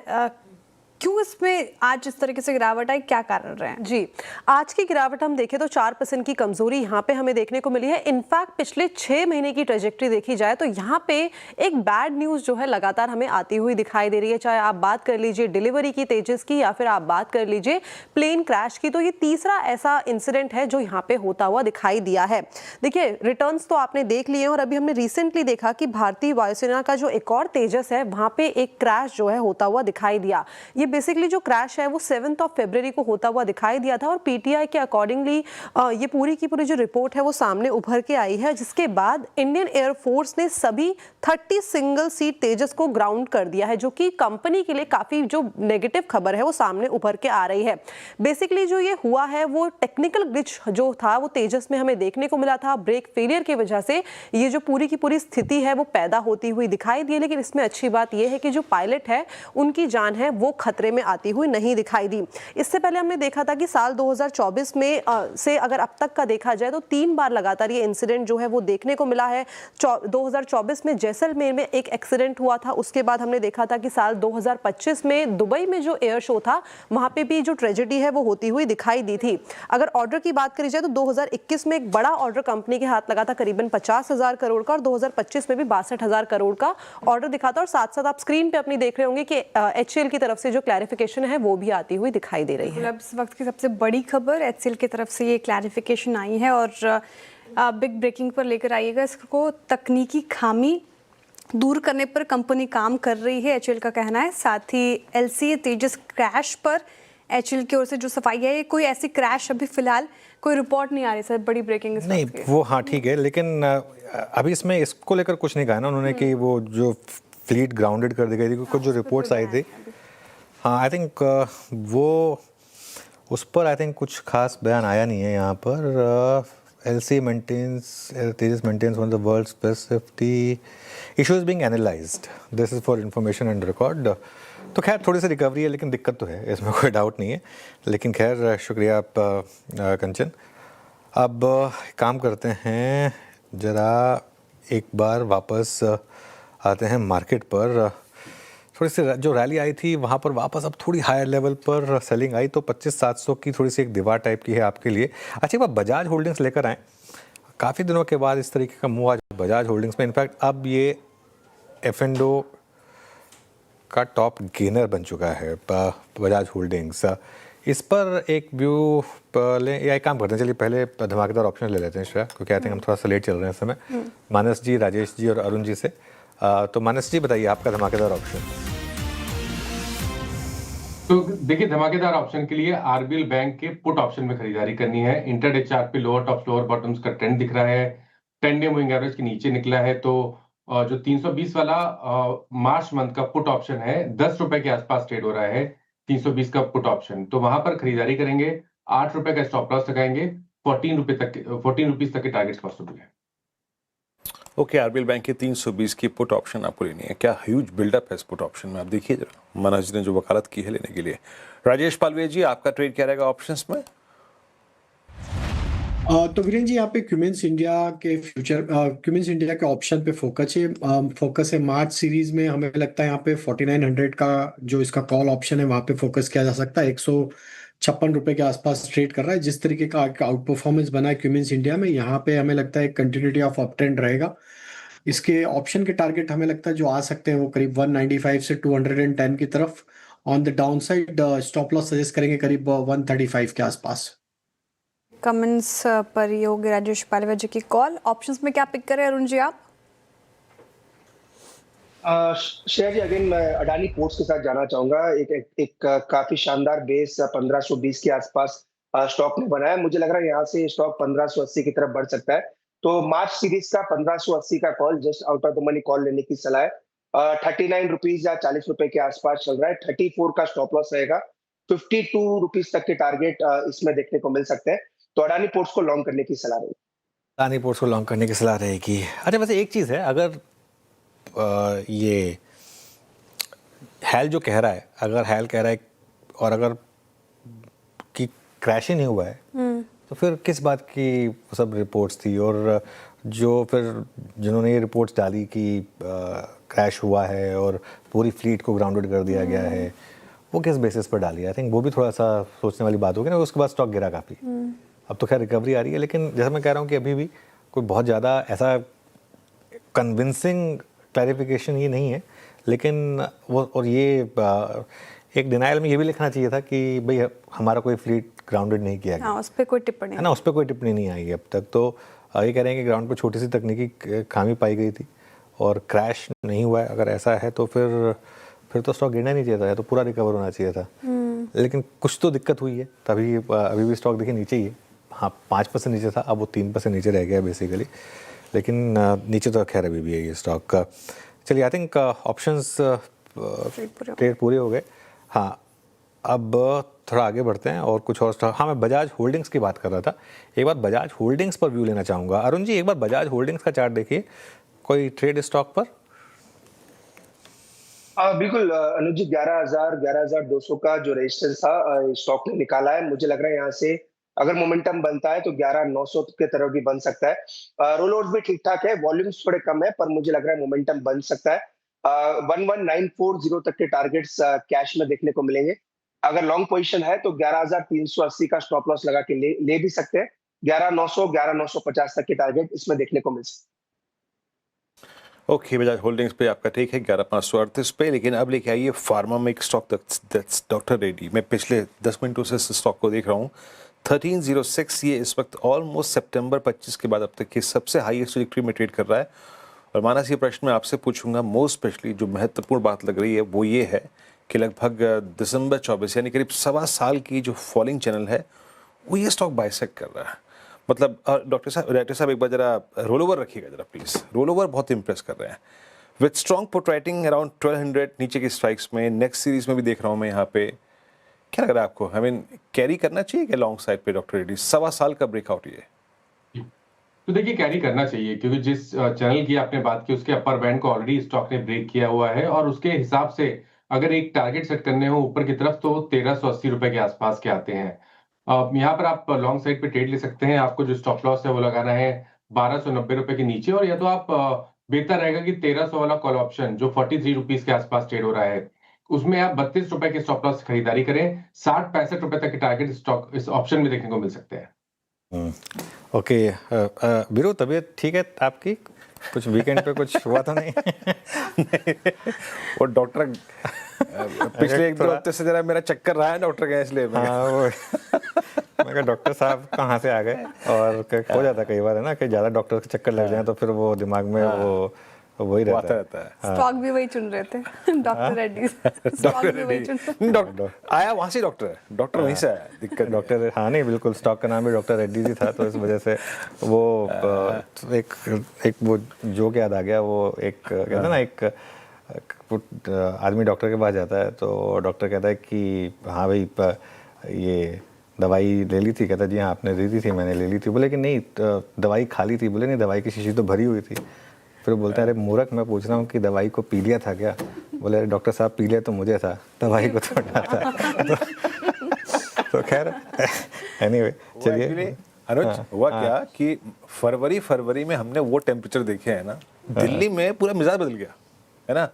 क्यों इसमें आज इस तरीके से गिरावट आई, क्या कारण रहे हैं? जी, आज की गिरावट हम देखें तो 4% की कमजोरी यहाँ पे हमें देखने को मिली है। इनफैक्ट पिछले 6 महीने की ट्रेजेक्ट्री देखी जाए तो यहाँ पे एक बैड न्यूज़ जो है लगातार हमें आती हुई दिखाई दे रही है। चाहे आप बात कर लीजिए डिलीवरी की तेजस की, या फिर आप बात कर लीजिए प्लेन क्रैश की, तो ये तीसरा ऐसा इंसिडेंट है जो यहाँ पे होता हुआ दिखाई दिया है। देखिए, रिटर्न्स तो आपने देख लिए और अभी हमने रिसेंटली देखा कि भारतीय वायुसेना का जो एक और तेजस है वहाँ पे एक क्रैश जो है होता हुआ दिखाई दिया। ये बेसिकली जो क्रैश है वो 7 फरवरी को होता हुआ दिखाई दिया था और पीटीआई के अकॉर्डिंगली ये पूरी की पूरी जो रिपोर्ट है वो सामने उभर के आई है, जिसके बाद इंडियन एयरफोर्स ने सभी 30 सिंगल सीट तेजस को ग्राउंड कर दिया है, जो कि कंपनी के लिए काफी जो नेगेटिव खबर है वो सामने उभर के आ रही है। बेसिकली जो ये हुआ है वो टेक्निकल ग्लिच जो था वो तेजस में हमें देखने को मिला था। ब्रेक फेलियर की वजह से ये जो पूरी की पूरी स्थिति है वो पैदा होती हुई दिखाई दी, लेकिन इसमें अच्छी बात यह है कि जो पायलट है उनकी जान है वो खतरे में आती हुई नहीं दिखाई दी। इससे पहले हमने देखा था कि साल 2024 में से अगर अब तक का देखा जाए तो 3 बार लगातार ये इंसिडेंट जो है वो देखने को मिला है। 2024 में जैसलमेर में एक एक्सीडेंट हुआ था, उसके बाद हमने देखा था कि साल 2025 में दुबई में जो एयर शो था वहां पे भी जो ट्रेजेडी है वो होती हुई दिखाई दी थी। अगर ऑर्डर की बात करी जाए तो 2021 में एक बड़ा ऑर्डर कंपनी के हाथ लगा था करीबन 50,000 करोड़ का, और 2025 में भी 62,000 करोड़ का ऑर्डर दिखा था। और साथ साथ आप स्क्रीन पे अपनी देख रहे होंगे कि HCL की तरफ से जो क्लैरिफिकेशन है वो भी आती हुई दिखाई दे रही है। मतलब इस वक्त की सबसे बड़ी खबर HCL की तरफ से ये क्लैरिफिकेशन आई है और बिग ब्रेकिंग पर लेकर आइएगा इसको। तकनीकी खामी दूर करने पर कंपनी काम कर रही है, HCL का कहना है। साथ ही LCA तेजस क्रैश पर HCL की ओर से जो सफाई है, कोई ऐसी क्रैश अभी फिलहाल कोई रिपोर्ट नहीं आ रही सर, बड़ी ब्रेकिंग नहीं वो हाँ ठीक है, लेकिन अभी इसमें इसको लेकर कुछ नहीं कहा ना उन्होंने कि वो जो फ्लीट ग्राउंडेड कर दी गई थी, कुछ जो रिपोर्ट्स आई थी, हाँ आई थिंक वो उस पर आई थिंक कुछ खास बयान आया नहीं है यहाँ पर। LCA Tejas maintenance one of the world's best safety issues being analysed, this is for information and record. तो खैर थोड़ी सी रिकवरी है, लेकिन दिक्कत तो है, इसमें कोई डाउट नहीं है। लेकिन खैर शुक्रिया आप कंचन। अब काम करते हैं, ज़रा एक बार वापस आते हैं मार्केट पर। थोड़ी सी जो रैली आई थी वहाँ पर वापस अब थोड़ी हायर लेवल पर सेलिंग आई, तो 25,700 की थोड़ी सी एक दीवार टाइप की है आपके लिए। अच्छा, एक बार बजाज होल्डिंग्स लेकर आएँ, काफ़ी दिनों के बाद इस तरीके का मूव आज बजाज होल्डिंग्स में। इनफैक्ट अब ये F&O का टॉप गेनर बन चुका है बजाज होल्डिंग्स। इस पर एक व्यू ले, या एक काम करते हैं, चलिए पहले धमाकेदार ऑप्शन ले लेते हैं श्रेया, क्योंकि आई थिंक हम थोड़ा सा लेट चल रहे हैं इस समय। मानस जी, राजेश जी और अरुण जी से। तो मानस जी बताइए आपका धमाकेदार ऑप्शन। तो देखिए, धमाकेदार ऑप्शन के लिए आरबीएल बैंक के पुट ऑप्शन में खरीदारी करनी है। इंटरडे चार्ट पे लोअर टॉप लोअर बॉटम्स का ट्रेंड दिख रहा है, 10 डे मूविंग एवरेज के नीचे निकला है। तो जो 320 वाला मार्च मंथ का पुट ऑप्शन है, 10 रुपए के आसपास ट्रेड हो रहा है 320 का पुट ऑप्शन, तो वहां पर खरीदारी करेंगे। 8 रुपए का स्टॉप लॉस लगाएंगे, 14 रुपीज तक के टारगेट्स पॉसिबल है। ओके, आरबीएल बैंक के 320 की पुट ऑप्शन आपको लेनी है। क्या ह्यूज बिल्डअप है इस पुट ऑप्शन में, आप देखिए जरा, मनोज जी ने जो वकालत की है लेने के लिए। राजेश पालवे जी, आपका ट्रेड क्या रहेगा ऑप्शंस में? तो वीरेंद्र जी, यहाँ पे क्यूमेंस इंडिया के फ्यूचर, क्यूमेंस इंडिया के ऑप्शन पे फोकस है। मार्च सीरीज में हमें लगता है यहाँ पे 4900 का जो इसका कॉल ऑप्शन है वहाँ पे फोकस किया जा सकता है। ₹56 के आसपास ट्रेड कर रहा है। जिस तरीके का आउट परफॉर्मेंस बना है क्यूमिंस इंडिया में, यहाँ पे हमें लगता है कंटिन्यूटी ऑफ अप ट्रेंड रहेगा। इसके ऑप्शन के टारगेट हमें लगता है जो आ सकते हैं वो करीब 195 से 210 की तरफ। On the down side stop loss suggest करेंगे करीब 135 के आसपास। कमेंट्स पर ये होगी राजेश पालेवा जी की कॉल। ऑप्शंस में क्या पिक करें अरुण जी आप? श्रेया जी, अगेन मैं अडानी पोर्ट्स के साथ जाना चाहूंगा। एक काफी शानदार बेस 1520 के आसपास स्टॉक में बना है। मुझे लग रहा है यहाँ से स्टॉक 1580 की तरफ बढ़ सकता है। तो मार्च सीरीज का 1580 का call, just out of the money call लेने की सलाह है। 39 रुपीज या 40 रुपए के आसपास चल रहा है। 34 का स्टॉप लॉस रहेगा। 52 रुपीज तक के टारगेट इसमें देखने को मिल सकते हैं। तो अडानी पोर्ट्स को लॉन्ग करने की सलाह रहेगी। अडानी पोर्ट्स को लॉन्ग करने की सलाह रहेगी। अच्छा, वैसे एक चीज़ है, अगर ये हैल जो कह रहा है, अगर हैल कह रहा है और अगर कि क्रैश ही नहीं हुआ है, तो फिर किस बात की सब रिपोर्ट्स थी? और जो फिर जिन्होंने ये रिपोर्ट्स डाली कि क्रैश हुआ है और पूरी फ्लीट को ग्राउंडेड कर दिया गया है, वो किस बेसिस पर डाली? आई थिंक वो भी थोड़ा सा सोचने वाली बात होगी ना। उसके बाद स्टॉक गिरा काफ़ी। अब तो खैर रिकवरी आ रही है, लेकिन जैसा मैं कह रहा हूँ कि अभी भी कोई बहुत ज़्यादा ऐसा कन्विंसिंग क्लैरिफिकेशन ये नहीं है। लेकिन वो, और ये एक डिनायल में ये भी लिखना चाहिए था कि भाई हमारा कोई फ्लीट ग्राउंडेड नहीं किया गया। हाँ, उस पर कोई टिप्पणी है ना, उस पर कोई टिप्पणी नहीं आई है अब तक। तो ये कह रहे हैं कि ग्राउंड पर छोटी सी तकनीकी खामी पाई गई थी और क्रैश नहीं हुआ है। अगर ऐसा है तो फिर तो स्टॉक गिरना नहीं चाहिए था, या तो पूरा रिकवर होना चाहिए था। लेकिन कुछ तो दिक्कत हुई है, तभी अभी भी स्टॉक देखिए नीचे ही है। हाँ, 5% नीचे था, अब वो 3% नीचे रह गया बेसिकली। लेकिन नीचे तो खैर अभी भी है ये स्टॉक का। चलिए, आई थिंक ऑप्शंस ट्रेड पूरे हो गए। हाँ, अब थोड़ा आगे बढ़ते हैं और कुछ और स्टॉक। हाँ, मैं बजाज होल्डिंग्स की बात कर रहा था। एक बार बजाज होल्डिंग्स पर व्यू लेना चाहूँगा। अरुण जी, एक बार बजाज होल्डिंग्स का चार्ट देखिए, कोई ट्रेड स्टॉक पर? बिल्कुल अनुज जी, 11,200 का जो रेजिस्टेंस था स्टॉक ने निकाला है। मुझे लग रहा है यहाँ से अगर मोमेंटम बनता है तो 11,900 के तरफ भी बन सकता है। रोल ओवर्स भी ठीक ठाक है, वॉल्यूम्स थोड़े कम है, पर मुझे लग रहा है मोमेंटम बन सकता है। 11,940 तक के टारगेट्स कैश में देखने को मिलेंगे। अगर लॉन्ग पोजीशन है तो 11,380 का स्टॉप लॉस लगा के ले भी सकते हैं। 11,900, 11,950 तक के टारगेट इसमें देखने को मिल सकते हैं। ओके, बजाज होल्डिंग्स पे आपका ठीक है 11,538 पे। लेकिन अब लेके आइए फार्मा में एक स्टॉक, दैट्स डॉक्टर रेड्डी। मैं पिछले 10 मिनटों से इस स्टॉक को देख रहा हूँ। 1306 ये इस वक्त ऑलमोस्ट सितंबर 25 के बाद अब तक की सबसे हाईएस्ट ट्रैजेक्टरी में ट्रेड कर रहा है। और मानस, ये प्रश्न मैं आपसे पूछूंगा, मोस्ट स्पेशली जो महत्वपूर्ण बात लग रही है वो ये है कि लगभग दिसंबर 24 यानी करीब 1.25 साल की जो फॉलिंग चैनल है वो ये स्टॉक बाइसेक्ट कर रहा है। मतलब डायरेक्टर साहब एक बार जरा रोल ओवर रखिएगा जरा प्लीज़। रोल ओवर बहुत इंप्रेस कर रहे हैं with strong put writing around 1200 नीचे की स्ट्राइक्स में। नेक्स्ट सीरीज में भी देख रहा हूँ मैं यहाँ पे। क्या लग रहा है आपको? आई मीन, कैरी करना चाहिए क्या लॉन्ग साइड पे डॉक्टर रेड्डी? 1.25 साल का ब्रेकआउट ये। तो देखिए, कैरी करना चाहिए क्योंकि जिस चैनल की आपने बात की उसके अपर बैंड को ऑलरेडी स्टॉक ने ब्रेक किया हुआ है। और उसके हिसाब से अगर एक टारगेट सेट करने हो ऊपर की तरफ तो 1380 रुपए के आसपास के आते हैं। यहाँ पर आप लॉन्ग साइड पे ट्रेड ले सकते हैं। आपको जो स्टॉप लॉस है वो लगाना है 1290 रुपए के नीचे। और या तो आप बेहतर रहेगा कि 1300 वाला कॉल ऑप्शन जो 43 रुपीज के आसपास ट्रेड हो रहा है उसमें आप 32 रुपए के स्टॉप लॉस खरीदारी करें। 60-65 रुपए तक के टारगेट स्टॉक इस ऑप्शन में देखने को मिल सकते हैं। ओके, बीरू, तबीयत ठीक है आपकी? कुछ वीकेंड पे कुछ हुआ तो नहीं? वो डॉक्टर पिछले 1-2 हफ्ते से जरा मेरा चक्कर रहा है डॉक्टर का, इसलिए मैं कहा डॉक्टर साहब कहाँ से आ गए। और हो जाता कई बार है ना कि ज़्यादा डॉक्टर के चक्कर लग जाए तो फिर वो दिमाग में वही रहता है। स्टॉक भी वही चुन रहे थे डॉक्टर रेड्डी। डॉक्टर आया वहाँ से, डॉक्टर वहीं से आया। दिक्कत डॉक्टर, हाँ नहीं बिल्कुल, स्टॉक का नाम भी डॉक्टर रेड्डी जी था तो इस वजह से वो एक वो जोक याद आ गया। वो एक कहते हैं ना, एक आदमी डॉक्टर के पास जाता है तो डॉक्टर कहता है कि हाँ भाई ये दवाई ले ली थी? कहता जी हाँ आपने दे दी थी, मैंने ले ली थी। बोले कि नहीं दवाई खाली थी? बोले नहीं, दवाई की शीशी तो भरी हुई थी। फिर बोलता है अरे मूर्ख, मैं पूछ रहा हूँ कि दवाई को पी लिया था क्या? बोले अरे डॉक्टर साहब पी लिया तो मुझे था, दवाई को तो था। तो खैर एनीवे, चलिए। अनुज, हुआ क्या कि फरवरी में हमने वो टेम्परेचर देखे हैं ना, दिल्ली में पूरा मिजाज बदल गया है ना।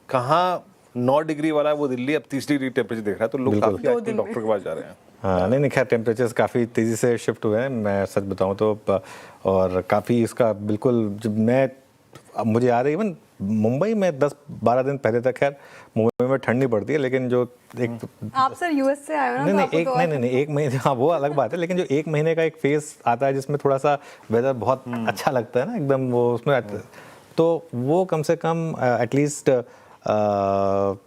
कहाँ 9 डिग्री वाला वो दिल्ली अब 30 डिग्री टेम्परेचर देख रहा है, तो लोग काफी आजकल डॉक्टर के पास जा रहे हैं। हाँ नहीं खैर टेम्परेचर्स काफ़ी तेज़ी से शिफ्ट हुए हैं, मैं सच बताऊं तो, और काफ़ी इसका बिल्कुल, जब मुझे याद है इवन मुंबई में 10-12 दिन पहले तक खैर मुंबई में ठंड नहीं पड़ती है, लेकिन जो एक आप सर यूएस से आए हो ना, नहीं एक महीने, हाँ वो अलग बात है, लेकिन जो एक महीने का एक फेज आता है जिसमें थोड़ा सा वेदर बहुत अच्छा लगता है ना एकदम, वो उसमें तो वो कम से कम एटलीस्ट अब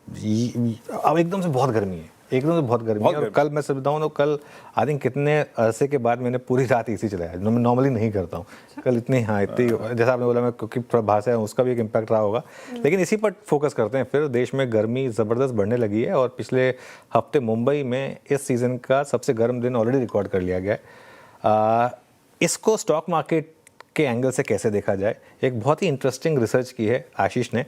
एकदम से बहुत गर्मी है, एकदम से बहुत गर्मी है। और कल मैं सच बताऊं तो कल आई थिंक कितने अरसे के बाद मैंने पूरी रात एसी चलाया, जो मैं नॉर्मली नहीं करता हूँ। कल इतनी जैसा आपने बोला, मैं क्योंकि थोड़ा बाहर से उसका भी एक इम्पैक्ट रहा होगा, लेकिन इसी पर फोकस करते हैं। फिर देश में गर्मी ज़बरदस्त बढ़ने लगी है और पिछले हफ्ते मुंबई में इस सीज़न का सबसे गर्म दिन ऑलरेडी रिकॉर्ड कर लिया गया है। इसको स्टॉक मार्केट के एंगल से कैसे देखा जाए, एक बहुत ही इंटरेस्टिंग रिसर्च की है आशीष ने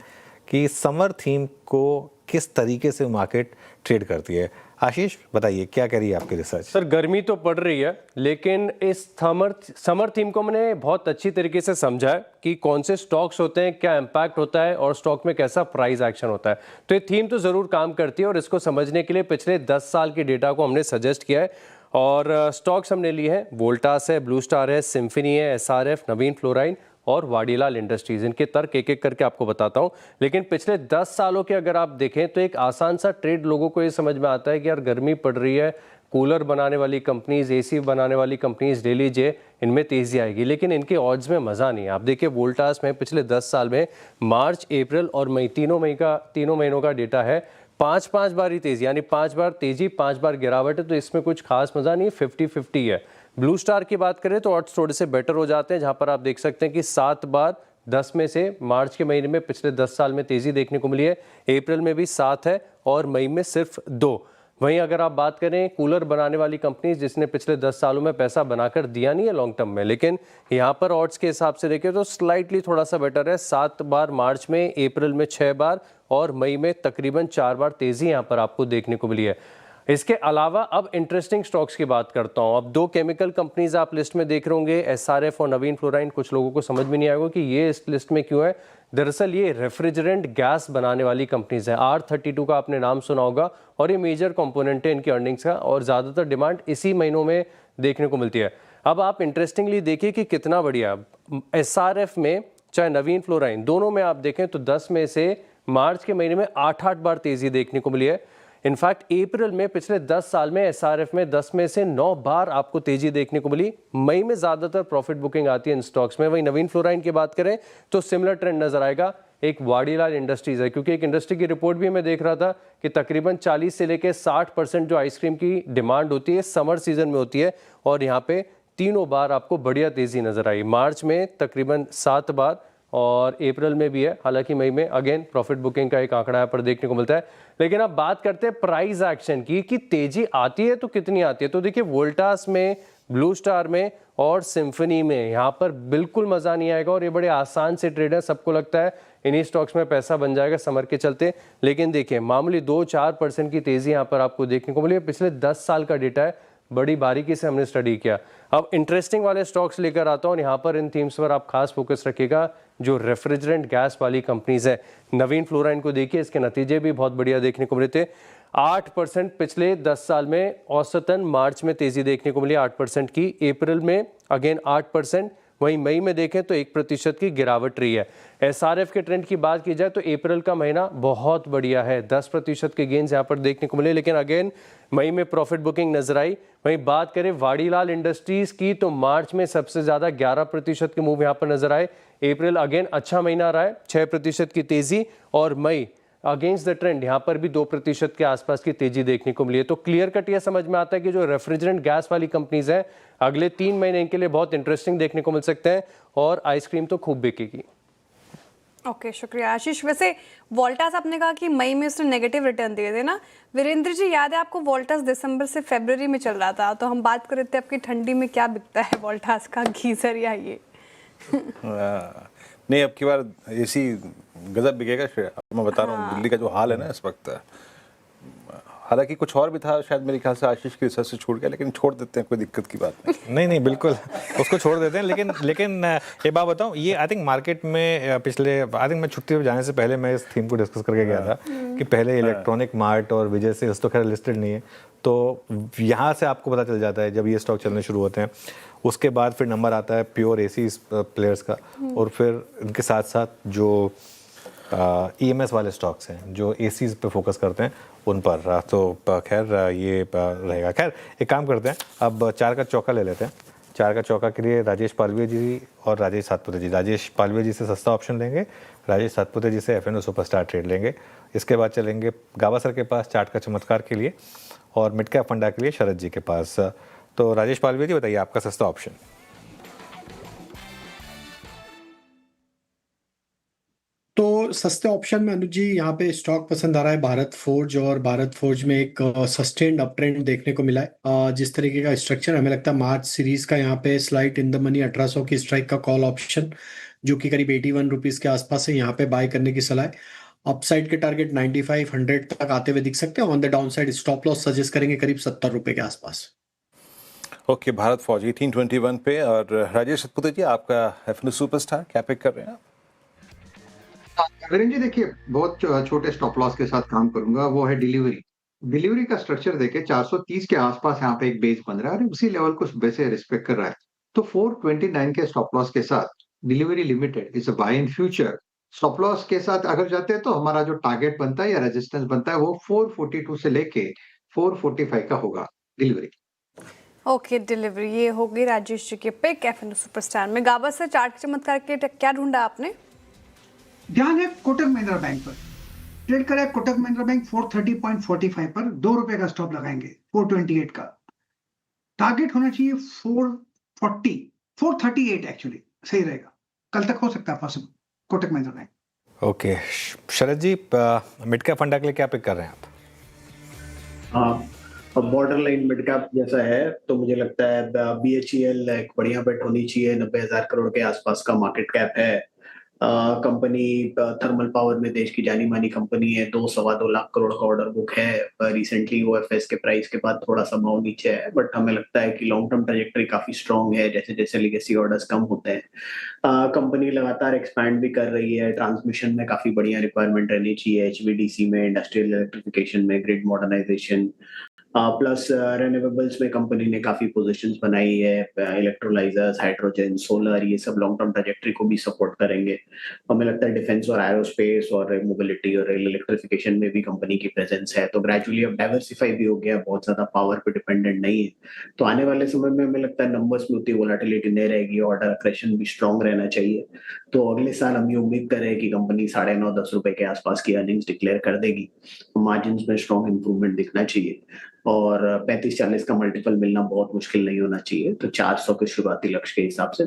कि समर थीम को किस तरीके से मार्केट ट्रेड करती है। आशीष बताइए क्या कह रही है आपकी रिसर्च? सर गर्मी तो पड़ रही है, लेकिन इस समर थीम को मैंने बहुत अच्छी तरीके से समझा है कि कौन से स्टॉक्स होते हैं, क्या इम्पैक्ट होता है और स्टॉक में कैसा प्राइस एक्शन होता है। तो ये थीम तो ज़रूर काम करती है और इसको समझने के लिए पिछले 10 साल के डेटा को हमने सजेस्ट किया है और स्टॉक्स हमने लिए हैं, वोल्टास है, ब्लू स्टार है, सिम्फनी है, SRF, नवीन फ्लोराइन और वाडीलाल इंडस्ट्रीज। इनके तर्क एक एक करके आपको बताता हूं, लेकिन पिछले 10 सालों के अगर आप देखें तो एक आसान सा ट्रेड लोगों को ये समझ में आता है कि यार गर्मी पड़ रही है, कूलर बनाने वाली कंपनीज, AC बनाने वाली कंपनीज ले लीजिए, इनमें तेजी आएगी, लेकिन इनके ऑड्स में मज़ा नहीं है। आप देखिए वोल्टास में पिछले 10 साल में मार्च, अप्रैल और मई तीनों महीनों का डेटा है, 5 बार ही तेजी, यानी 5 बार तेजी 5 बार गिरावट है, तो इसमें कुछ खास मज़ा नहीं, 50-50 है। ब्लू स्टार की बात करें तो ऑड्स थोड़े से बेटर हो जाते हैं, जहां पर आप देख सकते हैं कि 7 बार 10 में से मार्च के महीने में पिछले 10 साल में तेजी देखने को मिली है, अप्रैल में भी 7 है और मई में सिर्फ 2। वहीं अगर आप बात करें कूलर बनाने वाली कंपनी जिसने पिछले 10 सालों में पैसा बनाकर दिया नहीं है लॉन्ग टर्म में, लेकिन यहाँ पर ऑड्स के हिसाब से देखें तो स्लाइटली थोड़ा सा बेटर है, 7 बार मार्च में, अप्रैल में 6 बार और मई में तकरीबन 4 बार तेजी यहाँ पर आपको देखने को मिली है। इसके अलावा अब इंटरेस्टिंग स्टॉक्स की बात करता हूं। अब 2 केमिकल कंपनीज आप लिस्ट में देख रहे होंगे, SRF और नवीन फ्लोराइन। कुछ लोगों को समझ में नहीं आएगा कि ये इस लिस्ट में क्यों है। दरअसल ये रेफ्रिजरेंट गैस बनाने वाली कंपनीज है। R32 का आपने नाम सुना होगा और ये मेजर कंपोनेंट है इनकी अर्निंग्स का और ज़्यादातर डिमांड इसी महीनों में देखने को मिलती है। अब आप इंटरेस्टिंगली देखिए कि कितना बढ़िया SRF में चाहे नवीन फ्लोराइन, दोनों में आप देखें तो 10 में से मार्च के महीने में 8 बार तेजी देखने को मिली है। इनफैक्ट अप्रैल में पिछले 10 साल में SRF में 10 में से 9 बार आपको तेजी देखने को मिली। मई में ज़्यादातर प्रॉफिट बुकिंग आती है इन स्टॉक्स में। वहीं नवीन फ्लोराइन की बात करें तो सिमिलर ट्रेंड नजर आएगा। एक वाडीलाल इंडस्ट्रीज है, क्योंकि एक इंडस्ट्री की रिपोर्ट भी मैं देख रहा था कि तकरीबन 40 से लेकर 60% जो आइसक्रीम की डिमांड होती है समर सीजन में होती है और यहाँ पे तीनों बार आपको बढ़िया तेजी नजर आई। मार्च में तकरीबन 7 बार और अप्रैल में भी है, हालांकि मई में अगेन प्रॉफिट बुकिंग का एक आंकड़ा यहाँ पर देखने को मिलता है। लेकिन अब बात करते हैं प्राइस एक्शन की कि तेजी आती है तो कितनी आती है। तो देखिए वोल्टास में, ब्लू स्टार में और सिम्फनी में यहाँ पर बिल्कुल मजा नहीं आएगा और ये बड़े आसान से ट्रेड है। सबको लगता है इन्हीं स्टॉक्स में पैसा बन जाएगा समर के चलते, लेकिन देखिए मामूली 2-4% की तेजी यहाँ पर आपको देखने को मिली है। पिछले 10 साल का डेटा है, बड़ी बारीकी से हमने स्टडी किया। अब इंटरेस्टिंग वाले स्टॉक्स लेकर आता हूँ, यहाँ पर इन थीम्स पर आप खास फोकस रखिएगा। जो रेफ्रिजरेंट गैस वाली कंपनीज है, नवीन फ्लोराइन को देखिए, इसके नतीजे भी बहुत बढ़िया देखने को मिले थे। 8% पिछले 10 साल में औसतन मार्च में तेजी देखने को मिली 8% की, अप्रैल में अगेन 8%, वहीं मई में देखें तो 1% की गिरावट रही है। SRF के ट्रेंड की बात की जाए तो अप्रैल का महीना बहुत बढ़िया है, 10% के गेन्स यहाँ पर देखने को मिले, लेकिन अगेन मई में प्रॉफिट बुकिंग नजर आई। वहीं बात करें वाडीलाल इंडस्ट्रीज की तो मार्च में सबसे ज्यादा 11% के मूव यहाँ पर नजर आए। अप्रैल अगेन अच्छा महीना रहा है, 6% की तेजी और मई अगेंस्ट द ट्रेंड यहाँ पर भी 2% के आसपास की तेजी देखने को मिली है। तो क्लियर कट यह समझ में आता है कि जो रेफ्रिजरेंट गैस वाली कंपनीज हैं अगले 3 महीने इनके लिए बहुत इंटरेस्टिंग देखने को मिल सकते हैं और आइसक्रीम तो खूब बिकेगी। ओके, शुक्रिया आशीष। वैसे वोल्टास आपने कहा कि मई में उसने नेगेटिव रिटर्न दिए थे ना, वीरेंद्र जी याद है आपको वोल्टास दिसंबर से फरवरी में चल रहा था, तो हम बात कर रहे थे आपकी ठंडी में क्या बिकता है वोल्टास का, गीजर या ये? नहीं, अब की बार एसी गजब बिकेगा। मैं बता रहा हूँ दिल्ली का जो हाल है ना इस वक्त, हालांकि कुछ और भी था शायद, मेरे ख्याल से आशीष की रिसर्च से छूट गया, लेकिन छोड़ देते हैं, कोई दिक्कत की बात नहीं। नहीं बिल्कुल उसको छोड़ देते हैं, लेकिन ये बात बताऊं, ये आई थिंक मार्केट में पिछले मैं छुट्टी पर जाने से पहले मैं इस थीम को डिस्कस करके गया था कि पहले इलेक्ट्रॉनिक मार्ट और विजय सेल्स तो खैर लिस्टेड नहीं है, तो यहाँ से आपको पता चल जाता है जब ये स्टॉक चलने शुरू होते हैं। उसके बाद फिर नंबर आता है प्योर एसी प्लेयर्स का, और फिर इनके साथ साथ जो EMS वाले स्टॉक्स हैं जो एसीज पे फोकस करते हैं उन पर, तो खैर ये रहेगा। खैर एक काम करते हैं, अब 4 का चौका ले लेते हैं। 4 का चौका के लिए राजेश पालवे जी और राजेश सातपुते जी। राजेश पालवे जी से सस्ता ऑप्शन लेंगे, राजेश सातपुते जी से FNO सुपरस्टार ट्रेड लेंगे। इसके बाद चलेंगे गावस्कर के पास चार्ट का चमत्कार के लिए, और मिड कैप फंडा के लिए शरद जी के पास। तो राजेश पालवे जी बताइए आपका सस्ता ऑप्शन। तो सस्ते ऑप्शन में अनुज जी यहाँ पे स्टॉक पसंद आ रहा है भारत फोर्ज, और भारत फोर्ज में एक सस्टेन्ड अप ट्रेंड देखने को मिला है। जिस तरीके का स्ट्रक्चर हमें लगता है मार्च सीरीज का, यहाँ पे स्लाइट इन द मनी 1800 की स्ट्राइक का कॉल ऑप्शन जो कि करीब 81 रुपीज के आसपास है, यहाँ पे बाय करने की सलाह है। अपसाइड के टारगेट 95-100 तक आते हुए दिख सकते हैं। On the down side stop loss suggest करेंगे करीब 70 रुपए के आसपास। ओके, भारत फौज 1821 पे। और राजेश सतपुते जी आपका FNO सुपरस्टार क्या पिक कर रहे हैं आप? वीरेंद्र जी देखिए, बहुत छोटे स्टॉप लॉस के साथ काम करूंगा, वो है डिलीवरी का स्ट्रक्चर देखे 430 के आसपास यहाँ पे एक बेस बन रहा है और उसी लेवल को वैसे रिस्पेक्ट कर रहा है। तो 429 के स्टॉप लॉस के साथ delivery limited is a buy in future. Stop loss के साथ अगर जाते हैं तो हमारा जो टारगेट बनता है या रेजिस्टेंस बनता है वो 442 से लेके 445 का होगा डिलीवरी। ओके, डिलीवरी ये होगी राजेश जी के पिक FNO सुपरस्टार में। गावस्कर चार्ट चमत्कार के क्या ढूंढा आपने? ध्यान है कोटक महिंद्रा बैंक पर, ट्रेड करा है कोटक महिंद्रा बैंक 430.45 पर, 2 रुपए का स्टॉप लगाएंगे 428 का। टारगेट होना चाहिए 440, 438 एक्चुअली सही रहेगा, कल तक हो सकता है possible Kotak Mahindra bank. Okay Sharad ji, mid cap फंडा के लिए क्या पिक कर रहे हैं आप? अब बॉर्डर लाइन मिड कैप जैसा है तो मुझे लगता है BHEL एक बढ़िया बेट होनी चाहिए। 90,000 करोड़ के आसपास का मार्केट कैप है। कंपनी थर्मल पावर में देश की जानी मानी कंपनी है। 2-2.25 लाख करोड़ का ऑर्डर बुक है। रिसेंटली OFS के प्राइस के बाद थोड़ा सा भाव नीचे है, बट हमें लगता है कि लॉन्ग टर्म ट्रैजेक्टरी काफी स्ट्रांग है जैसे जैसे लेगेसी ऑर्डर्स कम होते हैं। कंपनी लगातार एक्सपैंड भी कर रही है। ट्रांसमिशन में काफी बढ़िया रिक्वायरमेंट रहनी चाहिए, HVDC में, इंडस्ट्रियल इलेक्ट्रिफिकेशन में, ग्रिड मॉडर्नाइजेशन, प्लस रिन्यूएबल्स में कंपनी ने काफी पोजीशंस बनाई है। इलेक्ट्रोलाइजर्स, हाइड्रोजन, सोलर, ये सब लॉन्ग टर्म ट्रैजेक्टरी को भी सपोर्ट करेंगे। हमें लगता है डिफेंस और एरोस्पेस और मोबिलिटी और इलेक्ट्रिफिकेशन में भी कंपनी की प्रेजेंस है। तो ग्रेजुअली अब डाइवर्सिफाई भी हो गया, बहुत ज्यादा पावर पे डिपेंडेंट नहीं है। तो आने वाले समय में हमें लगता है नंबर्स में उतनी वोलेटिलिटी नहीं रहेगी, ऑर्डर अक्रेशन भी स्ट्रॉन्ग रहना चाहिए। तो अगले साल हम ये उम्मीद करें कि कंपनी 9.5-10 रुपए के आसपास की अर्निंग्स डिक्लेयर कर देगी। मार्जिन में स्ट्रॉन्ग इंप्रूवमेंट दिखना चाहिए और 35-40 का मल्टीपल मिलना बहुत मुश्किल नहीं होना चाहिए। तो 400 के शुरुआती लक्ष्य के हिसाब से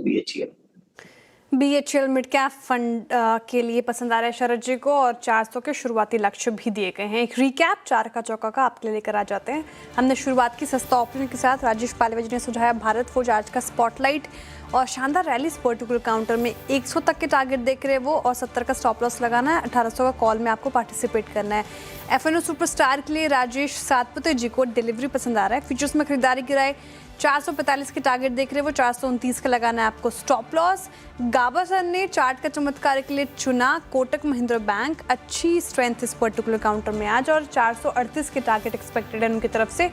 BHEL मिड कैप फंड के लिए पसंद आ रहा है शरद जी को, और 400 के शुरुआती लक्ष्य भी दिए गए हैं। एक रिकैप 4 का चौका का आपके लिए लेकर आ जाते हैं। हमने शुरुआत की सस्ता ऑप्शन के साथ, राजेश पालवे जी ने सुझाया भारत फोर्ज आज का स्पॉटलाइट और शानदार रैली इस पर्टिकुलर काउंटर में 100 तक के टारगेट देख रहे हैं वो, और 70 का स्टॉप लॉस लगाना है। 1800 का कॉल में आपको पार्टिसिपेट करना है। FNO सुपरस्टार के लिए राजेश सातपुते जी को डिलीवरी पसंद आ रहा है। फ्यूचर्स में खरीदारी गिराए 445 के टारगेट देख रहे हैं वो, 429 का लगाना है आपको स्टॉप लॉस। गावस्कर ने चार्ट का चमत्कार के लिए चुना कोटक महिंद्रा बैंक, अच्छी स्ट्रेंथ इस पर्टिकुलर काउंटर में आज, और 438 के टारगेट एक्सपेक्टेड है उनकी तरफ से।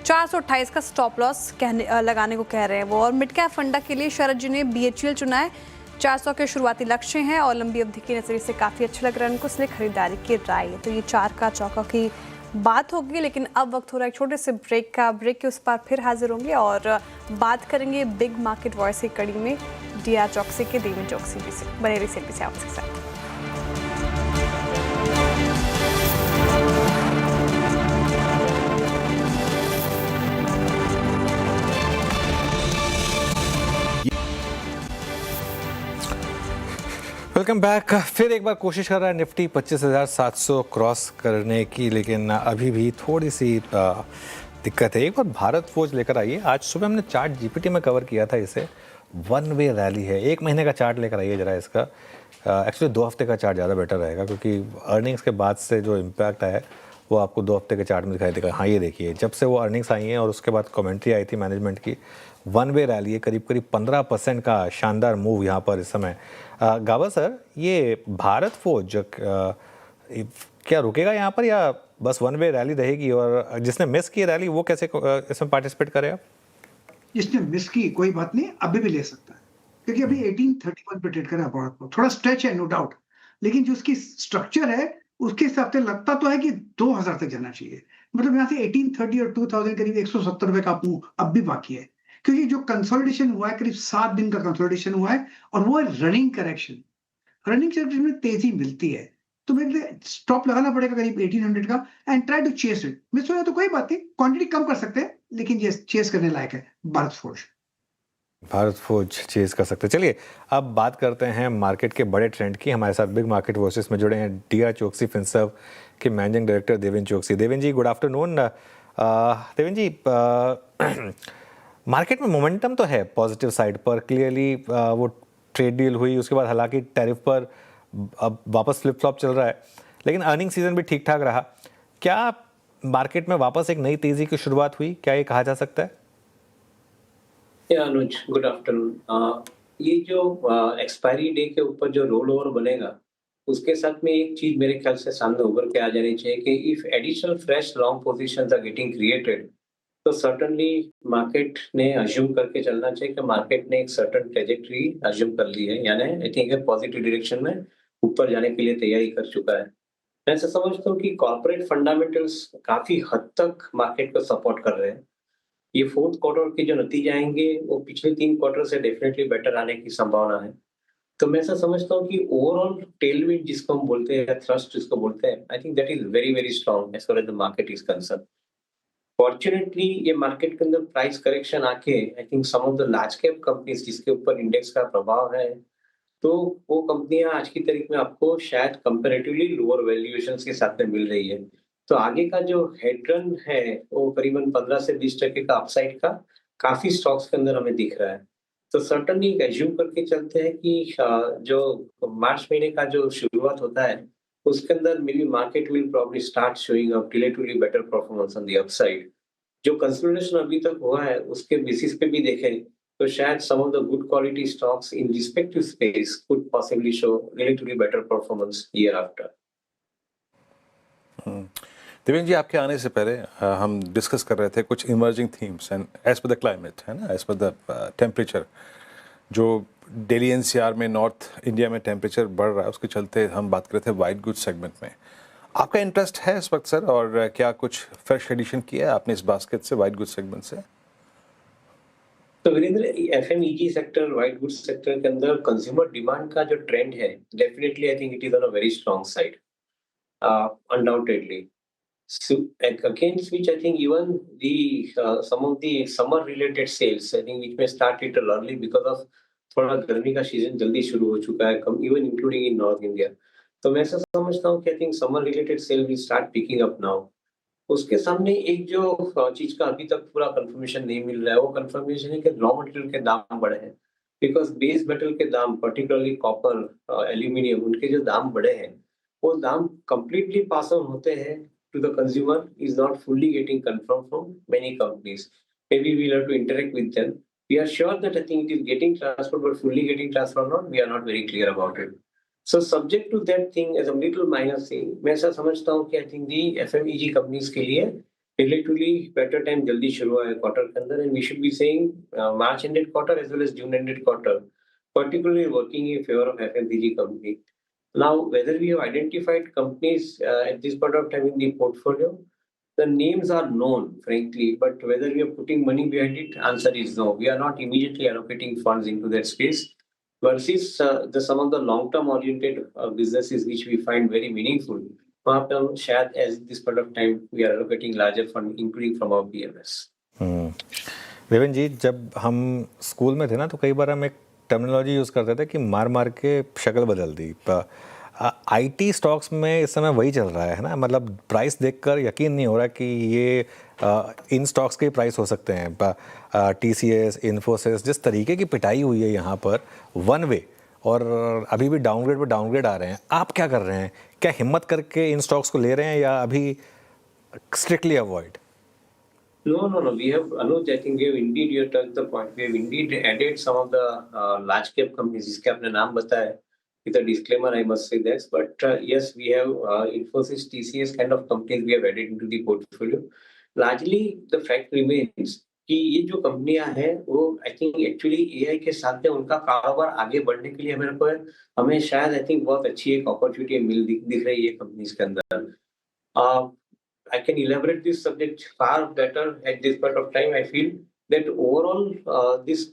428 का स्टॉप लॉस लगाने को कह रहे हैं वो। और मिड कैप फंडा के लिए शरद जी ने BHEL चुना है। 400 के शुरुआती लक्ष्य हैं और लंबी अवधि के नजरिए से काफ़ी अच्छा लग रहा है उनको, इसलिए खरीदारी की राय है। तो ये 4 का चौका की बात होगी, लेकिन अब वक्त हो रहा है एक छोटे से ब्रेक का। ब्रेक के उस पार फिर हाजिर होंगे और बात करेंगे बिग मार्केट वॉइस की कड़ी में DR चौकसी के देवेंद्र चौकसी जी से। बने रही सेल्फी से आपके साथ। Welcome back. फिर एक बार कोशिश कर रहा है निफ्टी 25,700 क्रॉस करने की, लेकिन अभी भी थोड़ी सी दिक्कत है। एक बार भारत फोर्ज लेकर आइए। आज सुबह हमने चार्ट GPT में कवर किया था इसे। 1 वे रैली है, 1 महीने का चार्ट लेकर आइए जरा इसका। एक्चुअली 2 हफ्ते का चार्ट ज़्यादा बेटर रहेगा, क्योंकि अर्निंग्स के बाद से जो इम्पैक्ट है वो आपको 2 हफ्ते के चार्ट में दिखाई देगा। हाँ, ये देखिए, जब से वो अर्निंग्स आई हैं और उसके बाद कमेंट्री आई थी मैनेजमेंट की, वन वे रैली है, करीब करीब 15% का शानदार मूव यहाँ पर इस समय। गावा सर, ये भारत फौज क्या रुकेगा यहाँ पर या बस वन वे रैली रहेगी, और जिसने मिस की रैली वो कैसे इसमें पार्टिसिपेट करेगा? जिसने मिस की कोई बात नहीं, अभी भी ले सकता है, क्योंकि अभी 1831 पे ट्रेड कर रहा है भारत को। थोड़ा स्ट्रेच है नो डाउट, लेकिन जो उसकी स्ट्रक्चर है उसके हिसाब से लगता तो है कि 2000 तक जाना चाहिए। मतलब यहाँ से 1830 और 2000 करीब 170 रुपए का मूव अब भी बाकी है, क्योंकि जो कंसोलिडेशन हुआ है करीब 7 दिन का कंसोलिडेशन हुआ है, और वो है रनिंग करेक्शन। रनिंग करेक्शन में तेजी मिलती है, तो मेरे स्टॉप लगाना पड़ेगा करीब 1800 का and try to chase it. Miss हो तो कोई बात नहीं, क्वांटिटी कम कर सकते हैं, लेकिन ये चेस करने लायक है भारत फौज चेज कर सकते हैं। चलिए अब बात करते हैं मार्केट के बड़े ट्रेंड की। हमारे साथ बिग मार्केट वॉइसेस में जुड़े हैं DR चोकसी फिनसर्व के मैनेजिंग डायरेक्टर देवेन चोकसी। देवेन जी, गुड आफ्टरनून। देवेन जी, मार्केट में मोमेंटम तो है पॉजिटिव साइड पर, क्लियरली वो ट्रेड डील हुई, उसके बाद हालांकि टैरिफ पर अब वापस फ्लिप फ्लॉप चल रहा है, लेकिन अर्निंग सीजन भी ठीक ठाक रहा। क्या मार्केट में वापस एक नई तेजी की शुरुआत हुई, क्या ये कहा जा सकता है? अनुज, गुड आफ्टरनून। ये जो एक्सपायरी डे के ऊपर जो रोल ओवर बनेगा, उसके साथ में एक चीज मेरे ख्याल से सामने उभर के आ जानी चाहिए कि if additional fresh long positions are getting created, तो सर्टनली मार्केट ने अज्यूम करके चलना चाहिए कि मार्केट ने एक सर्टन ट्रेजेक्टरी अज्यूम कर ली है, यानी आई थिंक पॉजिटिव डायरेक्शन में ऊपर जाने के लिए तैयारी कर चुका है। मैं ऐसा समझता हूँ कि कॉर्पोरेट फंडामेंटल्स काफी हद तक मार्केट को सपोर्ट कर रहे हैं। ये फोर्थ क्वार्टर के जो नतीजे आएंगे वो पिछले 3 क्वार्टर से डेफिनेटली बेटर आने की संभावना है। तो मैं ऐसा समझता हूँ कि ओवरऑल टेलविंड जिसको हम बोलते हैं या थ्रस्ट जिसको बोलते हैं, I think that is very very strong as far as the market is concern. Fortunately ये मार्केट के अंदर प्राइस करेक्शन आके I think some of the large cap companies जिसके ऊपर इंडेक्स का प्रभाव है, तो वो कंपनियां आज की तारीख में आपको शायद कंपैरेटिवली लोअर वैल्यूएशन के साथ में मिल रही है। तो आगे का जो हेडरन है वो करीबन 15 से 20% का अपसाइड का काफी स्टॉक्स के अंदर हमें दिख रहा है। तो सर्टनली एज्यूम करके चलते हैं कि जो मार्च महीने का जो शुरुआत होता है उसके अंदर may be market will probably start showing up relatively better performance on the upside. जो कंसोलिडेशन अभी तक हुआ है उसके बेसिस पे भी देखें तो शायद some of the good quality stocks in respective space could possibly show relatively better performance year after. Deven ji, आपके आने से पहले हम डिस्कस कर रहे थे कुछ emerging themes and as per the climate, है ना, एज पर द टेम्परेचर, जो दिल्ली NCR में नॉर्थ इंडिया में टेम्परेचर बढ़ रहा है, उसके चलते हम बात कर रहे थे वाइट गुड्स सेगमेंट में। आपका इंटरेस्ट है इस वक्त सर, और क्या कुछ फ्रेश एडिशन किया है आपने इस बास्केट से, वाइट गुड्स सेगमेंट से? तो Virendra, FMEG sector, white goods sector के अंदर कंज्यूमर डिमांड का जो ट्रेंड है, definitely I think it is on a very strong side, undoubtedly. So against which I think even the some of the summer related sales I think which may start little early because of थोड़ा गर्मी का season जल्दी शुरू हो चुका है, even including in North India। तो मैं ऐसा समझता हूँ कि I think summer related sale will start picking up now। उसके सामने एक जो चीज का अभी तक पूरा कंफर्मेशन नहीं मिल रहा है, वो कंफर्मेशन है कि रॉ मटेरियल के दाम बढ़े हैं, बिकॉज बेस मेटल के दाम पर्टिकुलरली कॉपर, एल्यूमिनियम, उनके जो दाम बढ़े हैं वो दाम कंप्लीटली पास ऑन होते हैं to the consumer is not fully getting confirmed from many companies. Maybe we'll have to interact with them. We are sure that I think it is getting transferred, but fully getting transferred or not, we are not very clear about it. So subject to that thing as a little minor thing, मैं ऐसा समझता हूँ कि I think the FMEG companies के लिए relatively better time जल्दी शुरू हुआ है quarter के अंदर, and we should be saying March ended quarter as well as June ended quarter, particularly working in favor of FMCG company. Now, whether we have identified companies at this point of time in the portfolio, the names are known, frankly, but whether we are putting money behind it, answer is no. We are not immediately allocating funds into that space. Versus some of the long-term oriented businesses which we find very meaningful, वहाँ पे हम शायद at this point of time we are allocating larger fund, including from our BMS. Deven जी, जब हम school में थे ना, तो कई बार हम एक टर्मिनोलॉजी यूज़ करते थे कि मार मार के शक्ल बदल दी। IT स्टॉक्स में इस समय वही चल रहा है ना, मतलब प्राइस देखकर यकीन नहीं हो रहा कि ये इन स्टॉक्स के प्राइस हो सकते हैं। TCS, इन्फोसिस, जिस तरीके की पिटाई हुई है यहाँ पर वन वे, और अभी भी डाउनग्रेड पर डाउनग्रेड आ रहे हैं। आप क्या कर रहे हैं? क्या हिम्मत करके इन स्टॉक्स को ले रहे हैं, या अभी strictly avoid? No. We have, Anuj, I think we have indeed, you have touched the point. We have indeed added some of the large cap companies, जिसके आपने नाम बताया. With a disclaimer, I must say this, but yes, we have Infosys, TCS kind of companies we have added into the portfolio. Largely, the fact remains कि ये जो कंपनियां हैं वो आई थिंक एक्चुअली एआई के साथ में उनका कारोबार आगे बढ़ने के लिए हमें शायद आई थिंक बहुत अच्छी एक अपॉर्चुनिटी दिख रही है कंपनीज के अंदर. I can elaborate this subject far better at this point of time. I feel that overall, this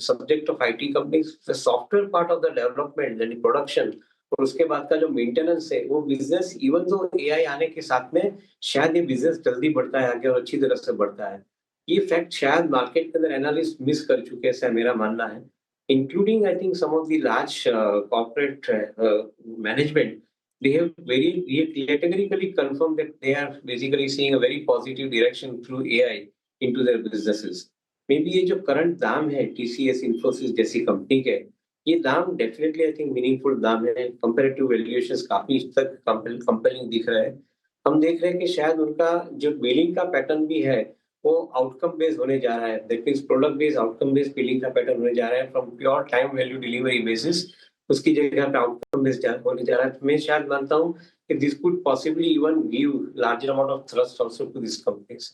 subject of IT companies, the software part of the development and the production, और उसके बाद का जो maintenance है, वो business even जो AI आने के साथ में शायद ये बिजनेस जल्दी बढ़ता है आगे और अच्छी तरह से बढ़ता है. ये फैक्ट शायद मार्केट के अंदर एनालिस्ट मिस कर चुके हैं, ऐसा मेरा मानना है. Including I think some of the large corporate management. They have very categorically confirmed that they are basically seeing a very positive direction through AI into their businesses. Maybe ये जो current दाम है TCS, Infosys जैसी company के, ये दाम definitely I think meaningful दाम है. Comparative valuations काफी हद तक compelling दिख रहा है. हम देख रहे हैं कि शायद उनका जो बिलिंग का पैटर्न भी है वो आउटकम बेस्ड होने जा रहा है. That means product based, outcome based billing का पैटर्न होने जा रहा है from pure time value delivery basis. उसकी जगह पे आउटकम बेस्ड होने जा रहा है. मैं शायद मानता हूँ कि this could possibly even give larger amount of thrust also to this companies.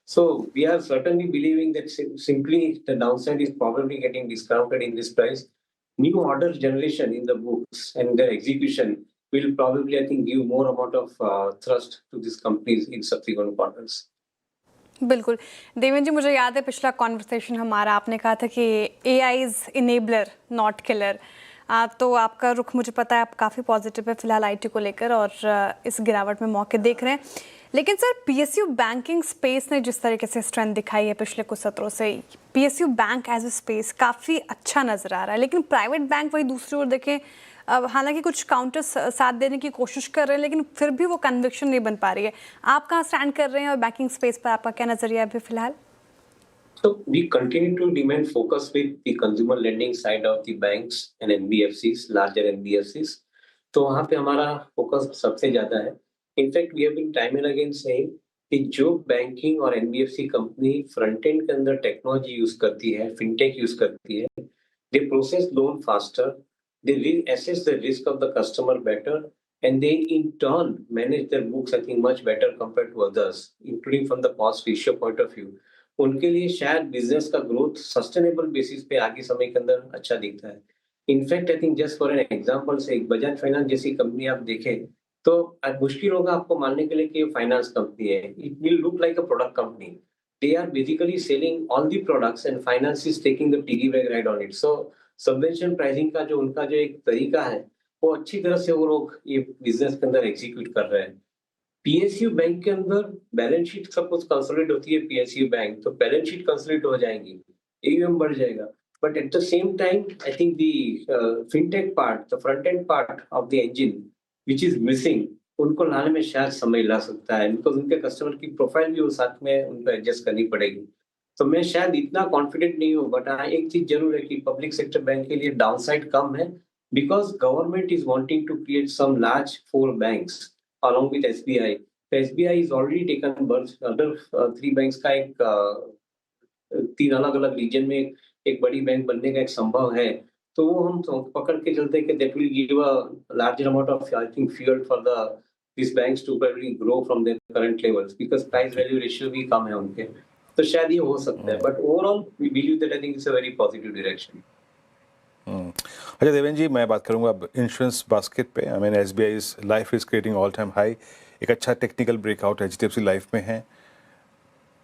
So we are certainly believing that simply the downside is probably getting discounted in this price. New order generation in the books and their execution will probably, I think, give more amount of thrust to these companies in subsequent quarters. बिल्कुल देवेंद्र जी, मुझे याद है पिछला conversation हमारा, आपने कहा था कि AI is enabler not killer. तो आपका रुख मुझे पता है आप काफ़ी पॉजिटिव है फिलहाल आईटी को लेकर और इस गिरावट में मौके देख रहे हैं. लेकिन सर पीएसयू बैंकिंग स्पेस ने जिस तरीके से स्ट्रेंथ दिखाई है पिछले कुछ सत्रों से, PSU bank as a space काफ़ी अच्छा नज़र आ रहा है. लेकिन प्राइवेट बैंक वही दूसरी ओर देखें, हालांकि कुछ काउंटर्स साथ देने की कोशिश कर रहे हैं लेकिन फिर भी वो कन्विक्शन नहीं बन पा रही है. आप कहाँ स्टैंड कर रहे हैं और बैंकिंग स्पेस पर आपका क्या नज़रिया है अभी फिलहाल? So we continue to remain focused with the consumer lending side of the banks and NBFCs, larger NBFCs. तो वहाँ पे हमारा फोकस सबसे ज्यादा है. In fact we have been time and again saying कि जो बैंकिंग और एनबीएफसी कंपनी फ्रंट एंड के अंदर टेक्नोलॉजी यूज करती है, फिनटेक यूज करती है, they process loan faster, they assess the risk of the customer better, and they in turn manage their books I think much better compared to others, including from the cost ratio point of view. उनके लिए शायद business का growth sustainable basis पे आगे समय के अंदर अच्छा दिखता है. In fact I think just for an example से एक बजाज फाइनेंस जैसी कंपनी आप देखें तो मुश्किल होगा आपको मानने के लिए कि ये फाइनेंस कंपनी है. It will look like a product company. They are basically selling all the products and finance is taking the piggy bag ride on it. So subvention pricing का जो उनका जो एक तरीका है वो अच्छी तरह से वो लोग ये बिजनेस के अंदर एग्जीक्यूट कर रहे हैं. पीएसयू बैंक के अंदर बैलेंस शीट सपोज कंसोलिडेट होती है पीएसयू बैंक, तो बैलेंस शीट कंसोलिडेट हो जाएंगी, एयूएम बढ़ जाएगा. But at the same time I think the fintech part, the front end part of the engine which is missing, उनको लाने में शायद समय लग सकता है बिकॉज उनके कस्टमर की प्रोफाइल भी वो साथ में उनको एडजस्ट करनी पड़ेगी. तो मैं शायद इतना कॉन्फिडेंट नहीं हूँ. बट हाँ, एक चीज जरूर है कि पब्लिक सेक्टर बैंक के लिए डाउनसाइड कम है because government is wanting to create some large 4 banks along with SBI. So SBI is already taken birth. Other 3 banks का एक 3 अलग-अलग रीजन में एक बड़ी बैंक बनने का एक संभव है. तो वो हम पकड़ के चलते हैं कि that will give a larger amount of I think fuel for these banks to probably grow from their current levels because price value ratio भी कम है उनके. तो शायद ये हो सकता है. But overall we believe that I think it's a very positive direction. अच्छा देवेंद्र जी, मैं बात करूंगा अब इंश्योरेंस बास्केट पे. I mean SBI life is creating all time high. एक अच्छा टेक्निकल ब्रेकआउट एचडीएफसी लाइफ में है.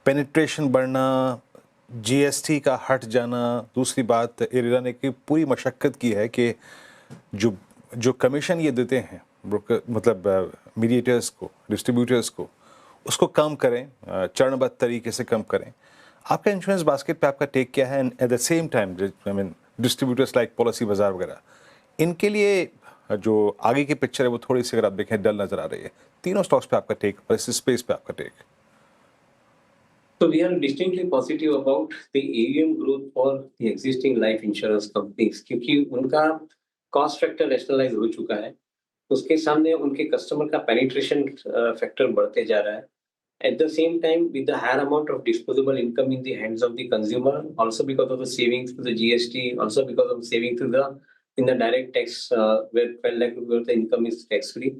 पेनिट्रेशन बढ़ना, जीएसटी का हट जाना. दूसरी बात, इरला ने की पूरी मशक्कत की है कि जो कमीशन ये देते हैं मतलब मीडिएटर्स को, डिस्ट्रीब्यूटर्स को, उसको कम करें, चरणबद्ध तरीके से कम करें. आपका इंश्योरेंस बास्केट पे आपका टेक क्या है? And at the same time I mean distributors like policy बाजार वगैरह, इनके लिए जो आगे की पिक्चर है वो थोड़ी सी अगर आप देखें डल नजर आ रही है. तीनों स्टॉक्स पे आपका टेक और इस स्पेस पे आपका take. So we are distinctly positive about the AUM growth for the existing life insurance companies क्योंकि उनका कॉस्ट फैक्टर रैशनलाइज हो चुका है. उसके सामने उनके कस्टमर का पेनिट्रेशन फैक्टर बढ़ते जा रहा है. At the same time, with the higher amount of disposable income in the hands of the consumer, also because of the savings to the GST, also because of saving to the in the direct tax, where 12 lakh rupees worth the income is tax free.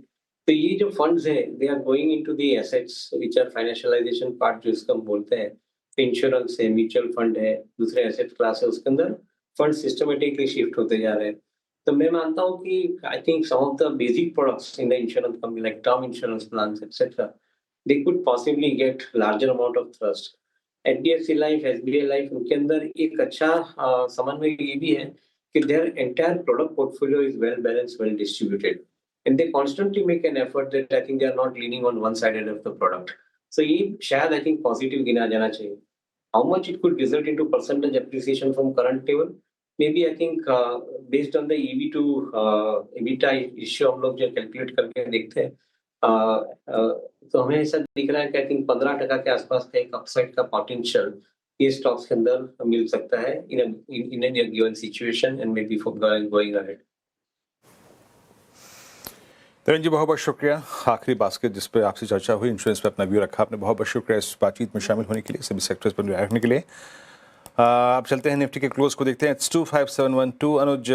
तो ये जो funds है, they are going into the assets which are financialization part जो इसका हम बोलते हैं, insurance है, म्यूचुअल फंड है, दूसरे एसेट क्लास है, उसके अंदर फंड सिस्टमेटिकली शिफ्ट होते जा रहे हैं. तो मैं मानता हूँ कि I think some of the basic products in the insurance company like term insurance plans etcetera, they could possibly get larger amount of thrust. HDFC Life, SBI Life, उनके अंदर एक अच्छा समन्वय ये भी है कि their entire product portfolio is well balanced, well distributed, and they constantly make an effort that I think they are not leaning on one sided of the product. So ये शायद I think positive गिना जाना चाहिए. How much it could result into percentage appreciation from current level? Maybe I think based on the EV to EBITDA issue हम लोग जो calculate करके देखते हैं, तो हमें ऐसा दिख रहा है कि आई थिंक 15% के आसपास का एक अपसाइड का पोटेंशियल ये स्टॉक्स के अंदर मिल सकता है in a given situation and may be for going ahead. Dhirendra ji, बहुत बहुत शुक्रिया. आखिरी बास्केट जिस पर आपसे चर्चा हुई, इंश्योरेंस पे अपना व्यू रखा आपने, बहुत बहुत शुक्रिया इस बातचीत में शामिल होने के लिए, सभी सेक्टर्स पर रखने के लिए. अब चलते हैं निफ्टी के क्लोज को देखते हैं. इट्स 25712. अनुज,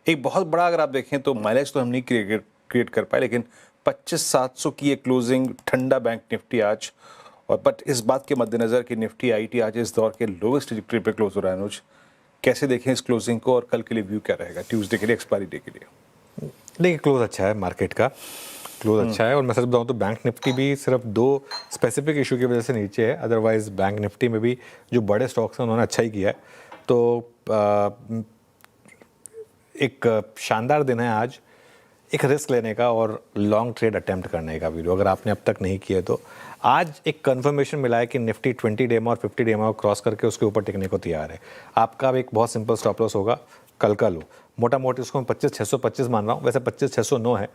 एक बहुत बड़ा अगर आप देखें तो माइलेज तो हम नहीं क्रिएट कर पाए, लेकिन 25,700 की एक क्लोजिंग ठंडा बैंक निफ्टी आज, और बट इस बात के मद्देनज़र कि निफ्टी आईटी आज इस दौर के लोवेस्ट ट्रैजेक्टरी पे क्लोज हो रहा है. अनुज, कैसे देखें इस क्लोजिंग को और कल के लिए व्यू क्या रहेगा, ट्यूसडे के लिए, एक्सपायरी डे के लिए? देखिए, क्लोज अच्छा है, मार्केट का क्लोज अच्छा है, और मैं सच बताऊँ तो बैंक निफ्टी भी सिर्फ 2 स्पेसिफिक इशू की वजह से नीचे है. अदरवाइज बैंक निफ्टी में भी जो बड़े स्टॉक्स हैं उन्होंने अच्छा ही किया है. तो एक शानदार दिन है आज एक रिस्क लेने का और लॉन्ग ट्रेड अटेम्प्ट करने का. वीडियो अगर आपने अब तक नहीं किया तो आज एक कंफर्मेशन मिला है कि निफ्टी 20 डे में और 50 डे में क्रॉस करके उसके ऊपर टिकने को तैयार है. आपका अब एक बहुत सिंपल स्टॉप लॉस होगा कल का लो. मोटा मोटी उसको मैं 25,625 मान रहा हूँ, वैसे 25,609 है.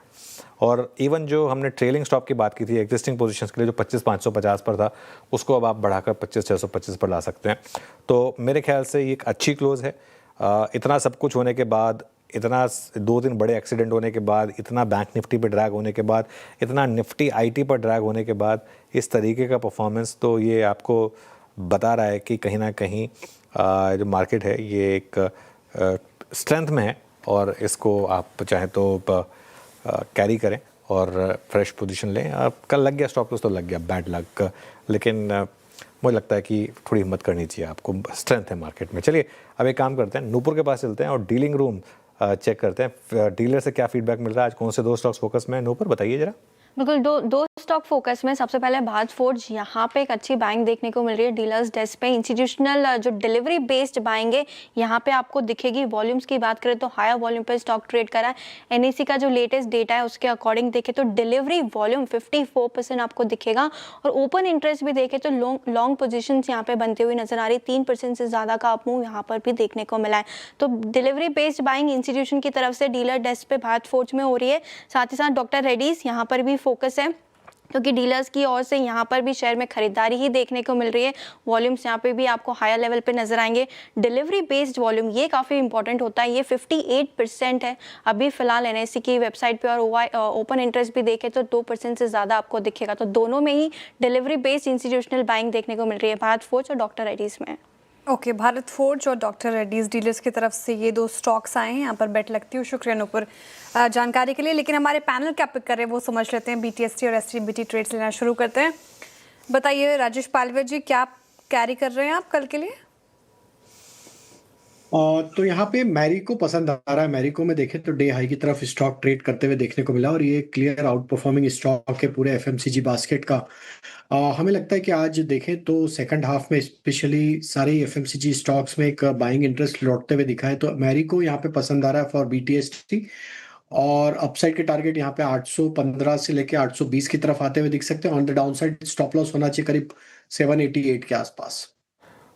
और इवन जो हमने ट्रेलिंग स्टॉप की बात की थी एग्जिस्टिंग पोजीशंस के लिए जो 25,550 पर था, उसको अब आप बढ़ाकर 25,625 पर ला सकते हैं. तो मेरे ख्याल से ये एक अच्छी क्लोज है. इतना सब कुछ होने के बाद, इतना 2-3 बड़े एक्सीडेंट होने के बाद, इतना बैंक निफ्टी पे ड्रैग होने के बाद, इतना निफ्टी आईटी पर ड्रैग होने के बाद, इस तरीके का परफॉर्मेंस तो ये आपको बता रहा है कि कहीं ना कहीं जो मार्केट है ये एक स्ट्रेंथ में है, और इसको आप चाहें तो कैरी करें और फ्रेश पोजीशन लें. कल लग गया स्टॉप लॉस तो लग गया, बैड लक, लेकिन मुझे लगता है कि थोड़ी हिम्मत करनी चाहिए आपको, स्ट्रेंथ है मार्केट में. चलिए अब एक काम करते हैं, नूपुर के पास चलते हैं और डीलिंग रूम चेक करते हैं. डीलर से क्या फीडबैक मिल रहा है आज, कौन से 2 स्टॉक्स फोकस में है? नूपुर बताइए जरा. बिल्कुल, दो स्टॉक फोकस में. सबसे पहले भारत फोर्ज, यहाँ पे एक अच्छी बाइंग देखने को मिल रही है डीलर्स डेस्क पे. इंस्टीट्यूशनल जो डिलीवरी बेस्ड बाइंग है यहाँ पे आपको दिखेगी. वॉल्यूम्स की बात करें तो हायर वॉल्यूम पे स्टॉक ट्रेड करा है. एनएससी का जो लेटेस्ट डेटा है उसके अकॉर्डिंग देखें तो डिलीवरी वॉल्यूम 54% आपको दिखेगा, और ओपन इंटरेस्ट भी देखें तो लॉन्ग पोजिशन यहाँ पे बनती हुई नजर आ रही. 3% से ज़्यादा का अप मूव यहाँ पर भी देखने को मिला है. तो डिलीवरी बेस्ड बाइंग इंस्टीट्यूशन की तरफ से डीलर डेस्क पे भारत फोर्ज में हो रही है. साथ ही साथ डॉक्टर रेड्डीज यहाँ पर भी फोकस है, क्योंकि डीलर्स की ओर से यहाँ पर भी शेयर में खरीदारी ही देखने को मिल रही है. वॉल्यूम्स यहाँ पे भी आपको हायर लेवल पे नजर आएंगे. डिलीवरी बेस्ड वॉल्यूम ये काफ़ी इंपॉर्टेंट होता है, ये 58% है अभी फिलहाल एनएससी की वेबसाइट पे, और ओपन इंटरेस्ट भी देखें तो 2% से ज़्यादा आपको दिखेगा. तो दोनों में ही डिलीवरी बेस्ड इंस्टीट्यूशनल बाइंग देखने को मिल रही है, भारत फोर्ज और डॉक्टर रेड्डीज में. ओके, भारत फोर्ज और डॉक्टर रेड्डीज डीलर्स की तरफ से ये 2 स्टॉक्स आए हैं. यहाँ पर बेट लगती हूँ. शुक्रिया नूपुर जानकारी के लिए. लेकिन हमारे पैनल क्या पिक कर रहे हैं वो समझ लेते हैं. BTST और STBT ट्रेड्स लेना शुरू करते हैं. बताइए राजेश पालवे जी, क्या कैरी कर रहे हैं आप कल के लिए? तो यहाँ पे मैरिको पसंद आ रहा है. मैरिको में देखें तो डे हाई की तरफ स्टॉक ट्रेड करते हुए देखने को मिला, और ये क्लियर आउट परफॉर्मिंग स्टॉक है पूरे FMCG बास्केट का. हमें लगता है कि आज देखें तो सेकंड हाफ में स्पेशली सारे FMCG स्टॉक्स में एक बाइंग इंटरेस्ट लौटते हुए दिखा है. तो मैरिको यहाँ पे पसंद आ रहा है फॉर BTST, और अपसाइड के टारगेट यहाँ पे 815 से लेके 820 की तरफ आते हुए दिख सकते हैं. On the down side stop loss होना चाहिए करीब 788 के आसपास.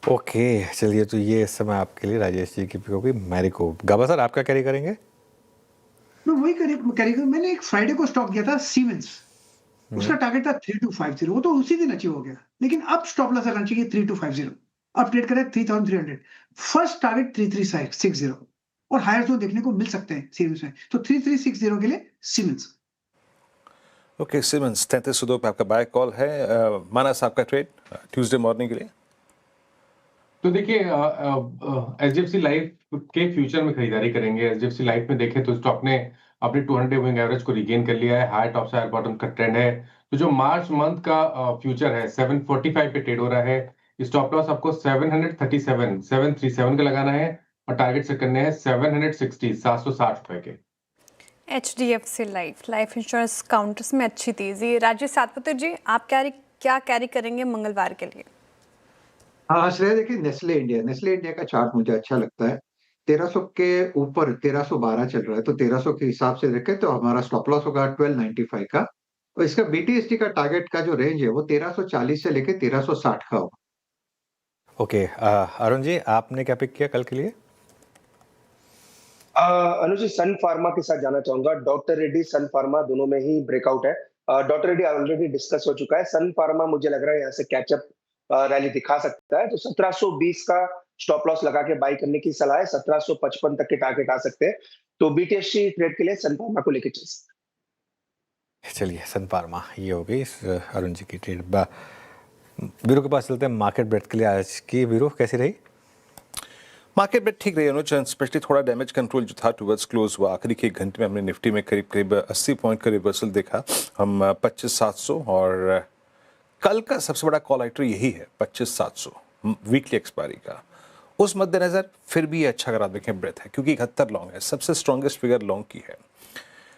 ओके, चलिए तो ये इस समय आपके लिए राजेश जी की पिक होगी मैरिको. गाबा सर, आप क्या कैरी करेंगे? मैं वही कैरी कर. मैंने एक फ्राइडे को स्टॉक किया था सीमेंस, उसका टारगेट था 3250, वो तो उसी दिन अचीव हो गया. लेकिन अब स्टॉप लॉस करना चाहिए 3250. अब ट्रेड करें 3300. फर्स्ट टारगेट 3360, और हायर जोन देखने को मिल सकते हैं सीमेंस में. तो 3360 के लिए सीमेंस. ओके सिमंस 3302 पे आपका बाय कॉल है। मानस आपका ट्रेड ट्यूसडे मॉर्निंग के लिए। तो देखिए एचडीएफसी लाइफ के फ्यूचर में खरीदारी करेंगे। एचडीएफसी लाइफ में देखें तो स्टॉक ने अपने 200 मूविंग एवरेज को रिगेन कर लिया है। हाई टॉप से हाई बॉटम का ट्रेंड है। तो जो मार्च मंथ का फ्यूचर है 745 पे ट्रेड हो रहा है। स्टॉप लॉस आपको 737 का लगाना है और टारगेट सेट करने हैं 760 रुपए के। एचडीएफसी लाइफ इंश्योरेंस काउंटर्स में अच्छी तेजी। राजेश सातपुते जी, आप क्या कैरी करेंगे मंगलवार के लिए? हाँ श्रेया, देखिए नेस्ले इंडिया का चार्ट मुझे अच्छा लगता है। 1300 के ऊपर 1312 चल रहा है, तो 1300 के हिसाब से देखें तो हमारा स्टॉप लॉस होगा 1295 का। और इसका बीटीएसटी का टारगेट का जो रेंज है वो 1340 से लेके 1360 का होगा। ओके अरुण जी, आपने क्या पिक किया कल के लिए? अनुज जी, सन फार्मा के साथ जाना चाहूंगा। डॉक्टर रेड्डी, सन फार्मा दोनों में ही ब्रेकआउट है। डॉक्टर रेड्डी ऑलरेडी डिस्कस हो चुका है। सन फार्मा मुझे लग रहा है यहाँ से कैचअप रैली दिखा सकता है, तो 1720 का स्टॉप लॉस लगा के बाई करने की सलाह है। 1755 तक के टारगेट आ सकते हैं, तो बीटीएससी ट्रेड के लिए सन फार्मा को लेकर चल सकते हैं। चलिए सन फार्मा ये हो गई अरुण जी की ट्रेड। वीरू के पास चलते हैं मार्केट ब्रेथ के लिए। आज की वीरू कैसी रही? मार्केट ब्रेथ ठीक रही अनुज, स्पेशली थोड़ा डैमेज कंट्रोल जो था टुवर्ड्स क्लोज हुआ। आखिरी के 1 घंटे में हमने निफ्टी में करीब 80 पॉइंट का रिवर्सल देखा। हम 25700 और कल का सबसे बड़ा कॉल आइटर यही है 25700 वीकली एक्सपायरी का। उस मद्देनजर फिर भी ये अच्छा अगर आप देखें ब्रेथ है, क्योंकि 71 लॉन्ग है, सबसे स्ट्रॉन्गेस्ट फिगर लॉन्ग की है।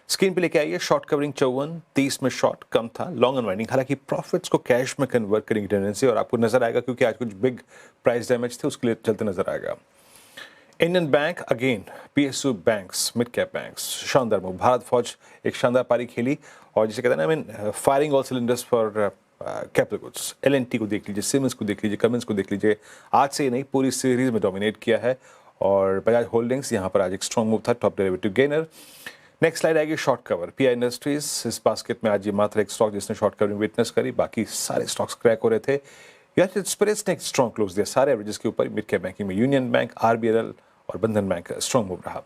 स्क्रीन पे लेके आइए शॉर्ट कवरिंग 54, 30 में शॉर्ट कम था, लॉन्ग अनवाइंडिंग। हालांकि प्रॉफिट्स को कैश में कन्वर्ट करेंगे टेंडेंसी, और आपको नजर आएगा क्योंकि आज कुछ बिग प्राइस डैमेज थे, उसके लिए चलते नजर आएगा। Indian bank again, PSU banks, mid cap banks शानदार मूव। भारत फौज एक शानदार पारी खेली, और जिसे कहते हैं ना, I mean firing all cylinders for capital goods. L and T को देख लीजिए, सिमेंस को देख लीजिए, कमिंस को देख लीजिए, आज से ही नहीं पूरी सीरीज में डोमिनेट किया है। और बजाज होल्डिंग्स यहाँ पर आज एक स्ट्रॉन्ग मूव था, top derivative gainer. Next slide आएगी शॉर्ट कवर, पीआई इंडस्ट्रीज। इस बास्केट में आज ये मात्र एक स्टॉक जिसने शॉर्ट कवरिंग विटनेस करी, बाकी सारे स्टॉक्स क्रैक हो रहे थे। यूनाइटेड स्पिरिट्स ने एक स्ट्रॉन्ग क्लोज दिया सारे एवरेजेस के ऊपर। मिड कैप बैंकिंग में यूनियन बैंक, आरबीएल और बंधन बैंक का स्ट्रॉन्ग मूव रहा।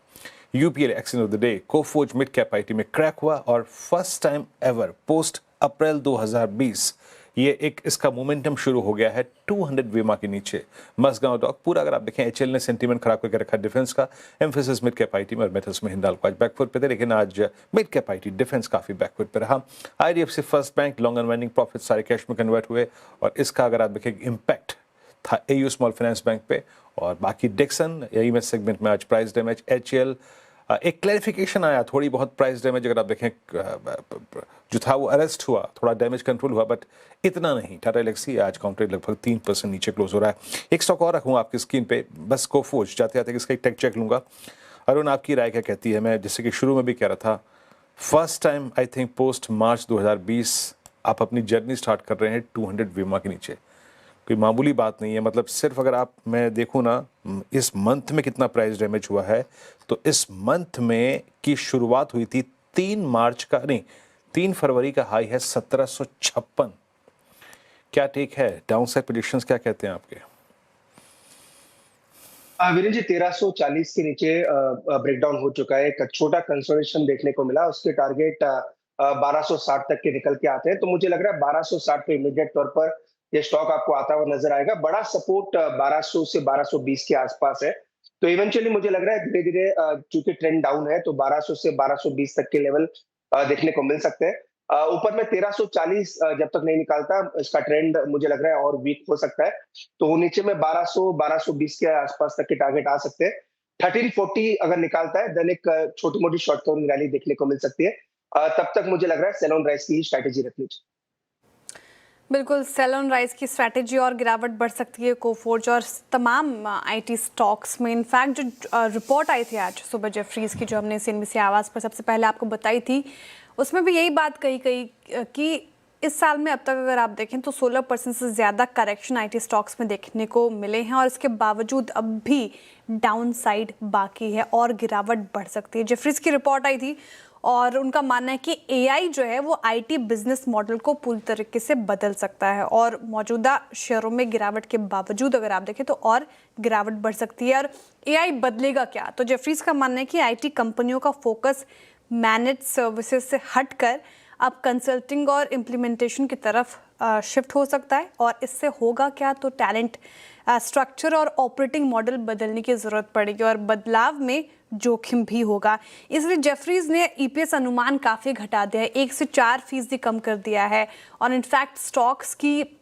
UPL action of the day, Coforge mid cap IT में क्रैक हुआ, और फर्स्ट टाइम एवर पोस्ट अप्रैल 2020 ये एक इसका मोमेंटम शुरू हो गया है 200 वेमा के नीचे। मसगांव डॉक पूरा अगर आप देखें एचएल ने सेंटीमेंट खराब करके रखा डिफेंस का। एम्फेसिस मिड कैप आईटी में और मेटल्स में हिंदाल्को आज बैकफुट पे थे, लेकिन आज मिड कैप आईटी डिफेंस काफी बैकफुट पे रहा। IDFC first bank long unwinding profit सारे कैश में कन्वर्ट हुए, और इसका अगर आप देखें इम्पैक्ट था एयू स्मॉल फाइनेंस बैंक पे। और बाकी डिक्सन ईएमएस सेगमेंट में आज प्राइस डैमेज। एचएल एक क्लैरिफिकेशन आया, थोड़ी बहुत प्राइस डैमेज अगर आप देखें जो था वो अरेस्ट हुआ, थोड़ा डैमेज कंट्रोल हुआ, बट इतना नहीं। टाटा एलेक्सी आज काउंटर लगभग 3% नीचे क्लोज हो रहा है। एक स्टॉक और रखूँगा आपकी स्क्रीन पे, बस कोफोर्ज जाते जाते इसका एक टेक चेक लूँगा। अरुण आपकी राय क्या कहती है? मैं जैसे कि शुरू में भी कह रहा था, first time I think post March 2020 आप अपनी जर्नी स्टार्ट कर रहे हैं 200 वेमा के नीचे। कोई मामूली बात नहीं है, मतलब सिर्फ अगर आप मैं देखूँ ना इस मंथ में कितना प्राइस डैमेज हुआ है, तो इस मंथ में की शुरुआत हुई थी 3 फरवरी का हाई है 1756। क्या टेक है? डाउनसाइड प्रेडिक्शंस क्या कहते हैं आपके? वीरेंद्र जी, 1340 के नीचे ब्रेकडाउन हो चुका है। एक छोटा कंसोलिडेशन देखने को मिला, उसके टारगेट 1260 तक के निकल के आते हैं, तो मुझे लग रहा है 1260 पे इमीडिएट तौर पर ये स्टॉक आपको आता हुआ नजर आएगा। बड़ा सपोर्ट 1200 से 1220 के आसपास है, तो इवेंचुअली मुझे लग रहा है धीरे धीरे चूंकि ट्रेंड डाउन है, तो 1200 से 1220 तक के लेवल देखने को मिल सकते हैं। ऊपर में 1340 जब तक नहीं निकालता, इसका ट्रेंड मुझे लग रहा है और वीक हो सकता है, तो नीचे में 1200-1220 के आसपास तक के टारगेट आ सकते हैं। 1340 अगर निकालता है, देन एक छोटी मोटी शॉर्ट कवरिंग रैली देखने को मिल सकती है। तब तक मुझे लग रहा है सेल ऑन राइज की स्ट्रैटेजी रखनी चाहिए। बिल्कुल, सेल ऑन राइज की स्ट्रैटेजी और गिरावट बढ़ सकती है कोफोर्ज और तमाम आईटी स्टॉक्स में। इनफैक्ट जो रिपोर्ट आई थी आज सुबह जेफरीज की, जो हमने सीएनबीसी आवाज़ पर सबसे पहले आपको बताई थी, उसमें भी यही बात कही कि इस साल में अब तक अगर आप देखें तो 16% से ज़्यादा करेक्शन आईटी स्टॉक्स में देखने को मिले हैं, और इसके बावजूद अब भी डाउन साइड बाकी है और गिरावट बढ़ सकती है। जेफरीज की रिपोर्ट आई थी और उनका मानना है कि एआई जो है वो आईटी बिजनेस मॉडल को पूरी तरीके से बदल सकता है, और मौजूदा शेयरों में गिरावट के बावजूद अगर आप देखें तो और गिरावट बढ़ सकती है। और एआई बदलेगा क्या? तो जेफरीज का मानना है कि आईटी कंपनियों का फोकस मैनेज सर्विसेज से हटकर अब कंसल्टिंग और इम्प्लीमेंटेशन की तरफ शिफ्ट हो सकता है। और इससे होगा क्या, तो टैलेंट स्ट्रक्चर और ऑपरेटिंग मॉडल बदलने की ज़रूरत पड़ेगी और बदलाव में जोखिम भी होगा। इसलिए जेफरीज ने ईपीएस अनुमान काफ़ी घटा दिया है, 1 से 4% कम कर दिया है। और इनफैक्ट स्टॉक्स की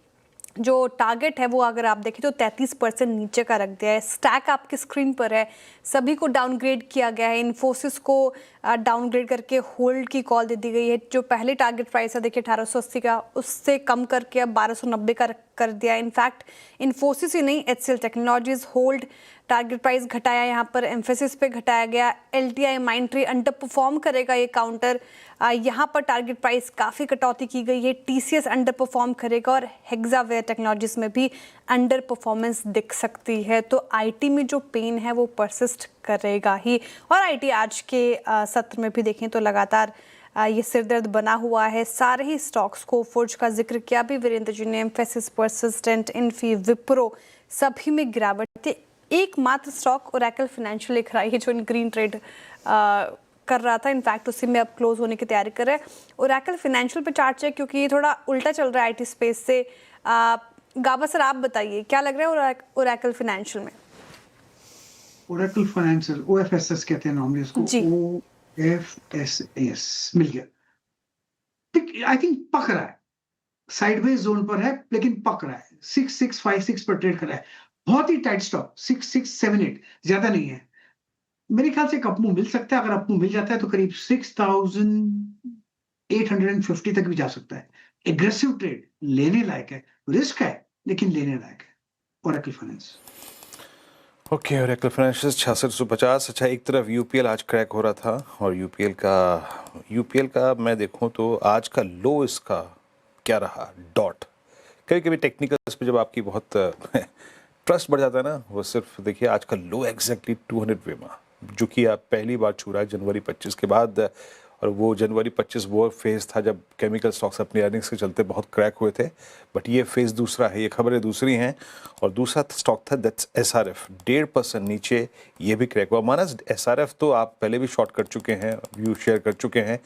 जो टारगेट है वो अगर आप देखें तो 33% नीचे का रख दिया है। स्टैक आपकी स्क्रीन पर है, सभी को डाउनग्रेड किया गया है। इन्फोसिस को डाउनग्रेड करके होल्ड की कॉल दे दी गई है। जो पहले टारगेट प्राइस है देखिए 1880 का, उससे कम करके अब 1290 का कर दिया। इनफैक्ट इन्फोसिस ही नहीं, HCL technologies hold, target price घटाया, यहाँ पर एम्फेसिस पे घटाया गया। LTI माइंट्री अंडर परफॉर्म करेगा ये काउंटर, यहाँ पर टारगेट प्राइस काफ़ी कटौती की गई है। TCS अंडर परफॉर्म करेगा और हेक्सावेयर टेक्नोलॉजीज में भी अंडर परफॉर्मेंस दिख सकती है। तो IT में जो पेन है वो परसिस्ट करेगा ही। और IT आज के सत्र में भी देखें तो लगातार ये सिरदर्द बना हुआ है। सारे ही स्टॉक्स को, फोर्ज का जिक्र किया भी वीरेंद्र जी ने, एम्फेसिस, परसिस्टेंट, इन्फी, विप्रो, सभी में गिरावट थी। एकमात्र स्टॉक ओरेकल फाइनेंशियल लिख रहा है जो इन ग्रीन ट्रेड कर रहा था, इनफैक्ट उसी में अब क्लोज होने की तैयारी कर रहा है। ओरेकल फाइनेंशियल पे चार्ट चेक, क्योंकि ये थोड़ा उल्टा चल रहा है IT स्पेस से। गाबा सर आप बताइए क्या लग रहा है ओरेकल फाइनेंशियल में? ओरेकल फाइनेंशियल, OFSS कहते हैं नॉर्मली इसको, OFSS मिल गया। आई थिंक पक रहा है, साइडवेज जोन पर है लेकिन पक रहा है। 6656 पर ट्रेड कर रहा है, बहुत ही टाइट स्टॉप, 6678, ज्यादा नहीं है। मेरे ख्याल से एक अपमूव मिल सकता है। अगर अपमूव मिल जाता है तो करीब 6850 तक भी जा सकता है। एग्रेसिव ट्रेड, लेने लायक है, रिस्क है लेकिन लेने लायक है Oracle finance. Okay, Oracle financial 6650। अच्छा, एक तरफ UPL आज क्रैक हो रहा था और UPL का मैं देखूं तो आज का लो इसका क्या रहा, डॉट। कभी कभी टेक्निकल्स पे जब आपकी बहुत ट्रस्ट बढ़ जाता है ना, वो सिर्फ देखिए आज का लो एग्जैक्टली 200 वेमा, जो कि आप पहली बार छू रहा है जनवरी 25 के बाद। और वो जनवरी 25 वो फेज़ था जब केमिकल स्टॉक्स अपने अर्निंग्स के चलते बहुत क्रैक हुए थे। बट ये फेज़ दूसरा है, ये खबरें दूसरी हैं। और दूसरा स्टॉक था दैट्स SRF, 1.5% नीचे ये भी क्रैक हुआ। मानस SRF तो आप पहले भी शॉर्ट कर चुके हैं, व्यू शेयर कर चुके हैं।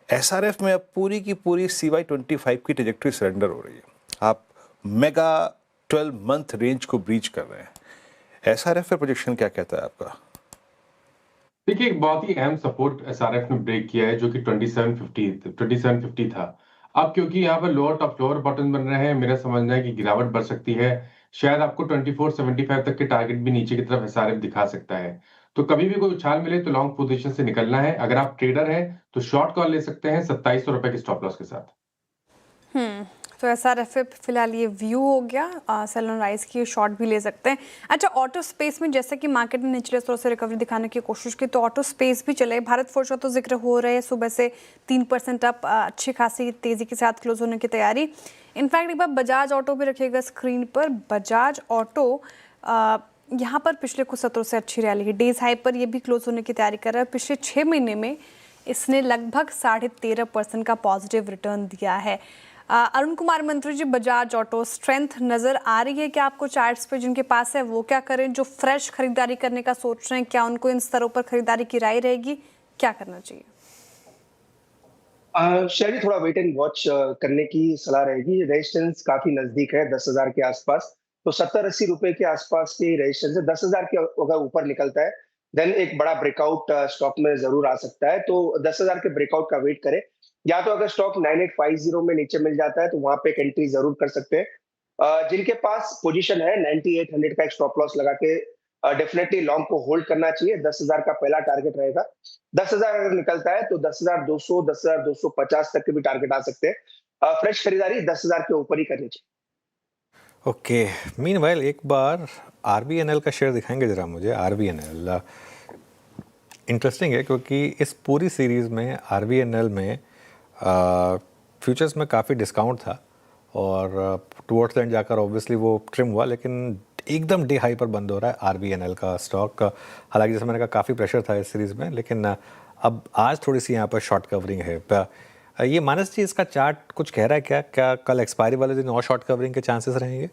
SRF में अब पूरी की पूरी CY25 की ट्रेजेक्टरी सरेंडर हो रही है। आप मेगा 12 मंथ रेंज को ब्रीच कर रहे हैं। SRF का प्रोजेक्शन क्या कहता है आपका? देखिए, एक बहुत ही अहम सपोर्ट SRF ने ब्रेक किया है जो कि 2750 था। अब क्योंकि यहाँ पर लोअर टॉप लोअर बॉटम बन रहे हैं, मेरा समझना है कि गिरावट बढ़ सकती है। शायद आपको 2475 तक के टारगेट भी नीचे की तरफ SRF दिखा सकता है। तो कभी भी कोई उछाल मिले तो लॉन्ग पोजीशन से निकलना है। अगर आप ट्रेडर हैं तो शॉर्ट कॉल ले सकते हैं 2700 रुपए के स्टॉप लॉस के साथ। तो SRF पे फिलहाल ये व्यू हो गया। सेल ऑन राइज की शॉर्ट भी ले सकते हैं। अच्छा, ऑटो स्पेस में जैसे कि मार्केट ने निचले स्तरों से रिकवरी दिखाने की कोशिश की, तो ऑटो स्पेस भी चले। भारत फोर्ज का तो जिक्र हो रहा है, सुबह से 3% अप, अच्छी खासी तेजी के साथ क्लोज होने की तैयारी। इनफैक्ट एक बार बजाज ऑटो भी रखिएगा स्क्रीन पर। बजाज ऑटो यहाँ पर पिछले कुछ सत्रों से अच्छी रैली है, डेज हाई पर ये भी क्लोज होने की तैयारी कर रहा है। पिछले 6 महीने में इसने लगभग 13.5% का पॉजिटिव रिटर्न दिया है। अरुण कुमार मंत्री जी, बजाज ऑटो स्ट्रेंथ नजर आ रही है क्या आपको चार्ट्स पे? जिनके पास है वो क्या करें? जो फ्रेश खरीदारी करने का सोच रहे हैं, क्या उनको इन स्तरों पर खरीदारी की राय रहेगी? क्या करना चाहिए? शैली, थोड़ा वेट एंड वॉच करने की सलाह रहेगी। रेजिस्टेंस काफी नजदीक है 10,000 के आसपास, तो 70-80 रुपए के आसपास की रेजिस्टेंस है। 10,000 के अगर ऊपर निकलता है देन एक बड़ा ब्रेकआउट स्टॉक में जरूर आ सकता है। तो 10,000 के ब्रेकआउट का वेट करें। या तो अगर स्टॉक 9850 में नीचे मिल जाता है तो वहां पे एक एंट्री जरूर कर सकते हैं। जिनके पास पोजीशन है 9800 का एक स्टॉप लॉस लगा के डेफिनेटली लॉन्ग को होल्ड करना चाहिए। 10,000 का पहला टारगेट रहेगा। 10,000 अगर निकलता है तो 10,200, 10,250 तक के भी टारगेट आ सकते हैं। फ्रेश खरीदारी 10,000 के ऊपर ही करनी चाहिए। ओके, मीनवाइल एक बार RVNL का शेयर दिखाएंगे जरा मुझे। RVNL इंटरेस्टिंग है क्योंकि इस पूरी सीरीज़ में RVNL में फ्यूचर्स में काफ़ी डिस्काउंट था और टुवर्ड्स द एंड जाकर ऑब्वियसली वो ट्रिम हुआ, लेकिन एकदम डे हाई पर बंद हो रहा है RVNL का स्टॉक। हालांकि जैसे मैंने कहा काफ़ी प्रेशर था इस सीरीज़ में, लेकिन अब आज थोड़ी सी यहाँ पर शॉर्ट कवरिंग है। ये मानस जी, इसका चार्ट कुछ कह रहा है क्या कल एक्सपायरी वाले दिन और शॉर्ट कवरिंग के चांसेस रहेंगे?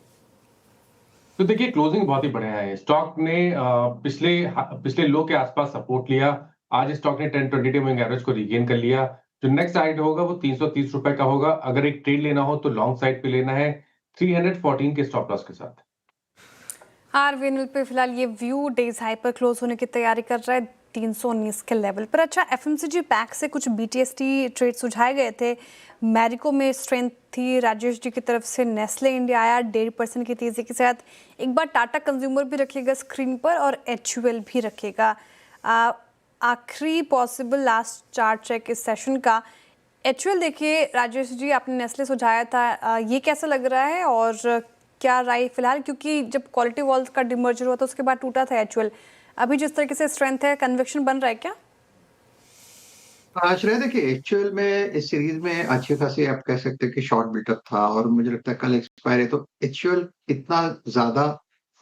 तो देखिए, क्लोजिंग बहुत ही बढ़िया है। स्टॉक ने पिछले लो के आसपास सपोर्ट लिया। आज स्टॉक ने 10-20 डे मूविंग एवरेज को रीगेन कर लिया। जो नेक्स्ट साइड होगा वो 330 रुपए का होगा। अगर एक ट्रेड लेना हो तो लॉन्ग साइड पे लेना है 314 के स्टॉप लॉस के साथ। आरवीएनएल पे फिलहाल ये व्यू डेज हाई पर क्लोज होने की तैयारी कर रहा है 319 के लेवल पर। अच्छा, एफएमसीजी पैक से कुछ बीटीएसटी ट्रेड सुझाए गए थे। मैरिको में स्ट्रेंथ थी, राजेश जी की तरफ से नेस्ले इंडिया आया 1.5% की तेजी के साथ। एक बार टाटा कंज्यूमर भी रखिएगा स्क्रीन पर और एचयूएल भी रखिएगा। आखिरी पॉसिबल लास्ट चार्ट चेक इस सेशन का। एचयूएल देखिए राजेश जी, आपने नेस्ले सुझाया था, ये कैसा लग रहा है और क्या राय फिलहाल, क्योंकि जब क्वालिटी वॉल्स का डिमर्जर हुआ था उसके बाद टूटा था एचयूएल, अभी जिस तरीके से स्ट्रेंथ है कन्विक्शन बन रहा है क्या? श्रेया देखिए, एचयूएल में इस सीरीज में अच्छी खासी आप कह सकते हैं कि शॉर्ट बिल्टअप था और मुझे लगता है कल एक्सपायर है, तो एचयूएल इतना ज्यादा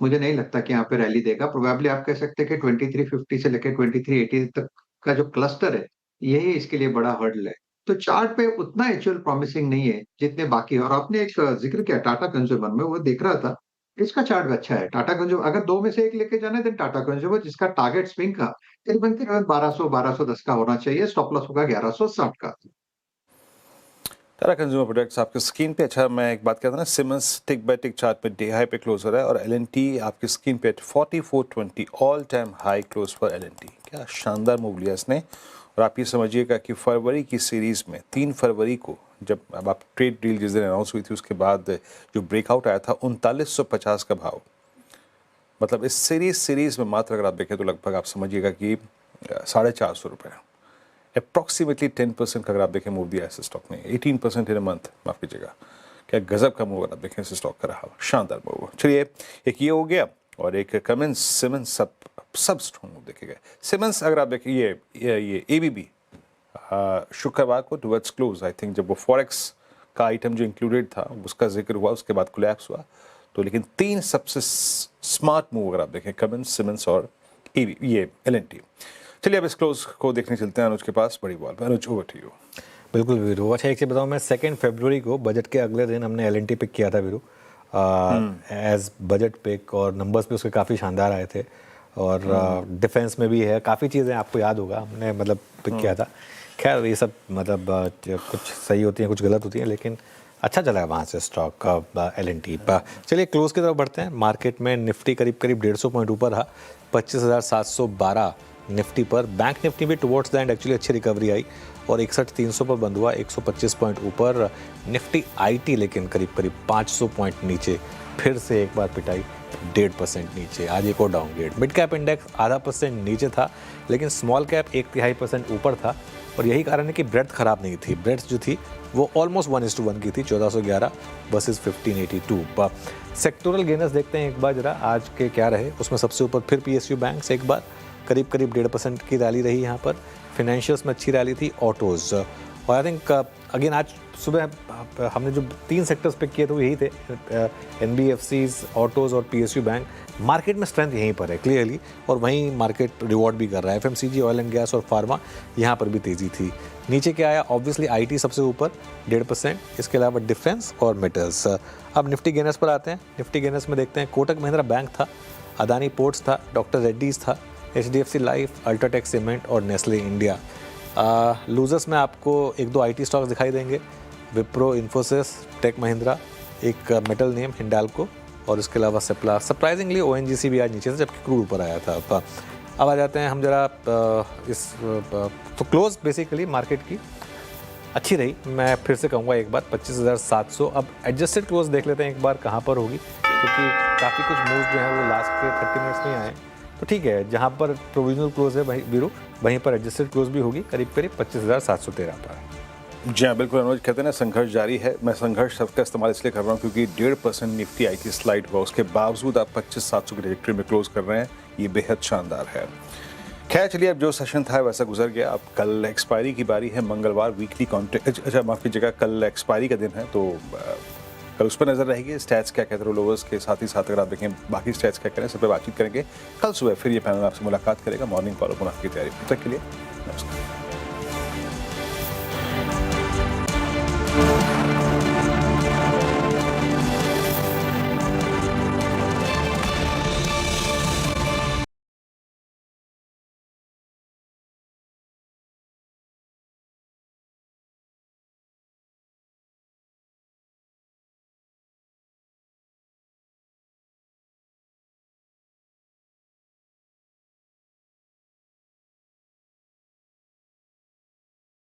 मुझे नहीं लगता कि यहाँ पे रैली देगा। प्रोबेबली आप कह सकते हैं कि 2350 से लेकर 2380 तक का जो क्लस्टर है यही इसके लिए बड़ा हर्डल है। तो चार्ट पे उतना एचयूएल प्रॉमिसिंग नहीं है जितने बाकी। और आपने एक जिक्र किया टाटा कंज्यूमर में, वो देख रहा था, इसका चार्ट भी अच्छा है। टाटा कंज्यूमर अगर दो में से एक लेके जाना है तो टाटा कंज्यूमर, जिसका टारगेट स्विंग का करीबन 1200-1210 का होना चाहिए, स्टॉप लॉस होगा 1160 का। टाटा कंज्यूमर प्रोडक्ट्स आपकी स्क्रीन पे। अच्छा, मैं एक बात कहता ना, Siemens tick by tick chart पे डे हाई पे क्लोज हो रहा है और एलएनटी आपकी स्क्रीन पे 4420 all time high close for L and T. क्या शानदार मूव लिया इसने। और आप ये समझिएगा कि फरवरी की सीरीज में 3 फरवरी को जब अब आप ट्रेड डील जिस दिन अनाउंस हुई थी उसके बाद जो ब्रेकआउट आया था 3950 का भाव, मतलब इस सीरीज में मात्र अगर आप देखें तो लगभग आप समझिएगा कि 450 रुपये, अप्रॉक्सीमेटली 10% का अगर आप देखें मूव दिया है इस स्टॉक ने, 18% इन अ मंथ, माफ कीजिएगा। क्या गजब का मूव अगर आप देखें इस स्टॉक का रहा, शानदार मूव। चलिए, एक ये हो गया और एक कमेंस सिमंस सब स्ट्रॉन्ग मूव देखे गए। सिमंस अगर आप देखें ये एबीबी शुक्रवार को टुवर्ड्स क्लोज, आई थिंक जब वो फॉरेक्स का आइटम जो इंक्लूडेड था उसका जिक्र हुआ, उसके बाद कोलैप्स हुआ। तो लेकिन 3 सबसे स्मार्ट मूव अगर आप देखें, कमेंस, सिमंस और ये एलएनटी। चलिए अब इस क्लोज को देखने चलते हैं अनुज के पास, बड़ी बॉल पर। अनुज, ओवर टू यू। बिल्कुल वीरू। अच्छा, एक चीज़ बताऊँ, मैं 2 फरवरी को बजट के अगले दिन हमने एलएनटी पिक किया था वीरू, एज बजट पिक, और नंबर्स भी उसके काफ़ी शानदार आए थे और डिफेंस में भी है, काफ़ी चीज़ें आपको याद होगा हमने मतलब पिक किया था। खैर ये सब मतलब कुछ सही होती हैं कुछ गलत होती हैं, लेकिन अच्छा चला है वहाँ से स्टॉक का एलएनटी। चलिए क्लोज की तरफ बढ़ते हैं। मार्केट में निफ्टी करीब 150 पॉइंट ऊपर रहा, 25,712 निफ्टी पर। बैंक निफ्टी भी टुवर्ड्स द एंड एक्चुअली अच्छी रिकवरी आई और 61,300 पर बंद हुआ, 125 पॉइंट ऊपर। निफ्टी आईटी लेकिन करीब 500 पॉइंट नीचे, फिर से एक बार पिटाई 1.5% नीचे, आज एक और डाउनग्रेड। मिड कैप इंडेक्स 0.5% नीचे था, लेकिन स्मॉल कैप 1/3% ऊपर था और यही कारण है कि ब्रेड्थ खराब नहीं थी। ब्रेड्थ जो थी वो ऑलमोस्ट 1:1 की थी, 1411 वर्सेस 1582। सेक्टोरल गेनर्स देखते हैं एक बार जरा आज के क्या रहे। उसमें सबसे ऊपर फिर पीएसयू बैंक्स एक बार करीब 1.5% की रैली रही यहाँ पर। फाइनेंशियल्स में अच्छी रैली थी, ऑटोज़, और आई थिंक अगेन आज सुबह हमने जो 3 सेक्टर्स पिक किए थे वो यही थे, एनबीएफसीज, ऑटोज़ और पीएसयू बैंक। मार्केट में स्ट्रेंथ यहीं पर है क्लियरली, और वहीं मार्केट रिवॉर्ड भी कर रहा है। एफएमसीजी, ऑयल एंड गैस और फार्मा, यहाँ पर भी तेज़ी थी। नीचे क्या आया, ऑब्वियसली आईटी सबसे ऊपर 1.5%, इसके अलावा डिफेंस और मेटल्स। अब निफ्टी गेनर्स पर आते हैं। निफ्टी गेनर्स में देखते हैं कोटक महिंद्रा बैंक था, अदानी पोर्ट्स था, डॉक्टर रेड्डीज था, एचडीएफसी लाइफ, अल्ट्राटेक सीमेंट और नेस्ले इंडिया। लूजर्स में आपको 1-2 आईटी स्टॉक्स दिखाई देंगे, विप्रो, इन्फोसिस, टेक महिंद्रा, एक मेटल नेम हिंडाल्को और इसके अलावा सिप्ला। सरप्राइजिंगली ओएनजीसी भी आज नीचे था जबकि क्रूड ऊपर आया था। अब आ जाते हैं हम जरा तो क्लोज बेसिकली मार्केट की अच्छी रही। मैं फिर से कहूँगा एक बार 25,700। अब एडजस्टेड क्लोज देख लेते हैं एक बार कहाँ पर होगी, क्योंकि काफ़ी कुछ मूव जो है वो लास्ट के 30 मिनट्स में आए। तो ठीक है, जहाँ पर प्रोविजनल क्लोज है वहीं पर एडजस्टेड क्लोज भी होगी करीब 25,713 पर। जी हाँ, बिल्कुल अनुज, कहते हैं ना संघर्ष जारी है। मैं संघर्ष शब्द का इस्तेमाल इसलिए कर रहा हूँ क्योंकि 1.5% निफ्टी आईटी स्लाइड हुआ, उसके बावजूद आप 25,700 की ट्रैजेक्टरी में क्लोज कर रहे हैं, ये बेहद शानदार है। खैर चलिए, अब जो सेशन था वैसा गुजर गया। अब कल एक्सपायरी की बारी है, मंगलवार वीकली कॉन्ट्रैक्ट, अच्छा माफ़ कीजिएगा, कल एक्सपायरी का दिन है, तो कल उस पर नजर रहेगी। स्टैट्स क्या कहते हैं रोल ओवर्स के, साथ ही साथ अगर आप देखें बाकी स्टैट्स क्या करें, सब पे बातचीत करेंगे। कल सुबह फिर ये पैनल आपसे मुलाकात करेगा मॉर्निंग कॉल पुनः की तैयारी। तब तक के लिए नमस्कार।